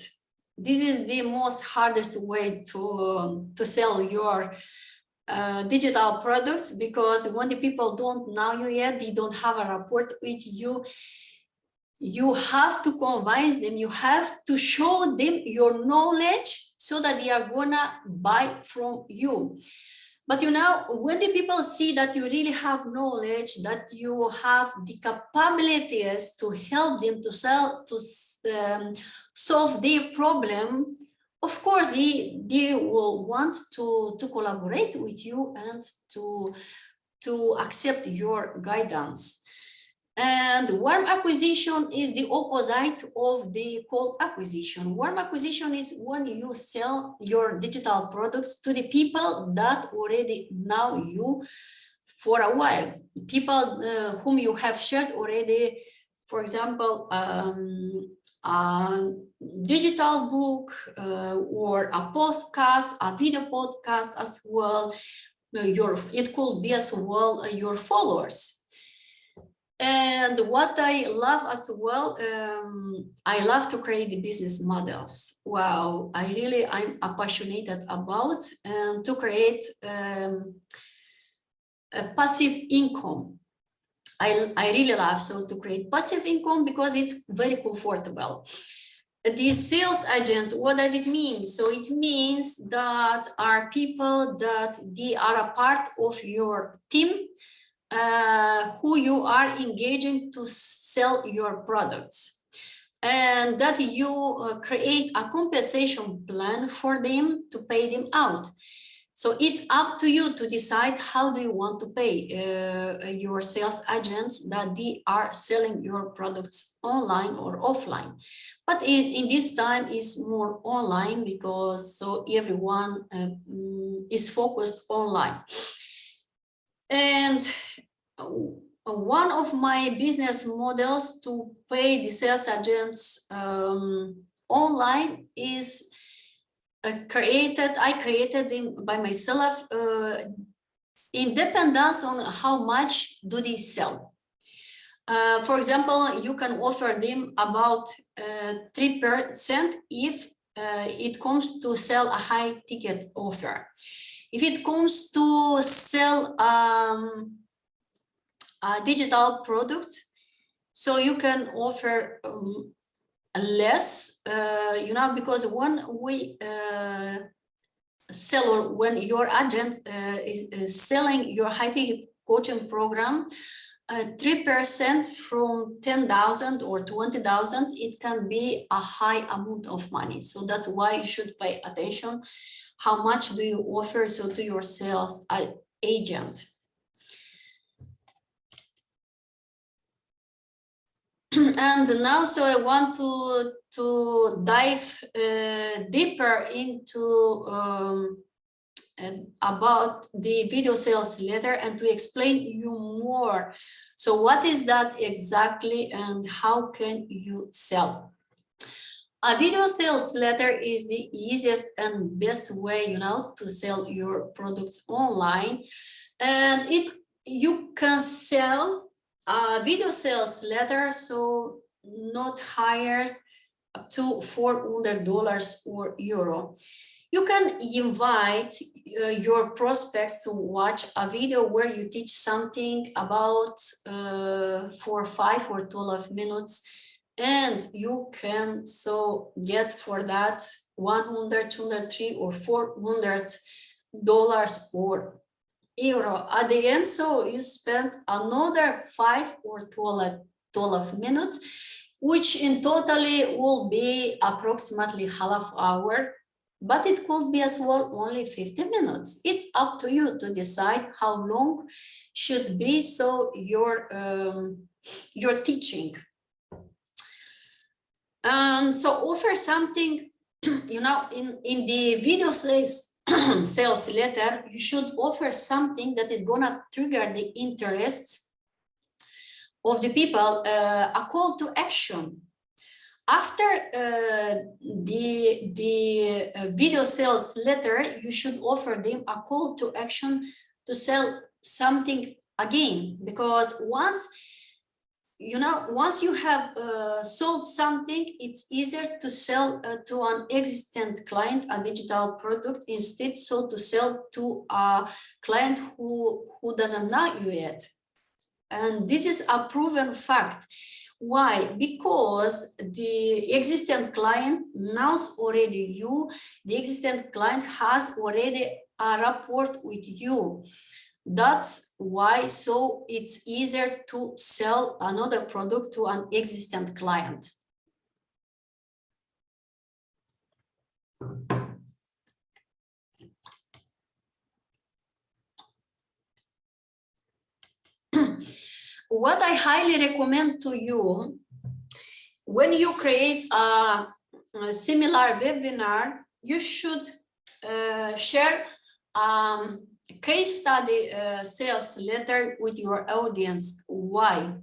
[SPEAKER 1] This is the most hardest way to sell your digital products, because when the people don't know you yet, they don't have a rapport with you, you have to convince them, you have to show them your knowledge so that they are gonna buy from you. But you know, when the people see that you really have knowledge, that you have the capabilities to help them to solve their problem, of course, they will want to collaborate with you and to accept your guidance. And warm acquisition is the opposite of the cold acquisition. Warm acquisition is when you sell your digital products to the people that already know you for a while. People whom you have shared already, for example, a digital book or a podcast, a video podcast as well. It could be as well your followers. And what I love as well, I love to create the business models. Wow, I'm passionate about and to create a passive income. I really love to create passive income because it's very comfortable. The sales agents, what does it mean? So it means that are people that they are a part of your team, who you are engaging to sell your products, and that you create a compensation plan for them to pay them out. So it's up to you to decide how do you want to pay your sales agents that they are selling your products online or offline. But in this time is more online, because everyone is focused online. And one of my business models to pay the sales agents online is I created them by myself, in dependence on how much do they sell. For example, you can offer them about 3% if it comes to sell a high ticket offer. If it comes to sell a digital product, so you can offer less, because when we sell, or when your agent is selling your high ticket coaching program, 3% from 10,000 or 20,000, it can be a high amount of money. So that's why you should pay attention. How much do you offer to your sales agent? And now, I want to dive deeper into about the video sales letter and to explain you more. So what is that exactly and how can you sell? A video sales letter is the easiest and best way, to sell your products online. And you can sell a video sales letter, so not hire up to $400 or euro. You can invite your prospects to watch a video where you teach something about for 5 or 12 minutes, and you can so get for that 100, 200, 300 or $400 or euro at the end. So you spend another 5 or 12 minutes, which in totally will be approximately half hour, but it could be as well only 50 minutes. It's up to you to decide how long should be so your teaching. And so offer something, you know, in the video sales letter, you should offer something that is gonna trigger the interests of the people, a call to action. After the video sales letter, you should offer them a call to action to sell something again, because once you have sold something, it's easier to sell to an existing client a digital product instead so to sell to a client who doesn't know you yet. And this is a proven fact. Why? Because the existing client knows already you. The existing client has already a rapport with you. That's why so it's easier to sell another product to an existing client. What I highly recommend to you, when you create a similar webinar, you should share case study sales letter with your audience. Why?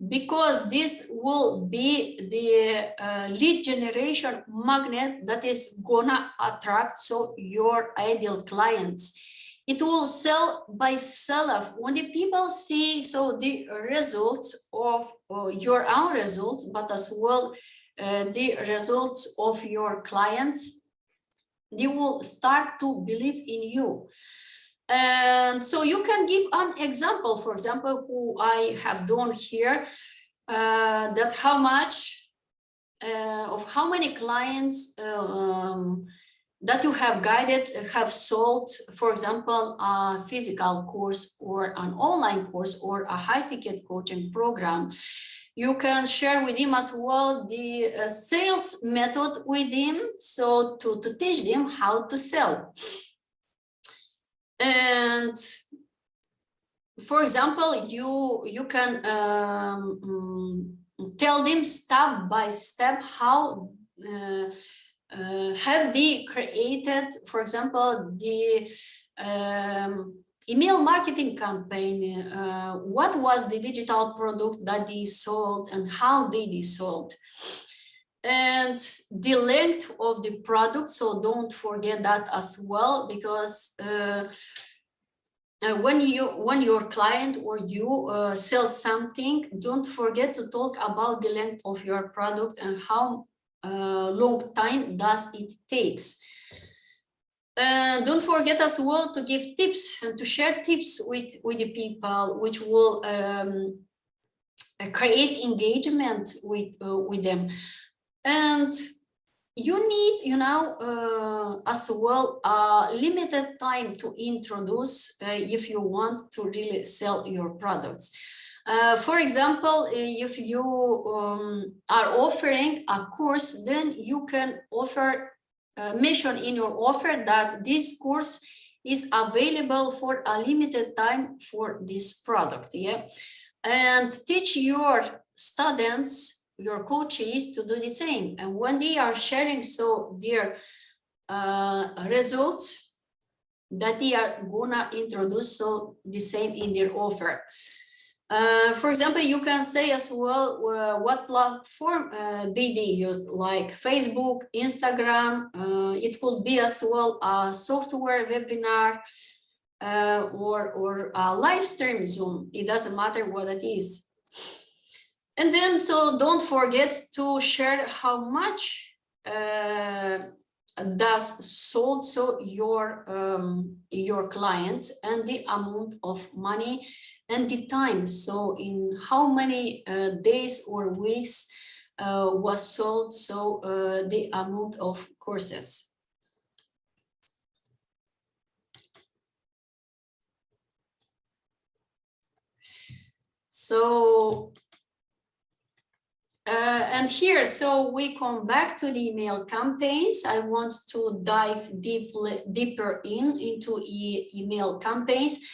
[SPEAKER 1] Because this will be the lead generation magnet that is gonna attract so your ideal clients. It will sell by self. When the people see so the results of your own results, but as well the results of your clients, they will start to believe in you. And so you can give an example, for example, who I have done here, that how much of how many clients that you have guided have sold, for example, a physical course or an online course or a high ticket coaching program. You can share with him as well the sales method with him, so to teach them how to sell. And for example, you can tell them step by step how have they created, for example, the email marketing campaign, what was the digital product that they sold and how they sold, and the length of the product. So don't forget that as well, because when your client or you sell something, don't forget to talk about the length of your product and how long time does it takes. Don't forget as well to give tips and to share tips with the people, which will create engagement with them. And you need, as well, limited time to introduce if you want to really sell your products. For example, if you are offering a course, then you can offer, mention in your offer that this course is available for a limited time for this product, yeah? And teach your students, your coaches, to do the same. And when they are sharing so their results, that they are gonna introduce so the same in their offer. For example, you can say as well what platform they used, like Facebook, Instagram. It could be as well a software webinar or a live stream Zoom. It doesn't matter what it is. And then, so don't forget to share how much does sold so your client, and the amount of money and the time. So in how many days or weeks was sold, so the amount of courses. So and here, so we come back to the email campaigns. I want to dive deeper into email campaigns,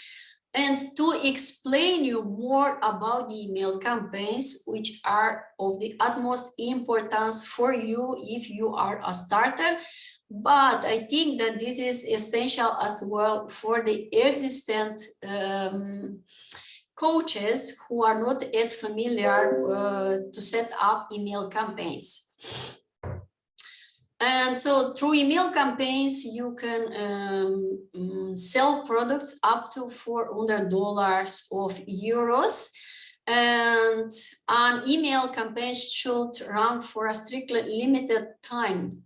[SPEAKER 1] and to explain you more about the email campaigns, which are of the utmost importance for you if you are a starter. But I think that this is essential as well for the existent coaches who are not yet familiar to set up email campaigns. And so through email campaigns, you can sell products up to $400 of euros. And an email campaign should run for a strictly limited time,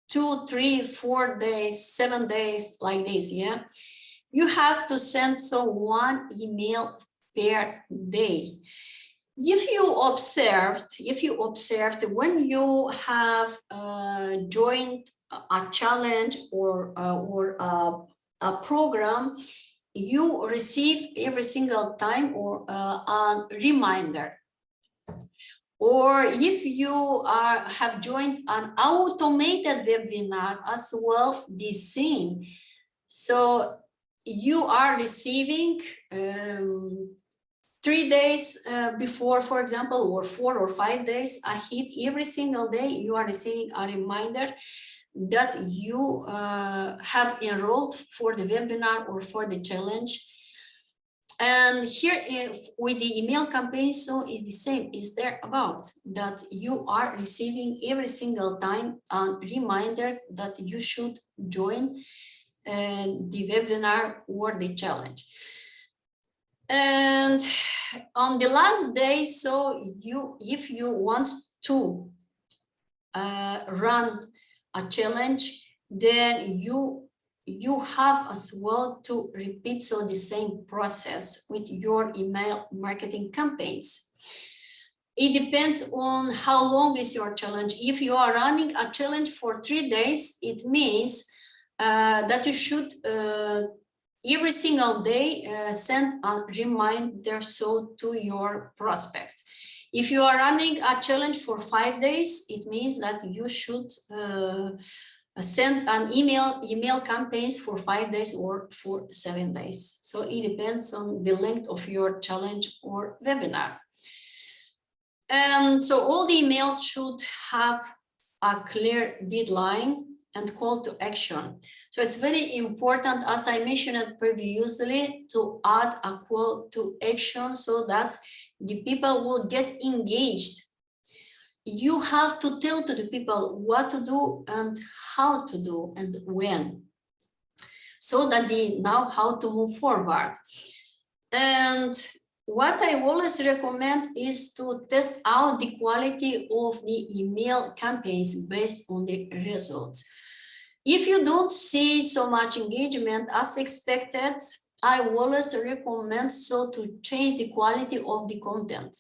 [SPEAKER 1] 2, 3, 4 days, 7 days, like this, yeah? You have to send so one email per day. If you observed when you have joined a challenge or a program, you receive every single time or a reminder. Or if you have joined an automated webinar as well, the same. So you are receiving 3 days before, for example, or 4 or 5 days ahead, every single day, you are receiving a reminder that you have enrolled for the webinar or for the challenge. And here, with the email campaign, so is the same. Is there about that you are receiving every single time a reminder that you should join the webinar or the challenge. And on the last day, so if you want to run a challenge, then you have as well to repeat so the same process with your email marketing campaigns. It depends on how long is your challenge. If you are running a challenge for 3 days, it means that you should every single day send a reminder so to your prospect. If you are running a challenge for 5 days, it means that you should send an email campaigns for 5 days or for 7 days. So it depends on the length of your challenge or webinar. And so all the emails should have a clear deadline and call to action. So it's very important, as I mentioned previously, to add a call to action so that the people will get engaged. You have to tell to the people what to do and how to do and when, so that they know how to move forward. And what I always recommend is to test out the quality of the email campaigns based on the results. If you don't see so much engagement as expected, I always recommend so to change the quality of the content.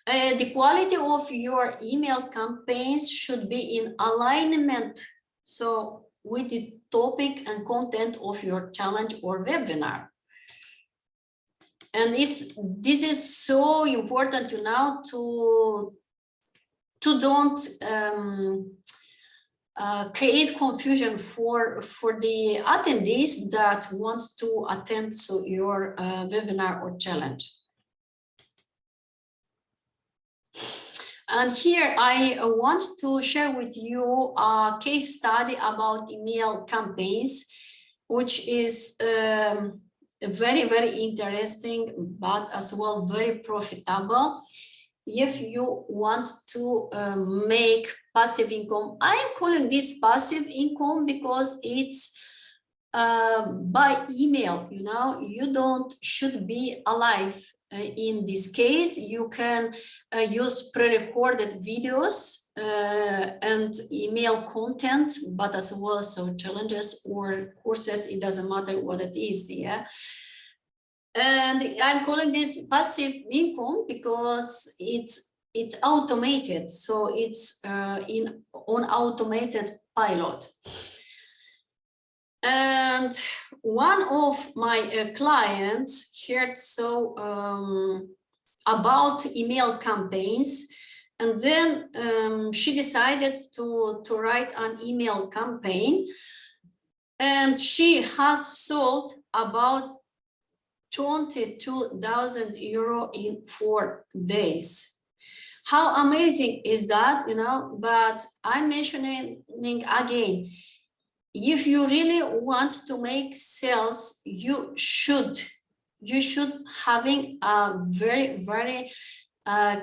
[SPEAKER 1] The quality of your emails campaigns should be in alignment so with the topic and content of your challenge or webinar. And this is so important, you know, to don't create confusion for the attendees that want to attend so your webinar or challenge. And here I want to share with you a case study about email campaigns, which is very, very interesting, but as well very profitable. If you want to make passive income, I'm calling this passive income because it's by email. You know, you should be alive. In this case, you can use pre-recorded videos and email content, but as well so challenges or courses. It doesn't matter what it is. Yeah. And I'm calling this passive income because it's automated, so it's on automated pilot. And one of my clients heard about email campaigns, and then she decided to write an email campaign, and she has sold about 22,000 euro in 4 days. How amazing is that, you know? But I'm mentioning again, if you really want to make sales, you should having a very, very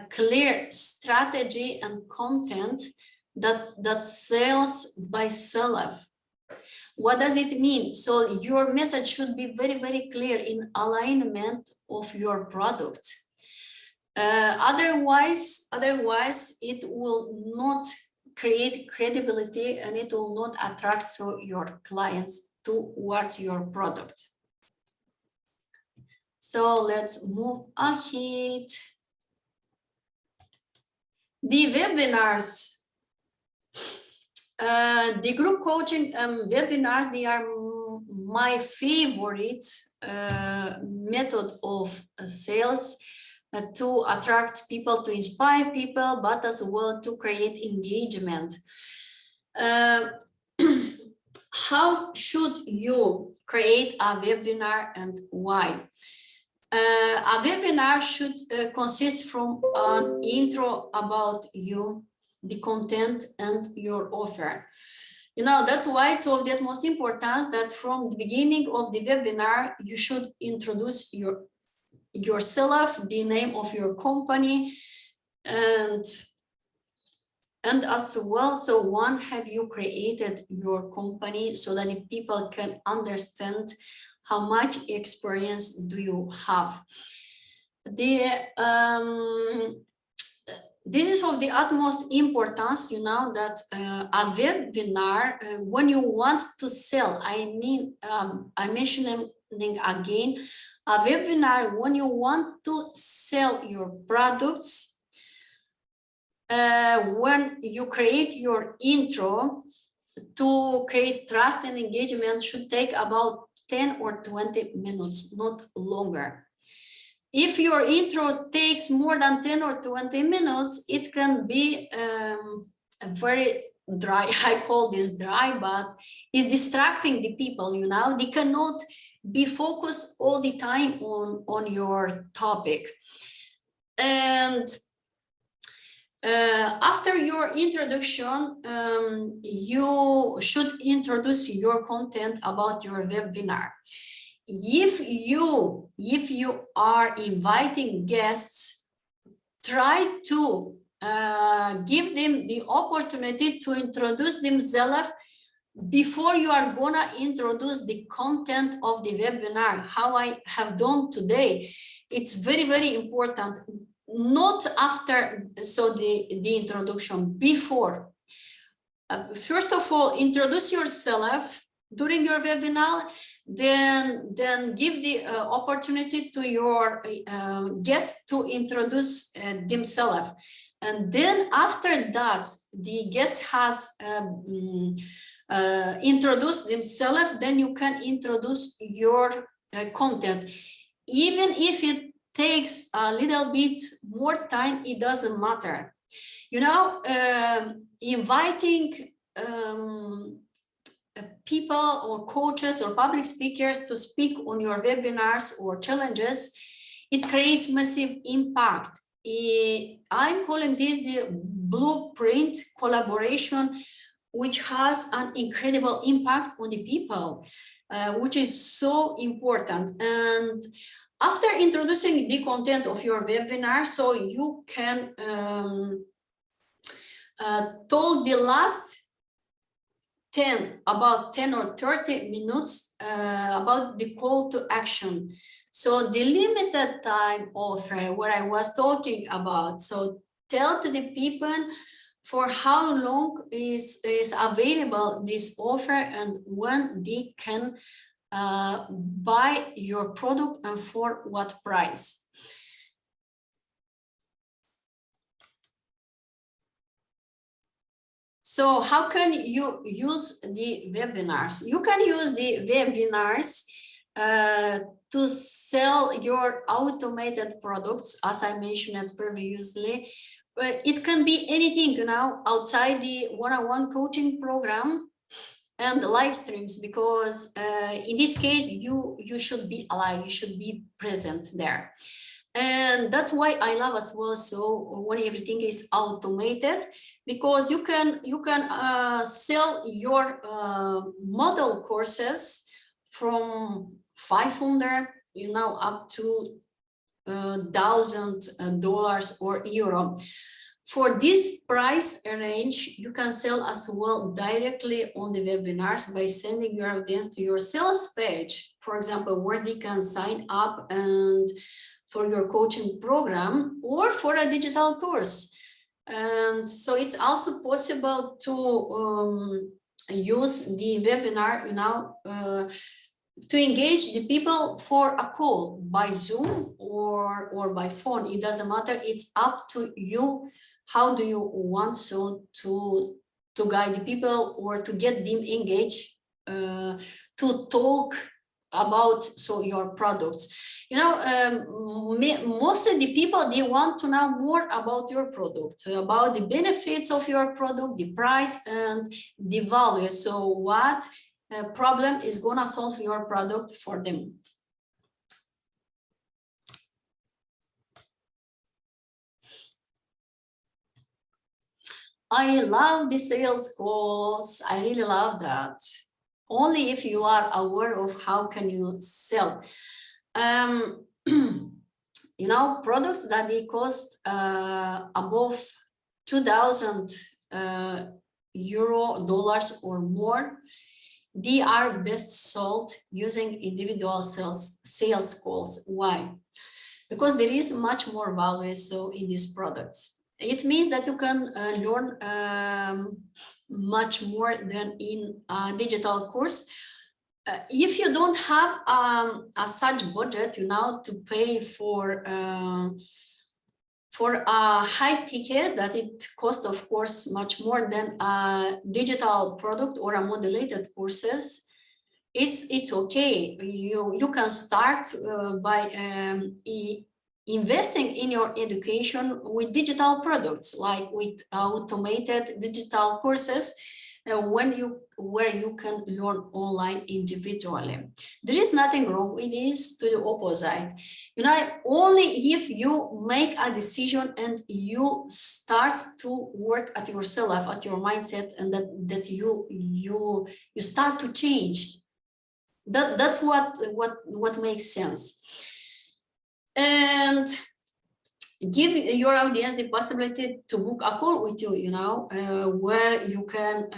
[SPEAKER 1] clear strategy and content that sells by self. What does it mean? So your message should be very, very clear in alignment of your product. Otherwise, it will not create credibility and it will not attract your clients towards your product. So let's move ahead. The webinars. The group coaching webinars, they are my favorite method of sales to attract people, to inspire people, but as well to create engagement. How should you create a webinar and why? A webinar should consist from an intro about you, the content and your offer. You know, that's why it's of the utmost importance that from the beginning of the webinar, you should introduce yourself, the name of your company, and as well, so one, have you created your company so that people can understand how much experience do you have. This is of the utmost importance, you know, that a webinar, when you want to sell, I mean, I'm mentioning again, a webinar, when you want to sell your products, when you create your intro, to create trust and engagement should take about 10 or 20 minutes, not longer. If your intro takes more than 10 or 20 minutes, it can be very dry. I call this dry, but it's distracting the people, you know. They cannot be focused all the time on your topic. And after your introduction, you should introduce your content about your webinar. If you are inviting guests, try to give them the opportunity to introduce themselves before you are gonna introduce the content of the webinar, how I have done today. It's very, very important. Not after, so the introduction, before. First of all, introduce yourself during your webinar, then give the opportunity to your guests to introduce themselves. And then after that, the guest has introduced themselves, then you can introduce your content. Even if it takes a little bit more time, it doesn't matter. You know, inviting people or coaches or public speakers to speak on your webinars or challenges, it creates massive impact. I'm calling this the blueprint collaboration, which has an incredible impact on the people, which is so important. And after introducing the content of your webinar, so you can tell the last about 10 or 30 minutes about the call to action. So the limited time offer, what I was talking about. So tell to the people for how long is available this offer and when they can buy your product and for what price. So how can you use the webinars? You can use the webinars to sell your automated products, as I mentioned previously. But it can be anything, you know, outside the one-on-one coaching program and the live streams, because in this case, you should be alive, you should be present there. And that's why I love as well. So when everything is automated, because you can sell your model courses from $500, you know, up to $1,000 or euro. For this price range, you can sell as well directly on the webinars by sending your audience to your sales page, for example, where they can sign up and for your coaching program or for a digital course. And so it's also possible to use the webinar, you know, to engage the people for a call by Zoom or by phone. It doesn't matter. It's up to you. How do you want so to guide the people or to get them engaged to talk about your products? You know, most of the people, they want to know more about your product, about the benefits of your product, the price and the value. So what problem is gonna solve your product for them. I love the sales calls. I really love that. Only if you are aware of how can you sell. You know, products that they cost above 2,000 euro, dollars or more, they are best sold using individual sales calls. Why? Because there is much more value so in these products. It means that you can learn much more than in a digital course. If you don't have a such budget, you know, to pay for a high ticket that it costs, of course, much more than a digital product or a modulated courses, it's okay. You can start by investing in your education with digital products, like with automated digital courses, where you can learn online individually. There is nothing wrong with this, to the opposite. You know, only if you make a decision and you start to work at yourself, at your mindset, and that you start to change. That's what makes sense. And give your audience the possibility to book a call with you, you know, where you can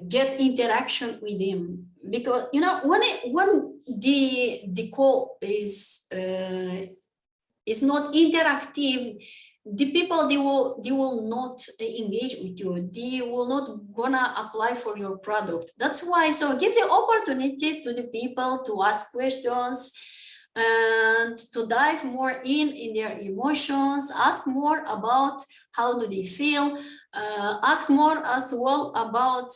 [SPEAKER 1] get interaction with them. Because, you know, when the call is not interactive, the people, they will not engage with you. They will not gonna apply for your product. That's why, so give the opportunity to the people to ask questions and to dive more in their emotions, ask more about how do they feel, ask more as well about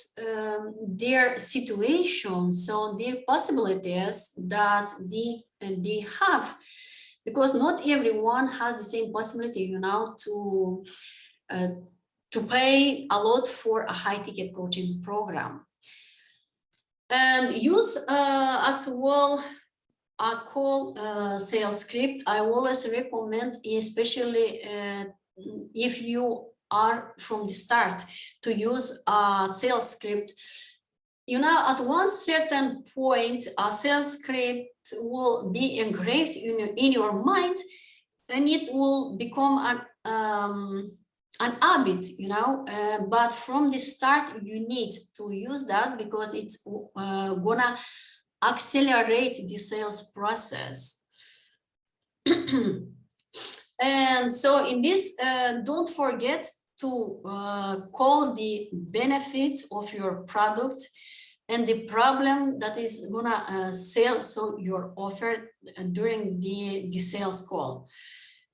[SPEAKER 1] their situation, so their possibilities that they have. Because not everyone has the same possibility, you know, to pay a lot for a high ticket coaching program. And use as well a call sales script. I always recommend, especially if you are from the start, to use a sales script. You know, at one certain point, a sales script will be engraved in your mind, and it will become an habit, you know, but from the start you need to use that because it's gonna accelerate the sales process. And so in this, don't forget to call the benefits of your product and the problem that is gonna sell so your offer during the sales call.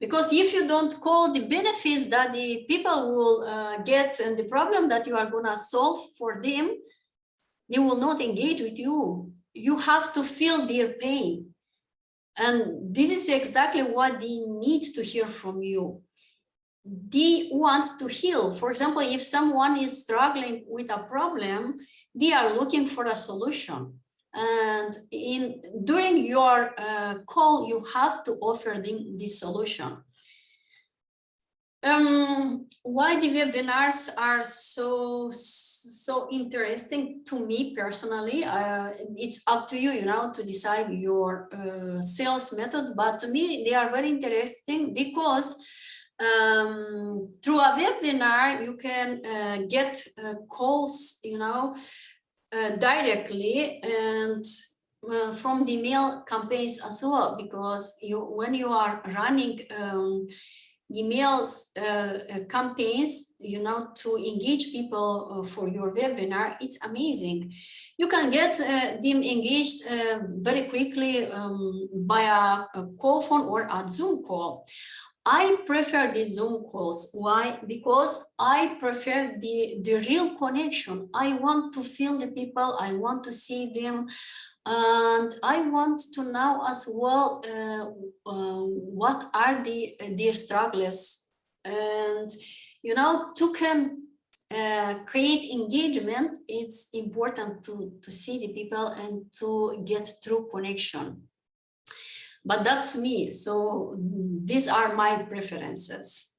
[SPEAKER 1] Because if you don't call the benefits that the people will get and the problem that you are gonna solve for them, they will not engage with you. You have to feel their pain. And this is exactly what they need to hear from you. They want to heal. For example, if someone is struggling with a problem, they are looking for a solution. And during your call, you have to offer them the solution. Why the webinars are so interesting to me personally, it's up to you, you know, to decide your sales method, but to me they are very interesting because through a webinar you can get calls, you know, directly, and from the email campaigns as well, because when you are running emails campaigns, you know, to engage people for your webinar, it's amazing. You can get them engaged very quickly by a call phone or a Zoom call. I prefer the Zoom calls. Why? Because I prefer the real connection. I want to feel the people, I want to see them, and I want to know as well what are their struggles, and you know, to can create engagement, it's important to see the people and to get true connection. But that's me, so these are my preferences.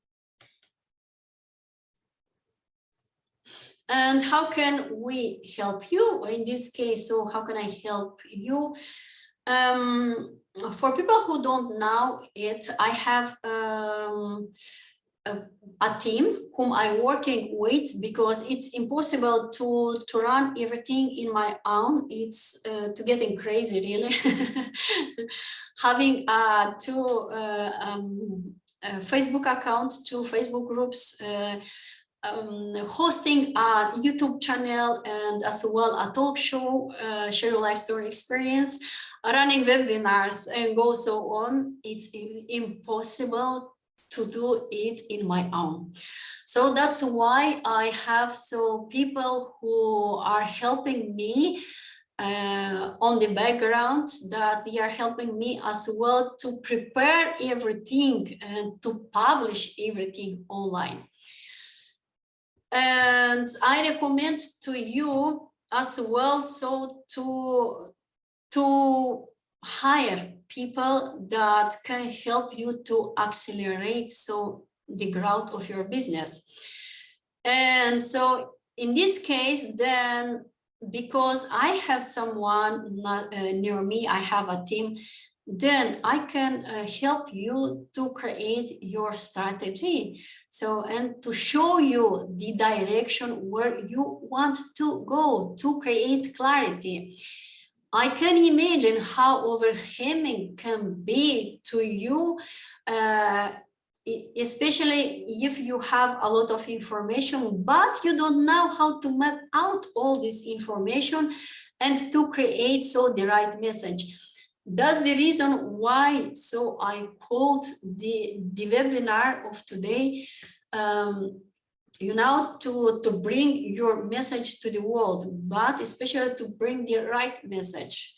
[SPEAKER 1] And how can we help you in this case? So how can I help you? For people who don't know it, I have a team whom I'm working with, because it's impossible to run everything in my own. It's to getting crazy, really. Having two Facebook accounts, two Facebook groups, hosting a YouTube channel, and as well a talk show, share your life story experience, running webinars, and go so on. It's impossible to do it in my own. So that's why I have people who are helping me on the background, that they are helping me as well to prepare everything and to publish everything online. And I recommend to you as well, so to hire people that can help you to accelerate the growth of your business. And so in this case, then, because I have someone near me, I have a team, then I can help you to create your strategy. So, and to show you the direction where you want to go to create clarity. I can imagine how overwhelming can be to you, especially if you have a lot of information, but you don't know how to map out all this information and to create the right message. That's the reason why I called the webinar of today, you know, to bring your message to the world, but especially to bring the right message,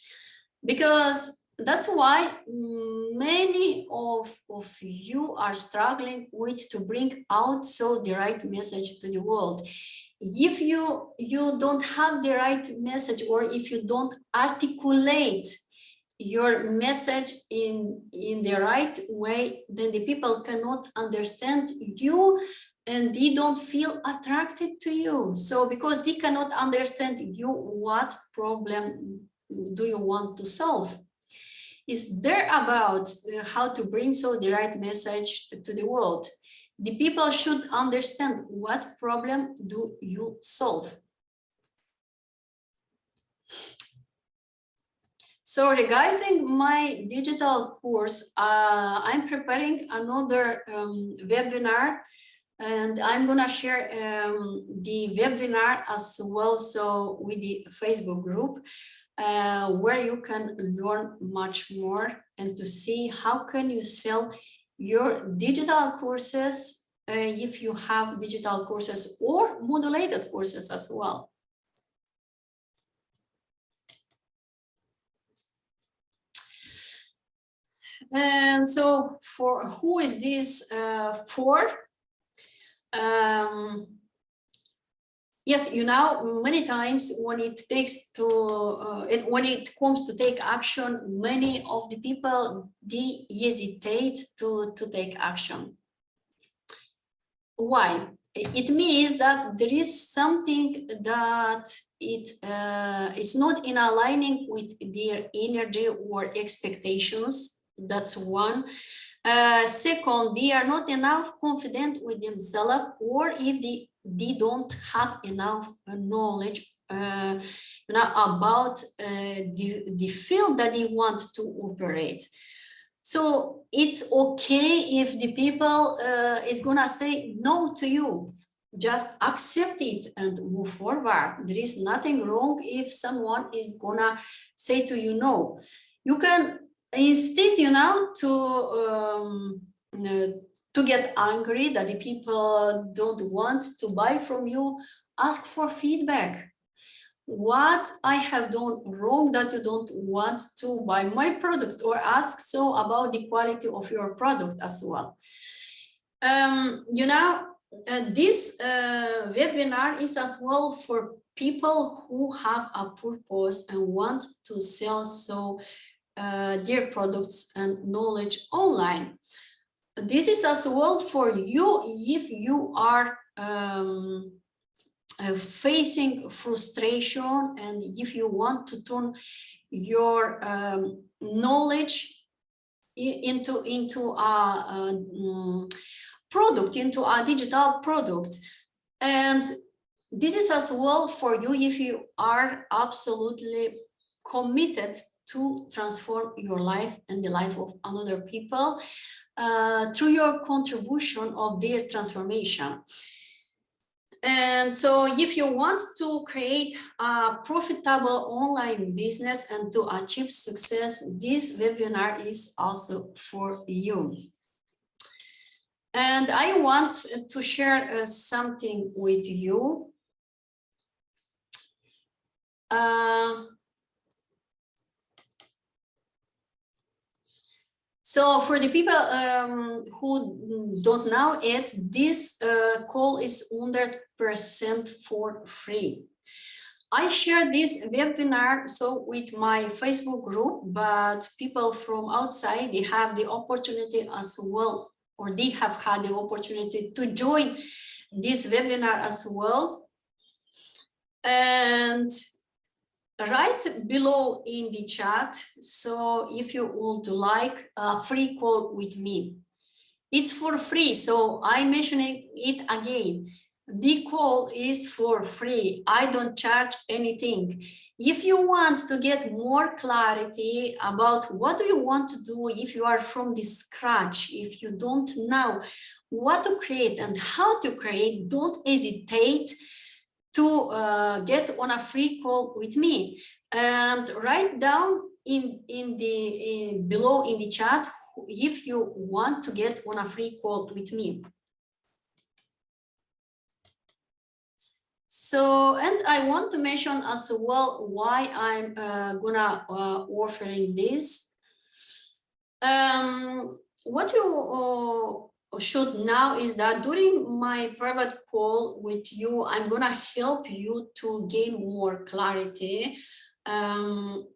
[SPEAKER 1] because that's why many of you are struggling with to bring out the right message to the world. If you don't have the right message, or if you don't articulate your message in the right way, then the people cannot understand you and they don't feel attracted to you. So because they cannot understand you, what problem do you want to solve? Is there about how to bring the right message to the world. The people should understand what problem do you solve. So regarding my digital course, I'm preparing another webinar, and I'm gonna share the webinar as well, so with the Facebook group, where you can learn much more and to see how can you sell your digital courses if you have digital courses or modulated courses as well. And so for who is this for? Yes, you know, many times when it takes to when it comes to take action, many of the people, they hesitate to take action. Why? It means that there is something that it is not in aligning with their energy or expectations. That's one. Second, they are not enough confident with themselves, or if they don't have enough knowledge you know, about the field that they want to operate. So it's okay if the people is gonna say no to you. Just accept it and move forward. There is nothing wrong if someone is gonna say to you no. You can instead, you know, to get angry that the people don't want to buy from you, ask for feedback. What I have done wrong that you don't want to buy my product, or ask so about the quality of your product as well. You know, this webinar is as well for people who have a purpose and want to sell so their products and knowledge online. This is as well for you if you are facing frustration, and if you want to turn your knowledge into a product, into a digital product. And this is as well for you if you are absolutely committed to transform your life and the life of other people through your contribution of their transformation. And so if you want to create a profitable online business and to achieve success, this webinar is also for you. And I want to share something with you. So for the people who don't know it, this call is 100% for free. I share this webinar so with my Facebook group, but people from outside, they have the opportunity as well, or they have had the opportunity to join this webinar as well. And right below in the chat, so if you would like a free call with me, it's for free. So I'm mentioning it again. The call is for free. I don't charge anything. If you want to get more clarity about what do you want to do, if you are from the scratch, if you don't know what to create and how to create, don't hesitate to get on a free call with me, and write down below in the chat if you want to get on a free call with me. So, and I want to mention as well why I'm gonna offering this. What you should know is that during my private call with you, I'm gonna help you to gain more clarity on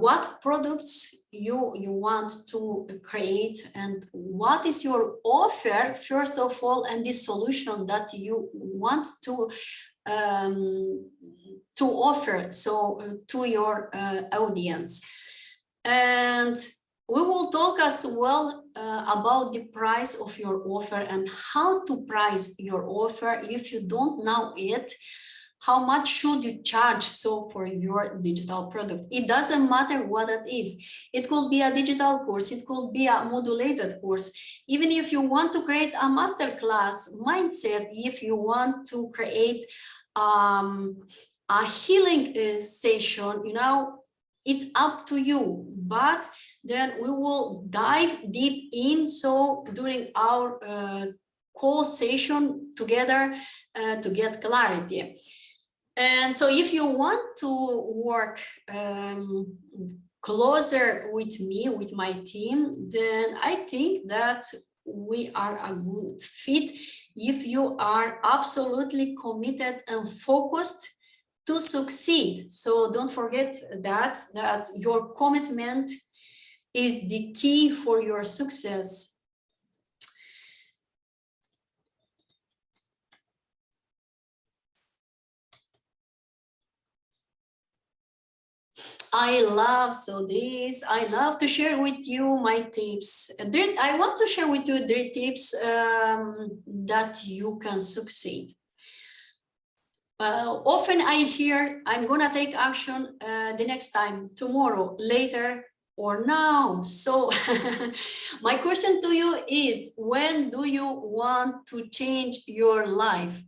[SPEAKER 1] what products you want to create and what is your offer, first of all, and the solution that you want to offer so to your audience. And We will talk as well about the price of your offer and how to price your offer. If you don't know it, how much should you charge so for your digital product? It doesn't matter what it is. It could be a digital course, it could be a modulated course. Even if you want to create a masterclass mindset, if you want to create a healing session, you know, it's up to you. But then we will dive deep in. So during our call session together to get clarity. And so if you want to work closer with me, with my team, then I think that we are a good fit if you are absolutely committed and focused to succeed. So don't forget that your commitment is the key for your success. I love to share with you my tips. I want to share with you 3 tips that you can succeed. Often I hear, I'm gonna take action the next time, tomorrow, later, or now. So my question to you is, when do you want to change your life?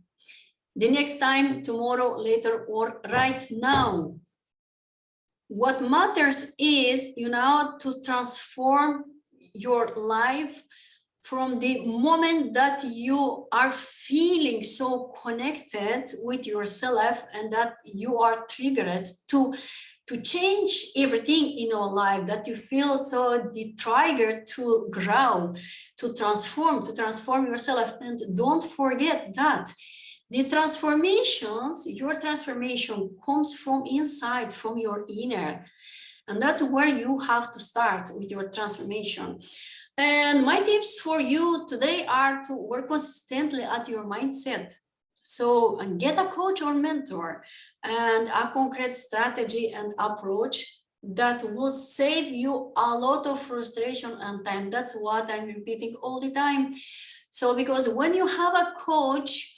[SPEAKER 1] The next time, tomorrow, later, or right now? What matters is, you know, to transform your life from the moment that you are feeling so connected with yourself and that you are triggered to change everything in your life, that you feel so the trigger to grow, to transform yourself. And don't forget that the transformations, your transformation comes from inside, from your inner. And that's where you have to start with your transformation. And my tips for you today are to work consistently at your mindset. So get a coach or mentor and a concrete strategy and approach that will save you a lot of frustration and time. That's what I'm repeating all the time. So because when you have a coach,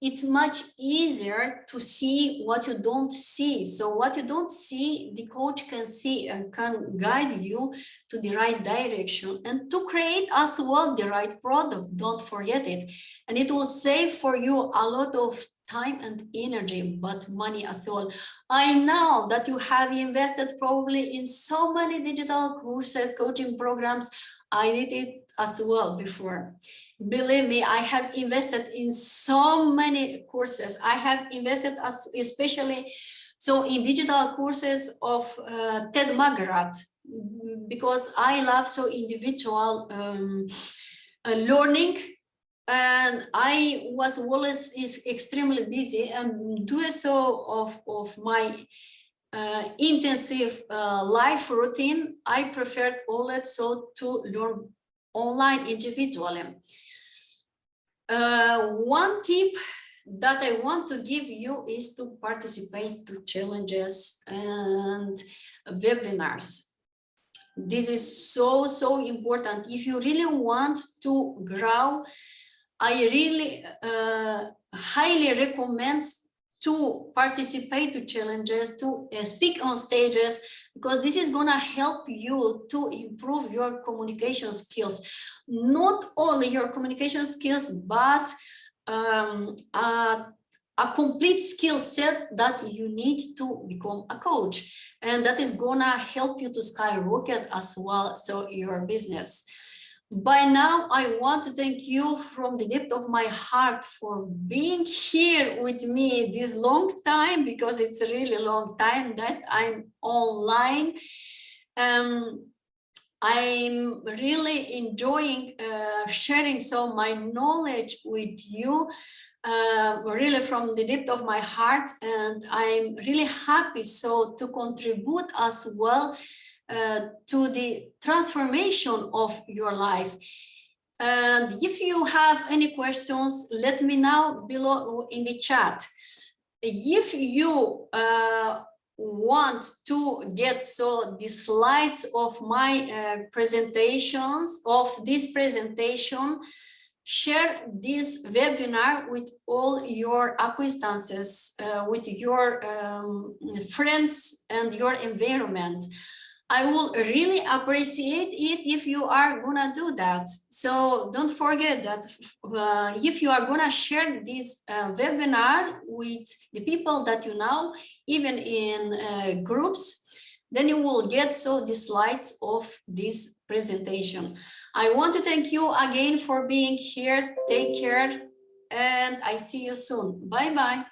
[SPEAKER 1] it's much easier to see what you don't see. So what you don't see, the coach can see and can guide you to the right direction and to create as well the right product. Don't forget it. And it will save for you a lot of time and energy, but money as well. I know that you have invested probably in so many digital courses, coaching programs. I did it as well before. Believe me, I have invested in so many courses. I have invested especially so in digital courses of Ted McGrath, because I love so individual learning. And I was always extremely busy and doing so of my intensive life routine. I preferred always so to learn online individually. One tip that I want to give you is to participate to challenges and webinars. This is so important. If you really want to grow, I really highly recommend to participate to challenges, to speak on stages, because this is gonna help you to improve your communication skills. Not only your communication skills, but a complete skill set that you need to become a coach. And that is gonna help you to skyrocket as well, so your business. By now, I want to thank you from the depth of my heart for being here with me this long time, because it's a really long time that I'm online. I'm really enjoying sharing so my knowledge with you, really from the depth of my heart, and I'm really happy so to contribute as well to the transformation of your life. And if you have any questions, let me know below in the chat. If you want to get so the slides of my presentations of this presentation, share this webinar with all your acquaintances, with your friends and your environment. I will really appreciate it if you are gonna do that. So don't forget that if you are gonna share this webinar with the people that you know, even in groups, then you will get so the slides of this presentation. I want to thank you again for being here. Take care, and I see you soon. Bye-bye.